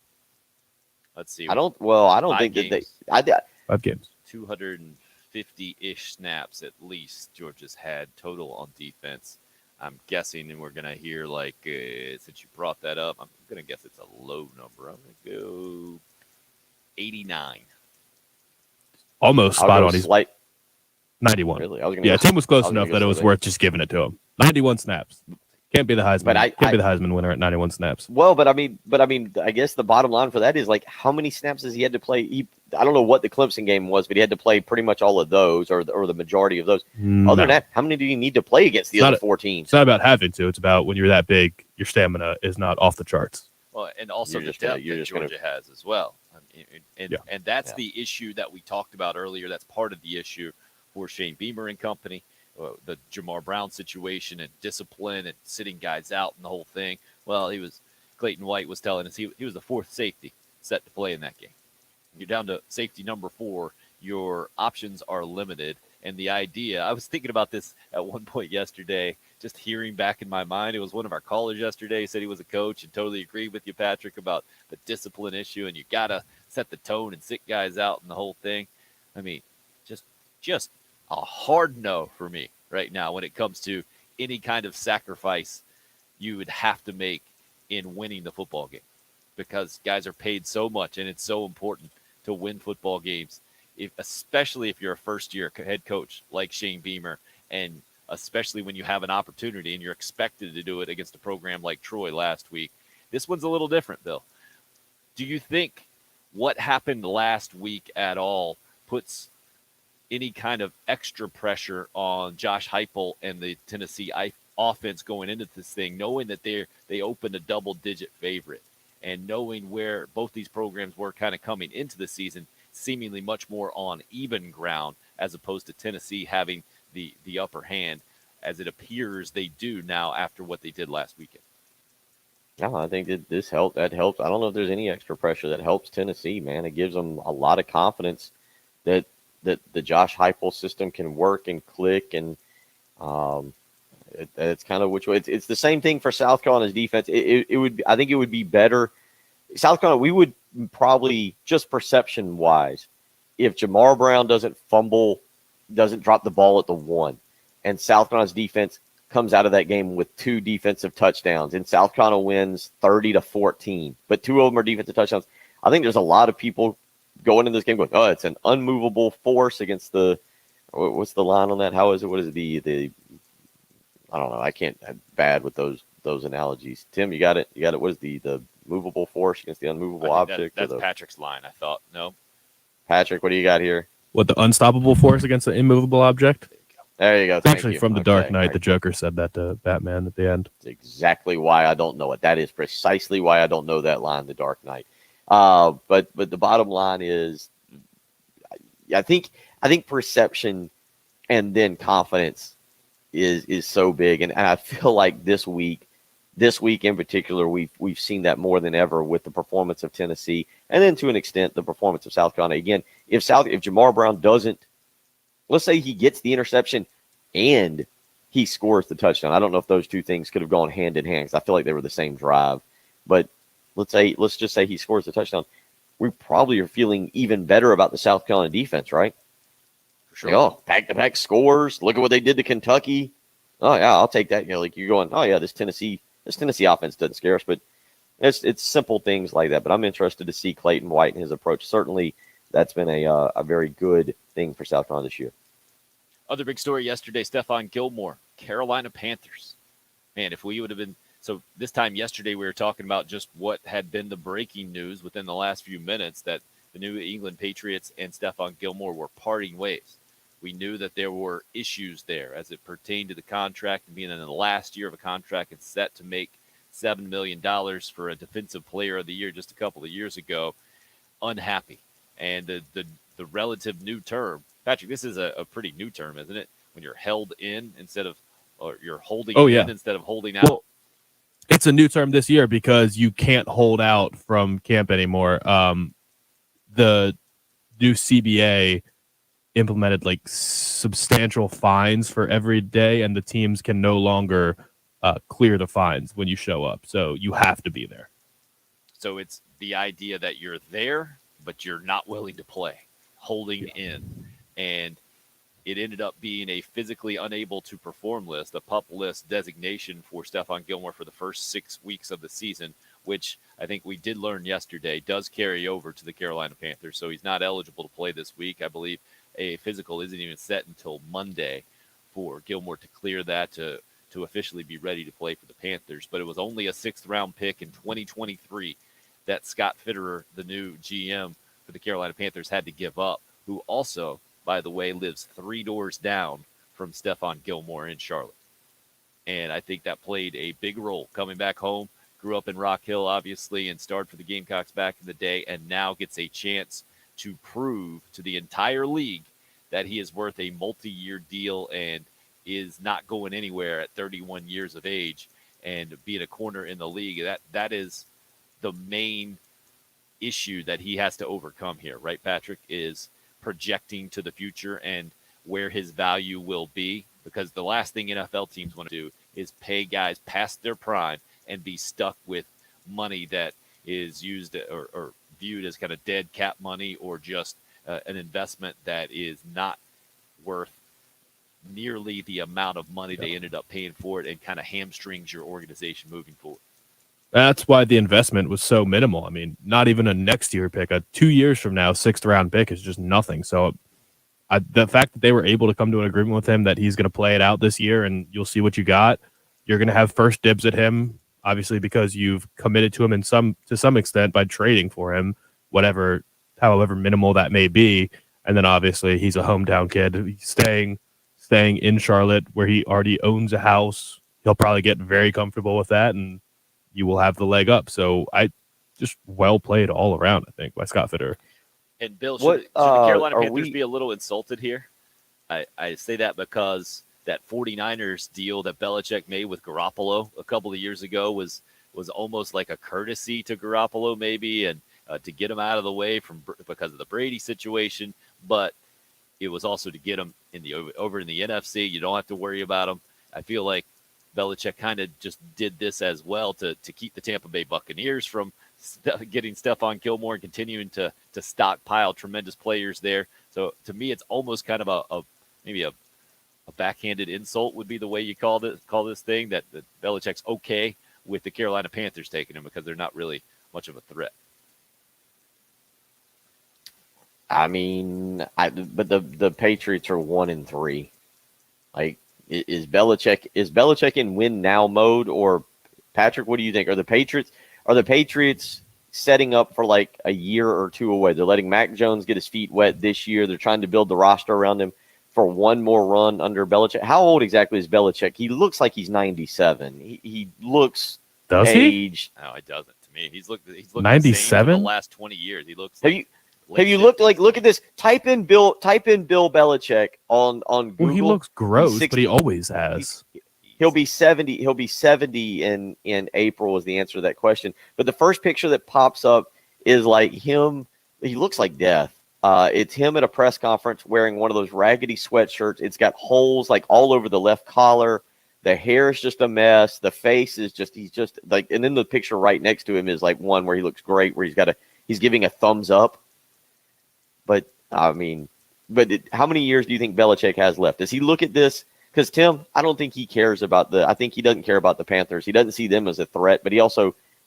Let's see. I don't think games. that they. 5 games. 250-ish snaps at least Georgia's had total on defense. I'm guessing, and we're going to hear, like, since you brought that up, I'm going to guess it's a low number. I'm going to go 89. Almost spot on. He's slight 91. Really? Tim was close enough that it was worth just giving it to him. 91 snaps. Can't be the Heisman. But can't be the Heisman winner at 91 snaps. Well, but I mean, I guess the bottom line for that is, like, how many snaps has he had to play? I don't know what the Clemson game was, but he had to play pretty much all of those, or the majority of those. Other than that, how many do you need to play against the other 4 teams? It's not about having to. It's about when you're that big, your stamina is not off the charts. Well, and also the depth that Georgia has as well. And that's the issue that we talked about earlier. That's part of the issue for Shane Beamer and company. The Jamar Brown situation and discipline and sitting guys out and the whole thing. Well, Clayton White was telling us he was the 4th safety set to play in that game. You're down to safety number 4. Your options are limited. And the idea, I was thinking about this at one point yesterday, just hearing back in my mind. It was one of our callers yesterday. He said he was a coach and totally agreed with you, Patrick, about the discipline issue. And you got to set the tone and sit guys out and the whole thing. I mean, just a hard no for me right now when it comes to any kind of sacrifice you would have to make in winning the football game, because guys are paid so much and it's so important to win football games, especially if you're a first-year head coach like Shane Beamer, and especially when you have an opportunity and you're expected to do it against a program like Troy last week. This one's a little different, Bill. Do you think what happened last week at all puts any kind of extra pressure on Josh Heupel and the Tennessee offense going into this thing, knowing that they opened a double-digit favorite and knowing where both these programs were kind of coming into the season, seemingly much more on even ground, as opposed to Tennessee having the upper hand, as it appears they do now after what they did last weekend? No, I think that that helps. I don't know if there's any extra pressure that helps Tennessee, man. It gives them a lot of confidence that the Josh Heupel system can work and click, and it's kind of which way. It's the same thing for South Carolina's defense. I think it would be better. South Carolina, we would probably, just perception wise, if Jamar Brown doesn't fumble, doesn't drop the ball at the 1, and South Carolina's defense comes out of that game with 2 defensive touchdowns, and South Carolina wins 30-14, but 2 of them are defensive touchdowns. I think there's a lot of people going in this game going, oh, it's an unmovable force against what's the line on that? How is it? What is it? The I don't know. I can't. I'm bad with those analogies. Tim, you got it. What is the movable force against the unmovable object? That's Patrick's line, I thought. No. Patrick, what do you got here? What, the unstoppable force against the immovable object? There you go. It's actually from The Dark Knight. The Joker said that to Batman at the end. That's exactly why I don't know it. That is precisely why I don't know that line, The Dark Knight. But the bottom line is, I think perception and then confidence is so big, and I feel like this week this week in particular, we've seen that more than ever with the performance of Tennessee, and then to an extent the performance of South Carolina. Again, if Jamar Brown doesn't, let's say he gets the interception and he scores the touchdown. I don't know if those two things could have gone hand in hand because I feel like they were the same drive. But let's just say he scores the touchdown. We probably are feeling even better about the South Carolina defense, right? For sure. Like, oh, back-to-back scores. Look at what they did to Kentucky. Oh yeah, I'll take that. Like you're going, oh yeah, this Tennessee offense doesn't scare us, but it's simple things like that. But I'm interested to see Clayton White and his approach. Certainly, that's been a very good thing for South Carolina this year. Other big story yesterday: Stephon Gilmore, Carolina Panthers. Man, if we would have been this time yesterday, we were talking about just what had been the breaking news within the last few minutes that the New England Patriots and Stephon Gilmore were parting ways. We knew that there were issues there as it pertained to the contract and being in the last year of a contract and set to make $7 million for a defensive player of the year just a couple of years ago. Unhappy. And the relative new term, Patrick, this is a pretty new term, isn't it? When you're held in or you're holding in instead of holding out. Well, it's a new term this year because you can't hold out from camp anymore. The new CBA implemented like substantial fines for every day, and the teams can no longer clear the fines when you show up. So you have to be there. So it's the idea that you're there, but you're not willing to play, holding in. And it ended up being a physically unable to perform list, a PUP list designation for Stephon Gilmore for the first 6 weeks of the season, which I think we did learn yesterday does carry over to the Carolina Panthers. So he's not eligible to play this week. I believe a physical isn't even set until Monday for Gilmore to clear that to officially be ready to play for the Panthers. But it was only a 6th-round pick in 2023 that Scott Fitterer, the new GM for the Carolina Panthers, had to give up, who also, by the way, lives 3 doors down from Stephon Gilmore in Charlotte. And I think that played a big role coming back home. Grew up in Rock Hill, obviously, and starred for the Gamecocks back in the day, and now gets a chance to prove to the entire league that he is worth a multi-year deal and is not going anywhere at 31 years of age and being a corner in the league. That is the main issue that he has to overcome here, right, Patrick, is projecting to the future and where his value will be, because the last thing NFL teams want to do is pay guys past their prime and be stuck with money that is used or viewed as kind of dead cap money or just an investment that is not worth nearly the amount of money they ended up paying for it and kind of hamstrings your organization moving forward. That's why the investment was so minimal. I mean, not even a next year pick, a 2 years from now, 6th-round pick is just nothing. So the fact that they were able to come to an agreement with him that he's going to play it out this year and you'll see what you got, you're going to have first dibs at him, obviously, because you've committed to him to some extent by trading for him, however minimal that may be. And then obviously he's a hometown kid. He's staying in Charlotte where he already owns a house. He'll probably get very comfortable with that, and you will have the leg up. So I just well played all around, I think, by Scott Fitterer. And Bill, should the Carolina Panthers be a little insulted here? I say that because that 49ers deal that Belichick made with Garoppolo a couple of years ago was almost like a courtesy to Garoppolo, maybe, and to get him out of the way because of the Brady situation. But it was also to get him over in the NFC. You don't have to worry about him. I feel like Belichick kind of just did this as well to keep the Tampa Bay Buccaneers from getting Stephon Gilmore and continuing to stockpile tremendous players there. So to me, it's almost kind of maybe a backhanded insult would be the way you call this thing, that Belichick's okay with the Carolina Panthers taking him because they're not really much of a threat. I mean, but the Patriots are 1-3. Like, is Belichick in win now mode, or Patrick? What do you think? Are the Patriots setting up for like a year or two away? They're letting Mac Jones get his feet wet this year. They're trying to build the roster around him for one more run under Belichick. How old exactly is Belichick? He looks like he's 97. He looks aged. No, it doesn't to me. He's looked 97 the last 20 years. He looks. Have you looked look at this? Type in Bill Belichick on Google. Well, he looks gross, but he always has. He'll be 70. He'll be 70 in April is the answer to that question. But the first picture that pops up is like him. He looks like death. It's him at a press conference wearing one of those raggedy sweatshirts. It's got holes like all over the left collar. The hair is just a mess. The face is he's just like, and then the picture right next to him is like one where he looks great, where he's giving a thumbs up. But I mean, how many years do you think Belichick has left? Does he look at this? Because Tim, I don't think he cares I think he doesn't care about the Panthers. He doesn't see them as a threat, but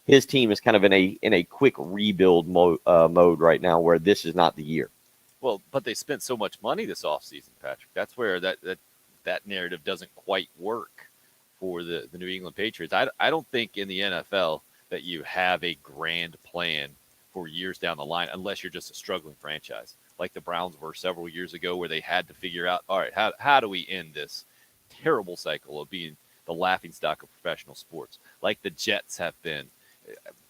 his team is kind of in a quick rebuild mode right now, where this is not the year. Well, but they spent so much money this offseason, Patrick. That's where that narrative doesn't quite work for the New England Patriots. I don't think in the NFL that you have a grand plan for years down the line unless you're just a struggling franchise like the Browns were several years ago, where they had to figure out, all right, how do we end this terrible cycle of being the laughingstock of professional sports like the Jets have been.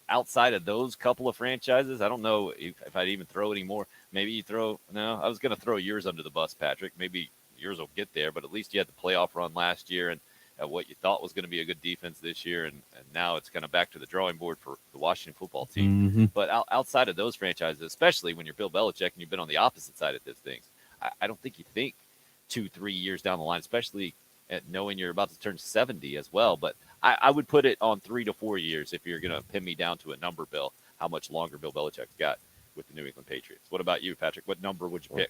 Outside of those couple of franchises, I don't know if I'd even throw any more. Maybe I was going to throw yours under the bus, Patrick. Maybe yours will get there, but at least you had the playoff run last year and what you thought was going to be a good defense this year, and now it's kind of back to the drawing board for the Washington football team. Mm-hmm. But outside of those franchises, especially when you're Bill Belichick and you've been on the opposite side of those things, I don't think you think 2-3 years down the line, especially knowing you're about to turn 70 as well. But I would put it on 3 to 4 years if you're going to pin me down to a number, Bill, how much longer Bill Belichick's got with the New England Patriots. What about you, Patrick? What number would you pick?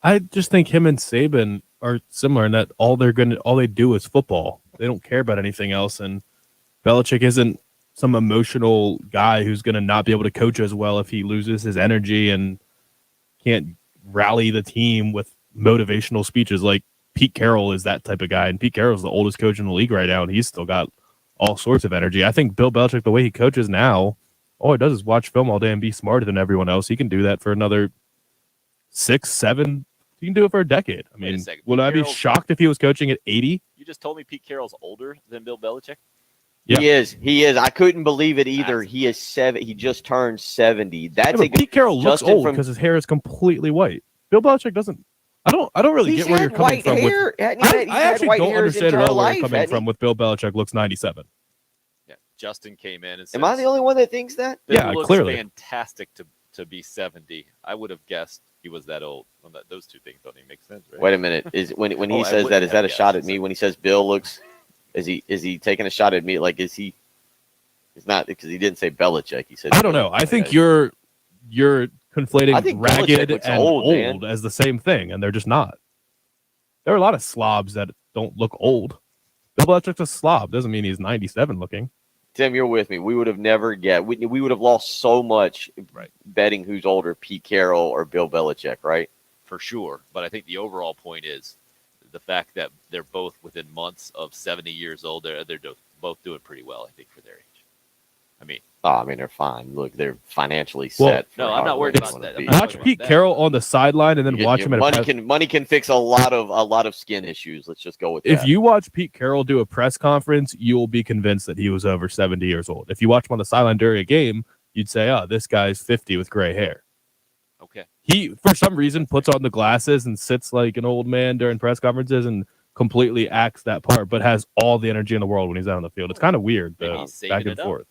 I just think him and Saban are similar in that all they do is football. They don't care about anything else. And Belichick isn't some emotional guy who's going to not be able to coach as well if he loses his energy and can't rally the team with motivational speeches. Like Pete Carroll is that type of guy, and Pete Carroll's the oldest coach in the league right now, and he's still got all sorts of energy. I think Bill Belichick, the way he coaches now, all he does is watch film all day and be smarter than everyone else. He can do that for another 6, 7. He can do it for a decade. I mean, would I be shocked if he was coaching at 80? You just told me Pete Carroll's older than Bill Belichick? Yeah. He is. I couldn't believe it either. He is 7. He just turned 70. Pete Carroll looks old because his hair is completely white. Bill Belichick doesn't. I don't really get where you're coming from. I actually don't understand at all where you're coming from with Bill Belichick looks 97. Yeah, Justin came in and said, "Am I the only one that thinks that?" Bill looks clearly fantastic to be 70. I would have guessed he was that old. Well, those two things don't even make sense, right? Wait a minute. Is when he says that, is that a shot at me? When he says Bill looks, is he taking a shot at me? Like, is he? It's not, because he didn't say Belichick. He said, I don't know. I think you're conflating ragged and old as the same thing, and they're just not. There are a lot of slobs that don't look old. Bill Belichick's a slob. Doesn't mean he's 97 looking. Tim, you're with me. We would have never we would have lost so much betting who's older, Pete Carroll or Bill Belichick, right? For sure. But I think the overall point is the fact that they're both within months of 70 years old. They're both doing pretty well, I think, for their age. I mean, they're fine. Look, they're financially set. No, I'm not worried about that. Watch Pete Carroll on the sideline and then watch him at money can fix a lot of skin issues. Let's just go with that. If you watch Pete Carroll do a press conference, you will be convinced that he was over 70 years old. If you watch him on the sideline during a game, you'd say, "Oh, this guy's 50 with gray hair." Okay. He, for some reason, puts on the glasses and sits like an old man during press conferences and completely acts that part, but has all the energy in the world when he's out on the field. It's kind of weird, back and forth.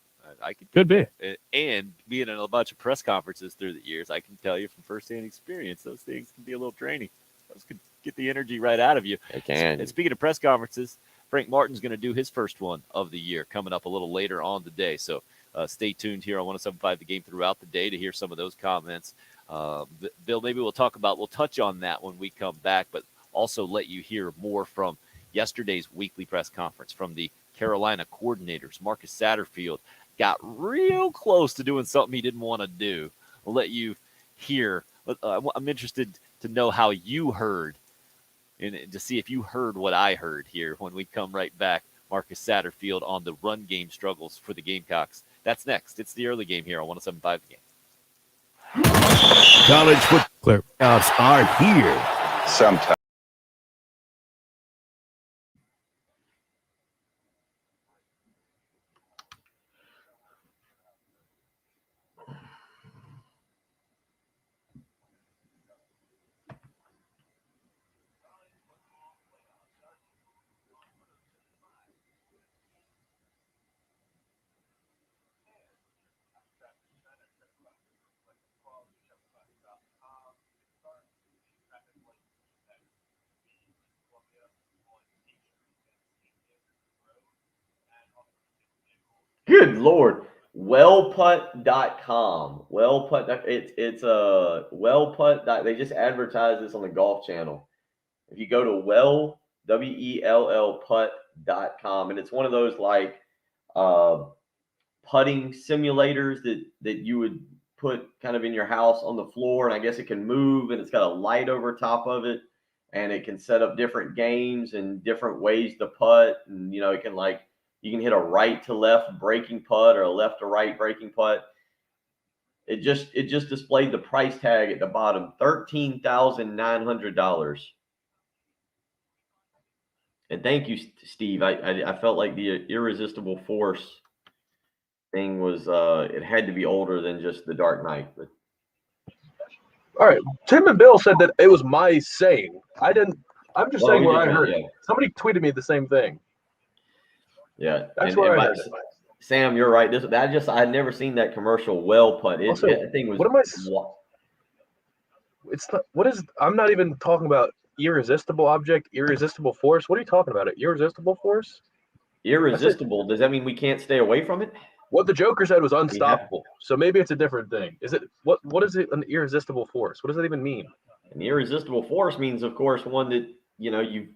Could be. And being in a bunch of press conferences through the years, I can tell you from firsthand experience, those things can be a little draining. Those could get the energy right out of you. They can. And speaking of press conferences, Frank Martin's going to do his first one of the year coming up a little later on today. So stay tuned here on 107.5 The Game throughout the day to hear some of those comments. Bill, maybe we'll touch on that when we come back, but also let you hear more from yesterday's weekly press conference from the Carolina coordinators. Marcus Satterfield got real close to doing something he didn't want to do. I'll let you hear. I'm interested to know how you heard and to see if you heard what I heard here when we come right back. Marcus Satterfield on the run game struggles for the Gamecocks. That's next. It's the early game here on 107.5 The Game. College football playoffs are here. Sometimes. Good Lord. Wellputt.com. Wellputt. It's a wellputt. They just advertise this on the Golf Channel. If you go to wellputt.com, and it's one of those like putting simulators that you would put kind of in your house on the floor, and I guess it can move, and it's got a light over top of it, and it can set up different games and different ways to putt, and it can you can hit a right to left breaking putt or a left to right breaking putt. It just displayed the price tag at the bottom, $13,900. And thank you, Steve. I felt like the irresistible force thing was it had to be older than just the Dark Knight. But all right, Tim and Bill said that it was my saying. I didn't. I'm just saying where I heard it. Somebody tweeted me the same thing. Yeah, that's where I heard it. Sam, you're right. I had never seen that commercial. Well put. That thing was. What am I? It's not. What is? I'm not even talking about irresistible object, irresistible force. What are you talking about? Irresistible force? Irresistible. Does that mean we can't stay away from it? What the Joker said was unstoppable. So maybe it's a different thing. Is it? What is it? An irresistible force? What does that even mean? An irresistible force means, of course, one that you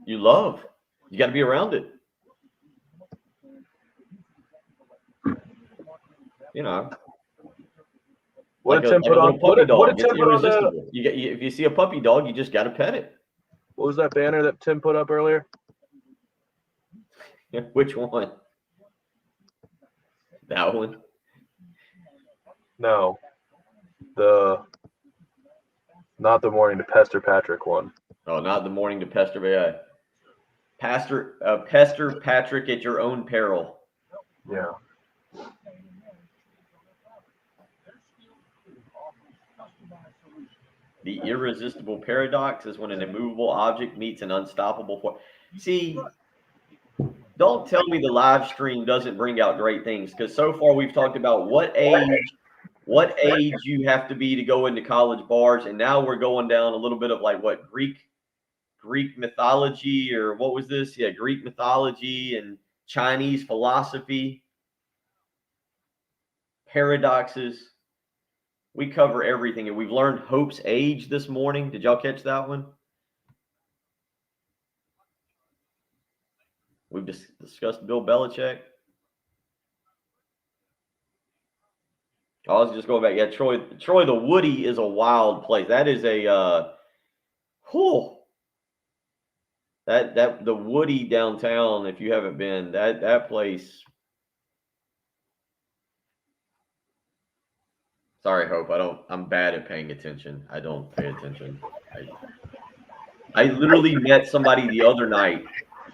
love. You got to be around it. What did Tim put on? What did Tim put on the? If you see a puppy dog, you just got to pet it. What was that banner that Tim put up earlier? Which one? That one? No. Not the morning to pester Patrick one. Oh, not the morning to pester Pester Patrick at your own peril. Yeah. The irresistible paradox is when an immovable object meets an unstoppable force. See, don't tell me the live stream doesn't bring out great things, because so far we've talked about what age you have to be to go into college bars, and now we're going down a little bit of like what Greek mythology, or what was this? Yeah, Greek mythology and Chinese philosophy, paradoxes. We cover everything, and we've learned Hope's age this morning. Did y'all catch that one? We've discussed Bill Belichick. I was just going back. Yeah, Troy the Woody is a wild place. That is a that the Woody downtown, if you haven't been, that place. Sorry, Hope. I'm bad at paying attention. I don't pay attention. I literally met somebody the other night.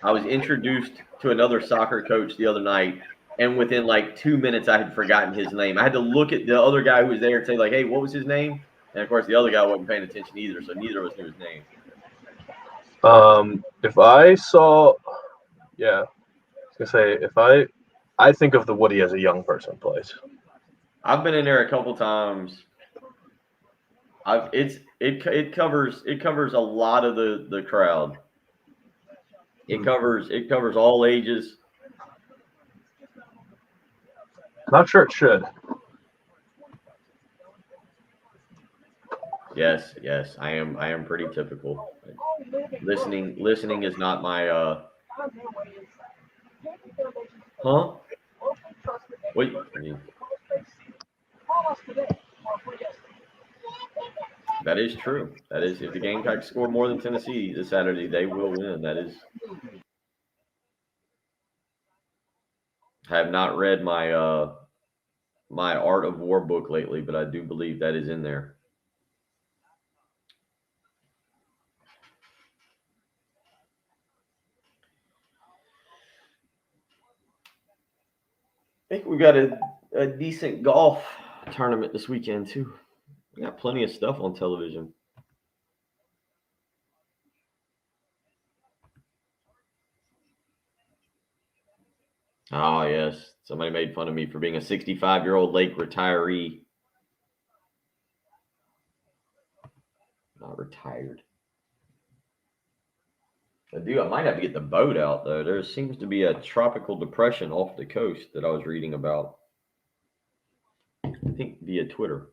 I was introduced to another soccer coach the other night, and within like 2 minutes, I had forgotten his name. I had to look at the other guy who was there and say, like, hey, what was his name? And of course, the other guy wasn't paying attention either, so neither of us knew his name. If I saw, yeah, I was gonna say, I think of the Woody as a young person place. I've been in there a couple times. It covers a lot of the crowd. It covers all ages. Not sure it should. Yes, I am pretty typical. Listening is not my huh? Wait. That is true. That is, if the Gamecocks score more than Tennessee this Saturday, they will win. That is. I have not read my my Art of War book lately, but I do believe that is in there. I think we got a decent golf tournament this weekend too. We got plenty of stuff on television. Oh, yes. Somebody made fun of me for being a 65-year-old Lake retiree. Not retired. I might have to get the boat out, though. There seems to be a tropical depression off the coast that I was reading about. I think via Twitter.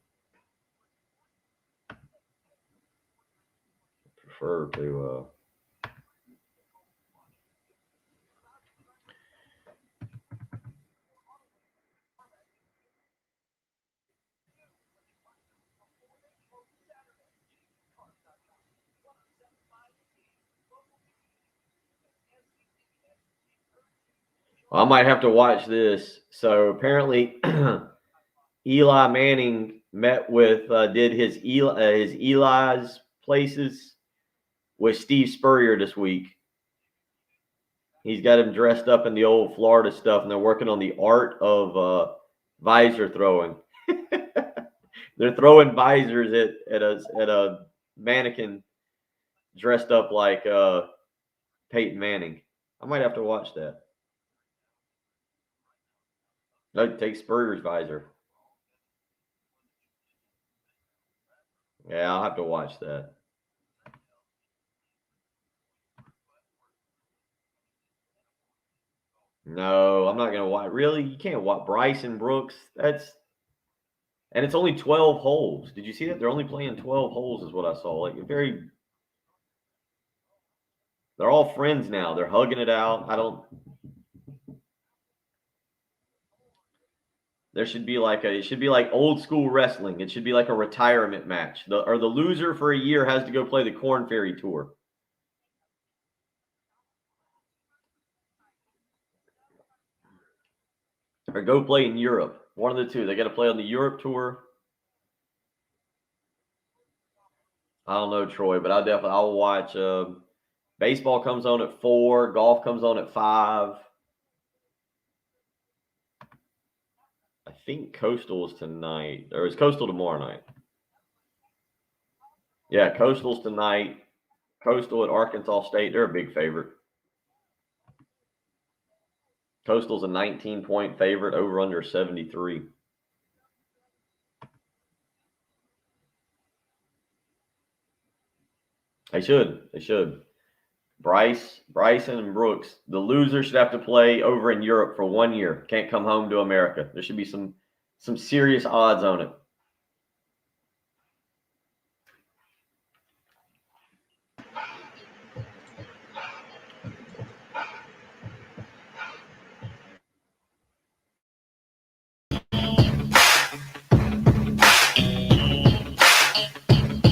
I prefer to... I might have to watch this. So apparently, Eli Manning met with did his Eli's places with Steve Spurrier this week. He's got him dressed up in the old Florida stuff, and they're working on the art of visor throwing. They're throwing visors at a mannequin dressed up like Peyton Manning. I might have to watch that. No, take Spurrier's visor. Yeah, I'll have to watch that. No, I'm not going to watch. Really? You can't watch Bryson Brooks? And it's only 12 holes. Did you see that? They're only playing 12 holes is what I saw. They're all friends now. They're hugging it out. There should be it should be like old school wrestling. It should be like a retirement match. The loser for a year has to go play the Corn Ferry Tour. Or go play in Europe. One of the two. They got to play on the Europe Tour. I don't know, Troy, but I'll watch. Baseball comes on at 4. Golf comes on at 5. I think Coastal is tonight. Or is Coastal tomorrow night? Yeah, Coastal's tonight. Coastal at Arkansas State. They're a big favorite. Coastal's a 19-point favorite, over under 73. They should. Bryson and Brooks, the loser should have to play over in Europe for 1 year. Can't come home to America. There should be some serious odds on it.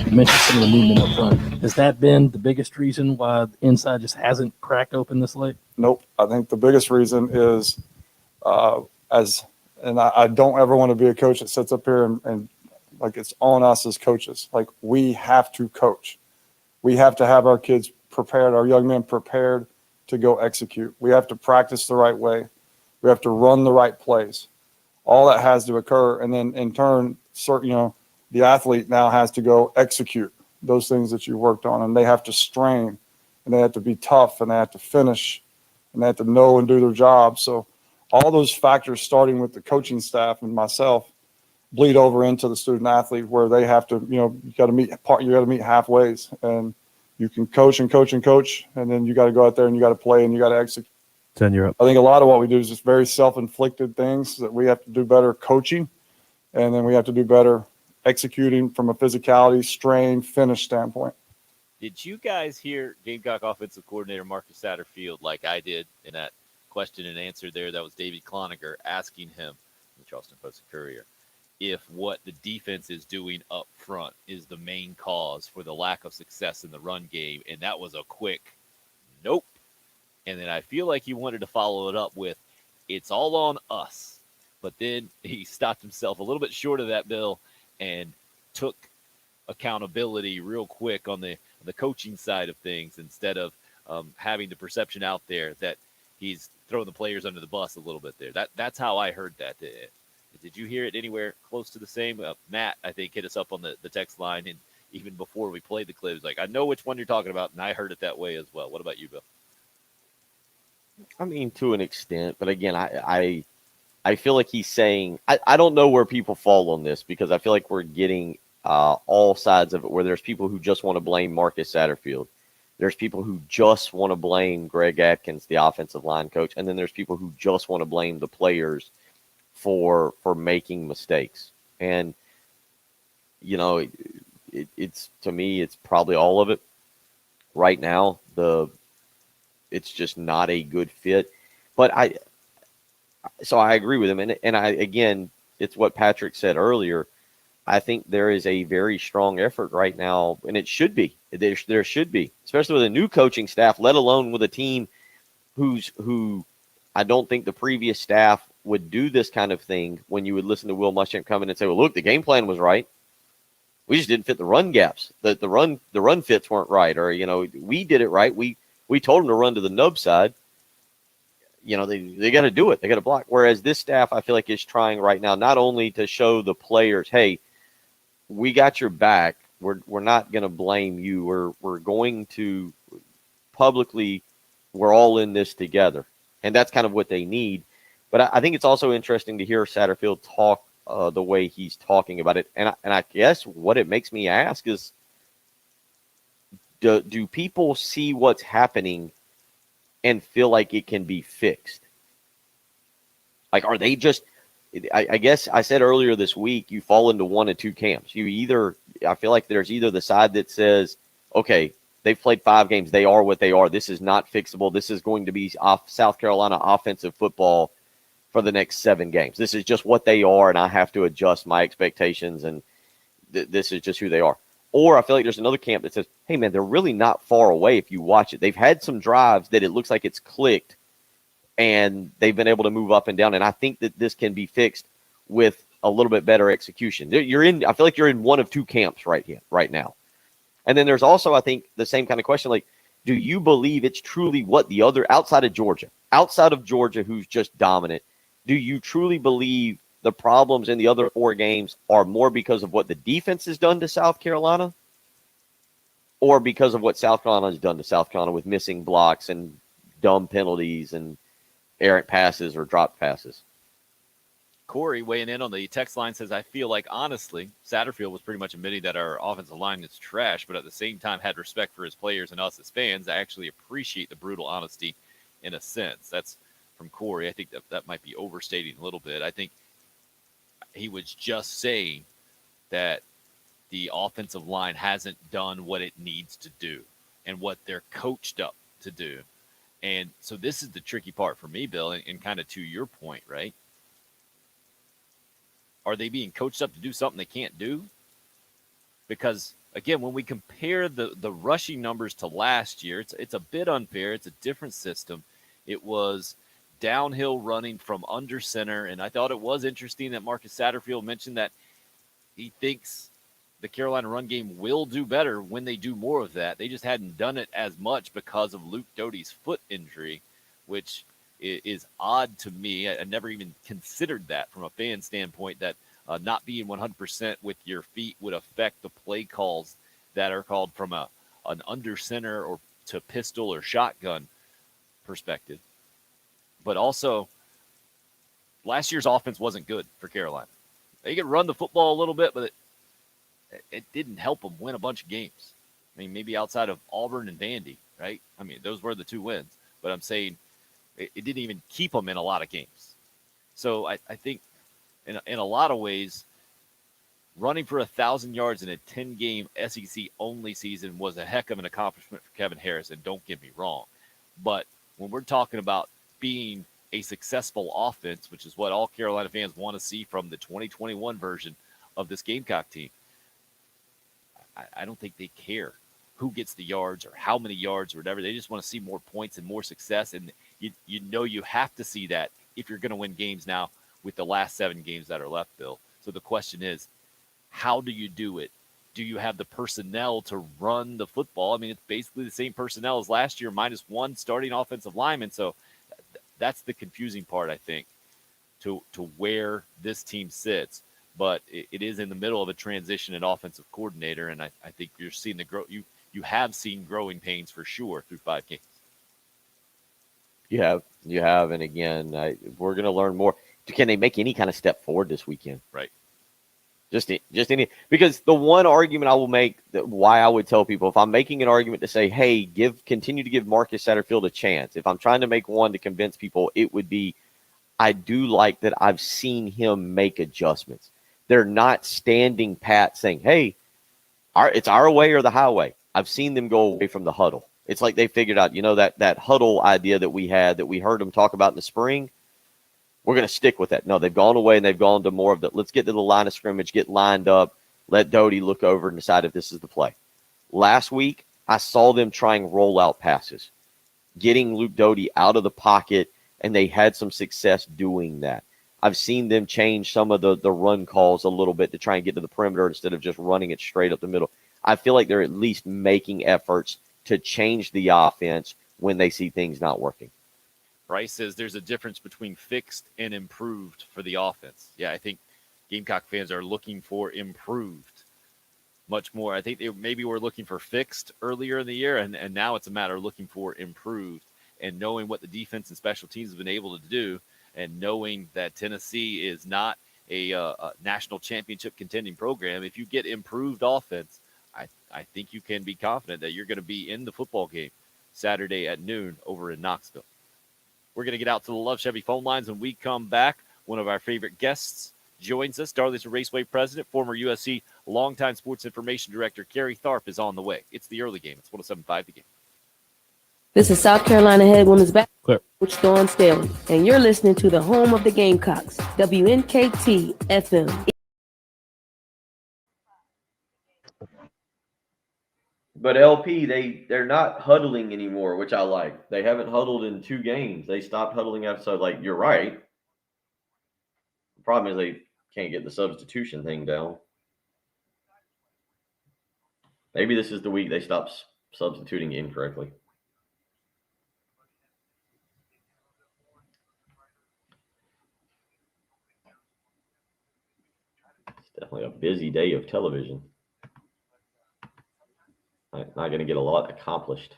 You mentioned some of the movement up front. Has that been the biggest reason why the inside just hasn't cracked open this late? Nope. I think the biggest reason is I don't ever want to be a coach that sits up here and like it's on us as coaches. Like we have to coach. We have to have our kids prepared, our young men prepared to go execute. We have to practice the right way. We have to run the right plays. All that has to occur. And then in turn, the athlete now has to go execute those things that you worked on, and they have to strain, and they have to be tough, and they have to finish, and they have to know and do their job. So all those factors, starting with the coaching staff and myself, bleed over into the student athlete, where they have to, you got to meet halfway, and you can coach and coach and coach, and then you got to go out there and you got to play and you got to execute. 10 Europe. I think a lot of what we do is just very self-inflicted things that we have to do better coaching, and then we have to do better executing from a physicality, strain, finish standpoint. Did you guys hear Gamecock offensive coordinator Marcus Satterfield, like I did in that question and answer there? That was David Cloninger asking him, the Charleston Post-Courier, if what the defense is doing up front is the main cause for the lack of success in the run game. And that was a quick nope. And then I feel like he wanted to follow it up with, it's all on us. But then he stopped himself a little bit short of that, Bill, and took accountability real quick on the coaching side of things, instead of having the perception out there that he's throwing the players under the bus a little bit there. That's how I heard that. Did you hear it anywhere close to the same? Matt, I think, hit us up on the text line, and even before we played the clip, was like, I know which one you're talking about, and I heard it that way as well. What about you, Bill? I mean, to an extent, but again, I feel like he's saying, I don't know where people fall on this, because I feel like we're getting all sides of it, where there's people who just want to blame Marcus Satterfield. There's people who just want to blame Greg Atkins, the offensive line coach, and then there's people who just want to blame the players for making mistakes. And it's to me, it's probably all of it. Right now, it's just not a good fit. But I agree with him, and I again, it's what Patrick said earlier. I think there is a very strong effort right now, and it should be. There should be, especially with a new coaching staff, let alone with a team who I don't think the previous staff would do this kind of thing. When you would listen to Will Muschamp come in and say, "Well, look, the game plan was right. We just didn't fit the run gaps. The run fits weren't right, or we did it right. We told them to run to the nub side. They got to do it. They got to block." Whereas this staff, I feel like, is trying right now not only to show the players, "Hey, we got your back. We're not going to blame you. We're going to publicly, we're all in this together," and that's kind of what they need. But I think it's also interesting to hear Satterfield talk the way he's talking about it, and I guess what it makes me ask is, do people see what's happening and feel like it can be fixed? Like, are they just? I guess I said earlier this week, you fall into one of two camps. I feel like there's either the side that says, okay, they've played 5 games. They are what they are. This is not fixable. This is going to be South Carolina offensive football for the next 7 games. This is just what they are, and I have to adjust my expectations, and this is just who they are. Or I feel like there's another camp that says, hey, man, they're really not far away if you watch it. They've had some drives that it looks like it's clicked, and they've been able to move up and down. And I think that this can be fixed with a little bit better execution. I feel like you're in one of two camps right now. And then there's also, I think, the same kind of question, like, do you believe it's truly what the other, outside of Georgia, who's just dominant, do you truly believe the problems in the other 4 games are more because of what the defense has done to South Carolina, or because of what South Carolina has done to South Carolina with missing blocks and dumb penalties and errant passes or dropped passes? Corey weighing in on the text line says, I feel like, honestly, Satterfield was pretty much admitting that our offensive line is trash, but at the same time had respect for his players and us as fans. I actually appreciate the brutal honesty in a sense. That's from Corey. I think that might be overstating a little bit. I think he was just saying that the offensive line hasn't done what it needs to do and what they're coached up to do. And so this is the tricky part for me, Bill, and kind of to your point, right? Are they being coached up to do something they can't do? Because, again, when we compare the rushing numbers to last year, it's a bit unfair. It's a different system. It was downhill running from under center, and I thought it was interesting that Marcus Satterfield mentioned that he thinks the Carolina run game will do better when they do more of that. They just hadn't done it as much because of Luke Doty's foot injury, which is odd to me. I never even considered that from a fan standpoint, that not being 100% with your feet would affect the play calls that are called from an under center or to pistol or shotgun perspective. But also, last year's offense wasn't good for Carolina. They could run the football a little bit, but it didn't help them win a bunch of games. I mean, maybe outside of Auburn and Vandy, right? I mean, those were the 2 wins. But I'm saying it didn't even keep them in a lot of games. So I think in a lot of ways, running for 1,000 yards in a 10-game SEC-only season was a heck of an accomplishment for Kevin Harris, and don't get me wrong. But when we're talking about being a successful offense, which is what all Carolina fans want to see from the 2021 version of this Gamecock team, I don't think they care who gets the yards or how many yards or whatever. They just want to see more points and more success. And you have to see that if you're going to win games now with the last 7 games that are left, Bill. So the question is, how do you do it? Do you have the personnel to run the football? I mean, it's basically the same personnel as last year, minus 1 starting offensive lineman. So that's the confusing part, I think, to where this team sits. But it is in the middle of a transition at offensive coordinator, and I think you're seeing the growth. You have seen growing pains for sure through 5 games. You have, and again, we're going to learn more. Can they make any kind of step forward this weekend? Right. Just any, because the one argument I will make that why I would tell people if I'm making an argument to say, hey, continue to give Marcus Satterfield a chance. If I'm trying to make one to convince people, it would be I do like that I've seen him make adjustments. They're not standing pat saying, hey, it's our way or the highway. I've seen them go away from the huddle. It's like they figured out, that huddle idea that we had that we heard them talk about in the spring. We're going to stick with that. No, they've gone away and they've gone to more of the let's get to the line of scrimmage, get lined up, let Doty look over and decide if this is the play. Last week, I saw them trying rollout passes, getting Luke Doty out of the pocket, and they had some success doing that. I've seen them change some of the run calls a little bit to try and get to the perimeter instead of just running it straight up the middle. I feel like they're at least making efforts to change the offense when they see things not working. Bryce says there's a difference between fixed and improved for the offense. Yeah, I think Gamecock fans are looking for improved much more. I think they maybe were looking for fixed earlier in the year, and now it's a matter of looking for improved and knowing what the defense and special teams have been able to do and knowing that Tennessee is not a national championship contending program. If you get improved offense, I think you can be confident that you're going to be in the football game Saturday at noon over in Knoxville. We're going to get out to the Love Chevy phone lines when we come back. One of our favorite guests joins us. Darlington Raceway president, former USC longtime sports information director, Kerry Tharp is on the way. It's the early game. It's 107.5 The Game. This is South Carolina head women's basketball coach Dawn Staley, and you're listening to the home of the Gamecocks, WNKT FM. But LP, they're not huddling anymore, which I like. They haven't huddled in 2 games. They stopped huddling after. So, you're right. The problem is they can't get the substitution thing down. Maybe this is the week they stop substituting incorrectly. It's definitely a busy day of television. I'm not going to get a lot accomplished.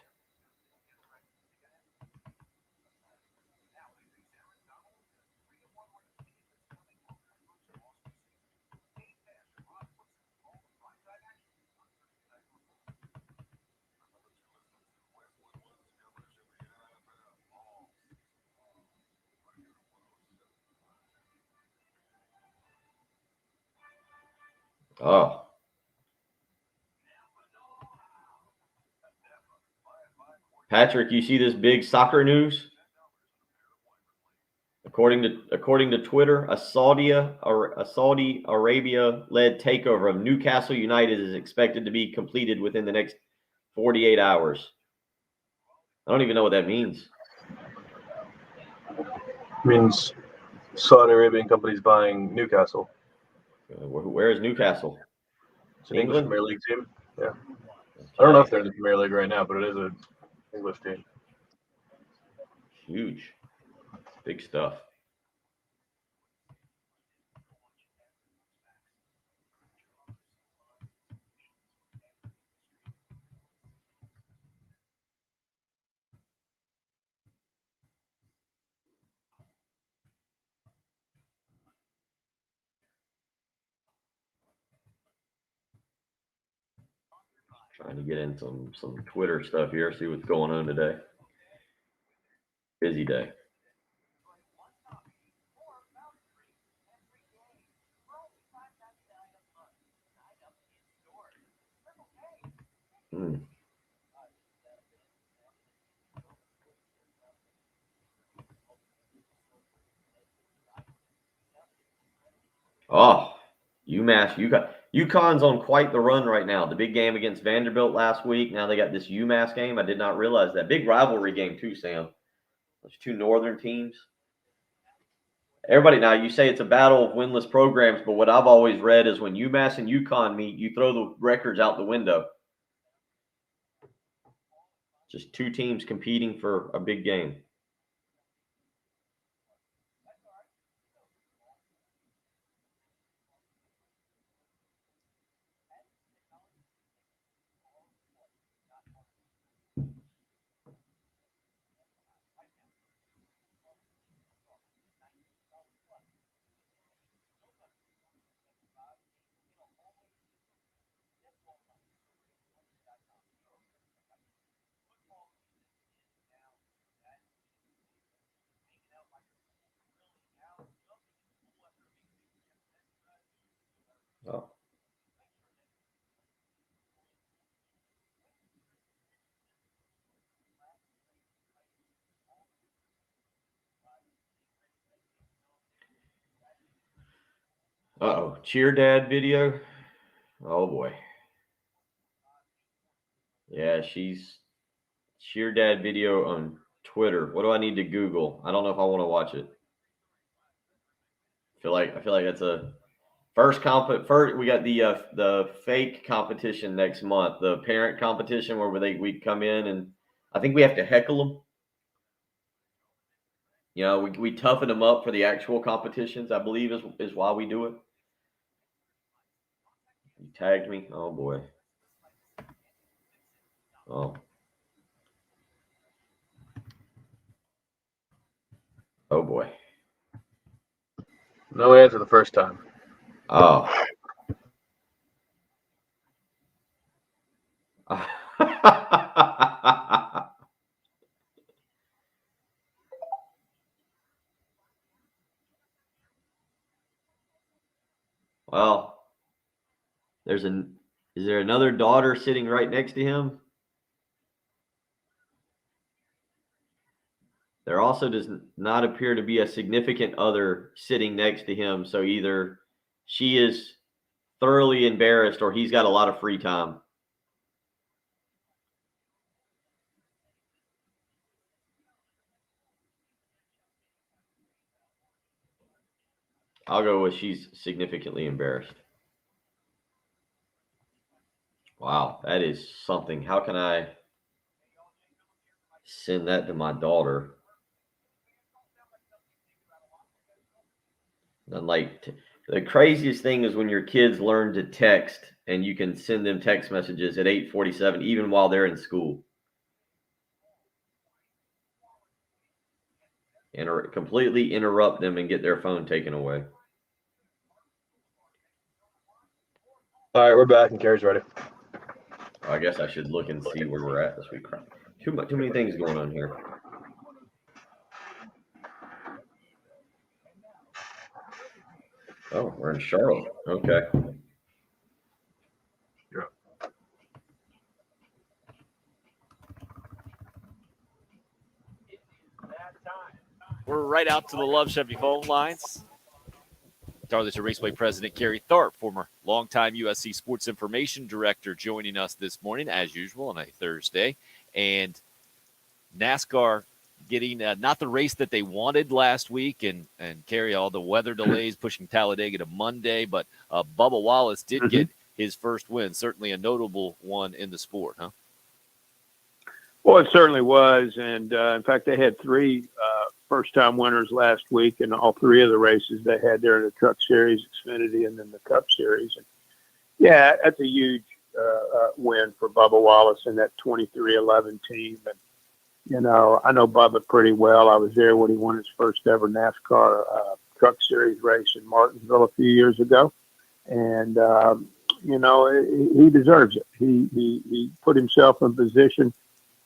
Oh. Patrick, you see this big soccer news? According to Twitter, a Saudi Arabia-led takeover of Newcastle United is expected to be completed within the next 48 hours. I don't even know what that means. It means Saudi Arabian companies buying Newcastle. Where is Newcastle? It's an English Premier League team. Yeah. I don't know if they're in the Premier League right now, but it is an English team. Huge. Big stuff. Trying to get in some Twitter stuff here, see what's going on today. Busy day. Oh, UConn's on quite the run right now. The big game against Vanderbilt last week. Now they got this UMass game. I did not realize that. Big rivalry game too, Sam. Those 2 northern teams. Everybody, now you say it's a battle of winless programs, but what I've always read is when UMass and UConn meet, you throw the records out the window. Just 2 teams competing for a big game. Oh. Uh-oh, Cheer Dad video. Oh boy. Yeah, she's Cheer Dad video on Twitter. What do I need to Google? I don't know if I want to watch it. I feel like that's a first we got the fake competition next month, the parent competition where we come in and I think we have to heckle them. You know, we toughen them up for the actual competitions, I believe is why we do it. You tagged me. Oh boy. Oh. Oh boy. No answer the first time. Oh. Well, is there another daughter sitting right next to him? There also does not appear to be a significant other sitting next to him. So either she is thoroughly embarrassed or he's got a lot of free time. I'll go with she's significantly embarrassed. Wow, that is something. How can I send that to my daughter? And the craziest thing is when your kids learn to text and you can send them text messages at 8:47 even while they're in school. Completely interrupt them and get their phone taken away. All right, we're back and Carrie's ready. I guess I should look and see where we're at this week. Too many things going on here. Oh, we're in Charlotte. Okay. We're right out to the Love Chevy phone lines. Darlington Raceway President Gary Tharp, former longtime USC Sports Information Director, joining us this morning, as usual, on a Thursday. And NASCAR getting not the race that they wanted last week, and Gary, all the weather delays pushing Talladega to Monday, but Bubba Wallace did get his first win, certainly a notable one in the sport, huh? Well, it certainly was. And in fact, they had three first-time winners last week, and all three of the races they had there in the Truck Series, Xfinity, and then the Cup Series. And yeah, that's a huge win for Bubba Wallace and that 23-11 team. And, you know, I know Bubba pretty well. I was there when he won his first ever NASCAR Truck Series race in Martinsville a few years ago. And, you know, he deserves it. He put himself in position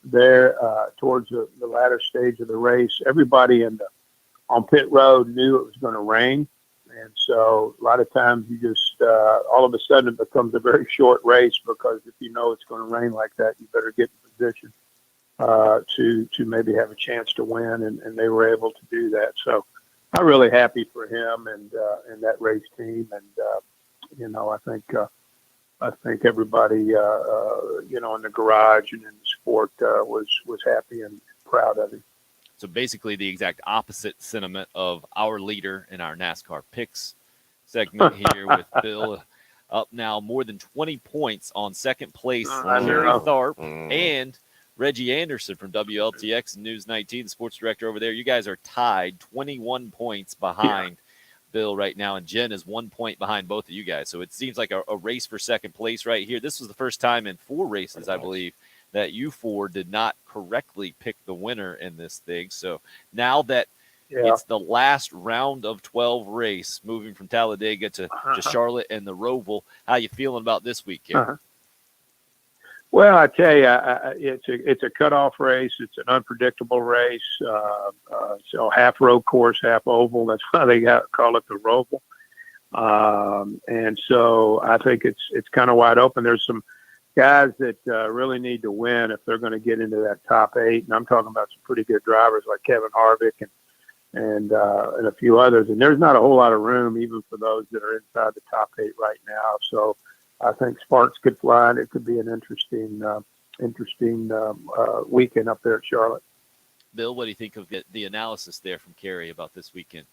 there towards the latter stage of the race. Everybody on pit road knew it was going to rain. And so a lot of times you just, all of a sudden it becomes a very short race, because if you know it's going to rain like that, you better get in position to maybe have a chance to win. And they were able to do that. So I'm really happy for him and that race team. And, you know, I think everybody, you know, in the garage and in the sport was happy and proud of him. So basically the exact opposite sentiment of our leader in our NASCAR picks segment here with Bill up now more than 20 points on second place. Gary Tharp and Reggie Anderson from WLTX and News 19, the sports director over there. You guys are tied 21 points behind Bill right now, and Jen is 1 point behind both of you guys. So it seems like a race for second place right here. This was the first time in 4 races, I believe, that you 4 did not correctly pick the winner in this thing. So now that it's the last round of 12 race, moving from Talladega to Charlotte and the Roval, how you feeling about this week, Gary? Well, I tell you, it's a cutoff race. It's an unpredictable race. So half road course, half oval. That's why they call it the Roval. And so I think it's kind of wide open. There's some guys that really need to win if they're going to get into that top 8. And I'm talking about some pretty good drivers like Kevin Harvick and a few others. And there's not a whole lot of room even for those that are inside the top 8 right now. So I think sparks could fly, and it could be an interesting weekend up there at Charlotte. Bill, what do you think of the analysis there from Kerry about this weekend?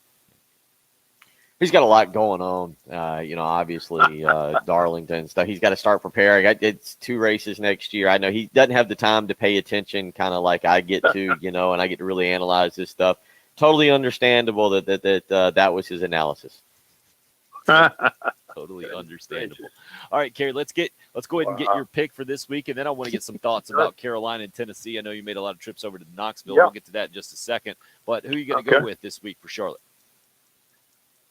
He's got a lot going on. Obviously, Darlington stuff. He's got to start preparing. It's 2 races next year. I know he doesn't have the time to pay attention, kind of like I get to, and I get to really analyze this stuff. Totally understandable that was his analysis. Totally understandable. All right, Kerry, let's go ahead and get your pick for this week, and then I want to get some thoughts about Carolina and Tennessee. I know you made a lot of trips over to Knoxville. We'll get to that in just a second. But who are you going to go with this week for Charlotte?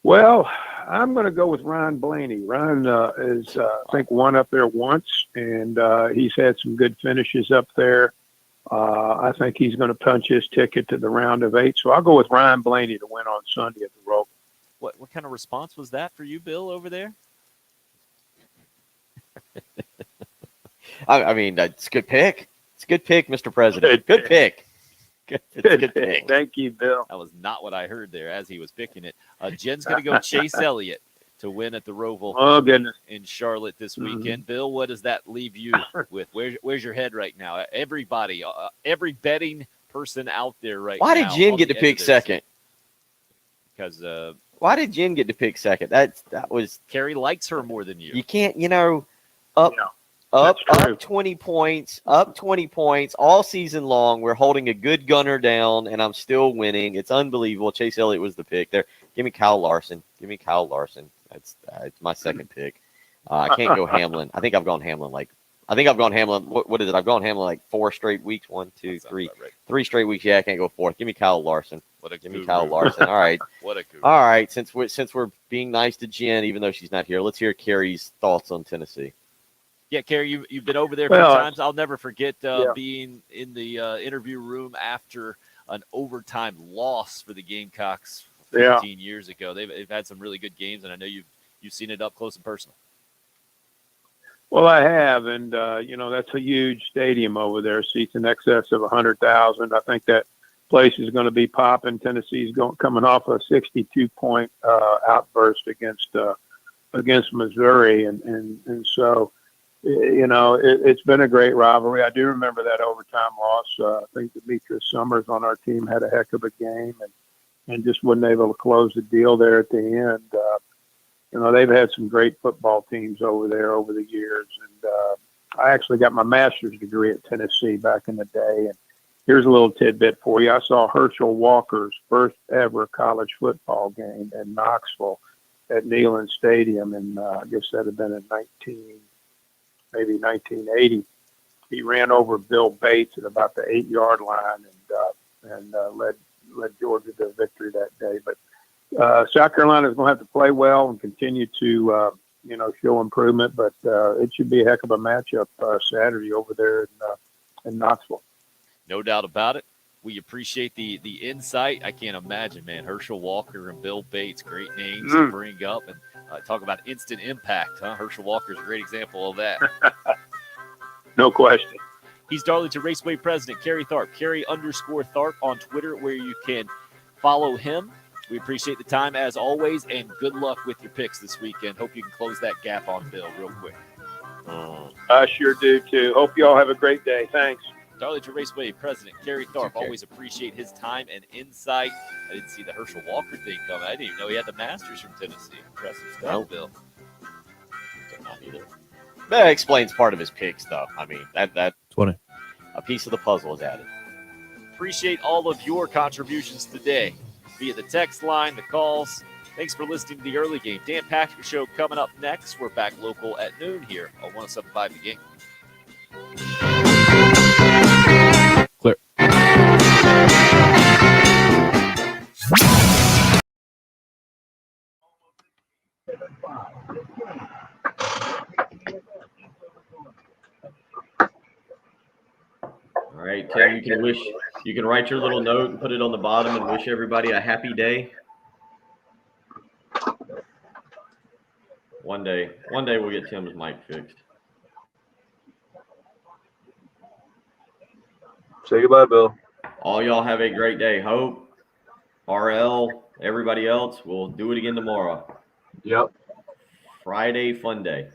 Well, I'm going to go with Ryan Blaney. Ryan is, I think, won up there once, and he's had some good finishes up there. I think he's going to punch his ticket to the round of 8. So I'll go with Ryan Blaney to win on Sunday at the Roval. What kind of response was that for you, Bill, over there? I mean, it's a good pick. It's a good pick, Mr. President. Good pick. Good pick. Thank you, Bill. That was not what I heard there as he was picking it. Jen's going to go Chase Elliott to win at the Roval. Oh, goodness. In Charlotte this weekend. Bill, what does that leave you with? Where's your head right now? Everybody, every betting person out there right now. Why did Jen get to pick second? Because why did Jen get to pick second? That was Kerry likes her more than you. You can't, up 20 points, all season long. We're holding a good gunner down, and I'm still winning. It's unbelievable. Chase Elliott was the pick there. Give me Kyle Larson. That's my second pick. I can't go Hamlin. I think I've gone Hamlin. What is it? I've gone Hamlin like 4 straight weeks. 1, 2, 3. Right. 3 straight weeks. Yeah, I can't go 4th. Give me Kyle Larson. Give me Kyle Larson. All right. What a guru. All right. Since we're being nice to Jen, even though she's not here, let's hear Kerry's thoughts on Tennessee. Yeah, Kerry, you've been over there a few times. I'll never forget being in the interview room after an overtime loss for the Gamecocks 15 years ago. They've had some really good games, and I know you've seen it up close and personal. Well, I have, and that's a huge stadium over there. Seats in excess of 100,000. I think that place is going to be popping. Tennessee's coming off a 62-point outburst against Missouri, and so it's been a great rivalry. I do remember that overtime loss. I think Demetrius Summers on our team had a heck of a game, and just wasn't able to close the deal there at the end. They've had some great football teams over there over the years, and I actually got my master's degree at Tennessee back in the day. And here's a little tidbit for you. I saw Herschel Walker's first ever college football game in Knoxville at Neyland Stadium, and I guess that had been in 1980. He ran over Bill Bates at about the 8-yard line and led Georgia to victory that day. But South Carolina is going to have to play well and continue to show improvement. But it should be a heck of a matchup Saturday over there in Knoxville. No doubt about it. We appreciate the insight. I can't imagine, man. Herschel Walker and Bill Bates, great names to bring up. And talk about instant impact, huh? Herschel Walker is a great example of that. No question. He's Darlington Raceway President Kerry Tharp, Kerry_Tharp on Twitter, where you can follow him. We appreciate the time as always, and good luck with your picks this weekend. Hope you can close that gap on Bill real quick. I sure do, too. Hope you all have a great day. Thanks. Darlington Raceway President Kerry Tharp. Always appreciate his time and insight. I didn't see the Herschel Walker thing coming. I didn't even know he had the Masters from Tennessee. Impressive stuff, Bill. Not either. That explains part of his picks, though. I mean, that 20. A piece of the puzzle is added. Appreciate all of your contributions today via the text line, the calls. Thanks for listening to the early game. Dan Patrick Show coming up next. We're back local at noon here on 107.5 The Game. Clear. All right, Tim, you can write your little note and put it on the bottom and wish everybody a happy day. One day we'll get Tim's mic fixed. Say goodbye, Bill. All y'all have a great day. Hope, RL, everybody else, we'll do it again tomorrow. Yep. Friday fun day.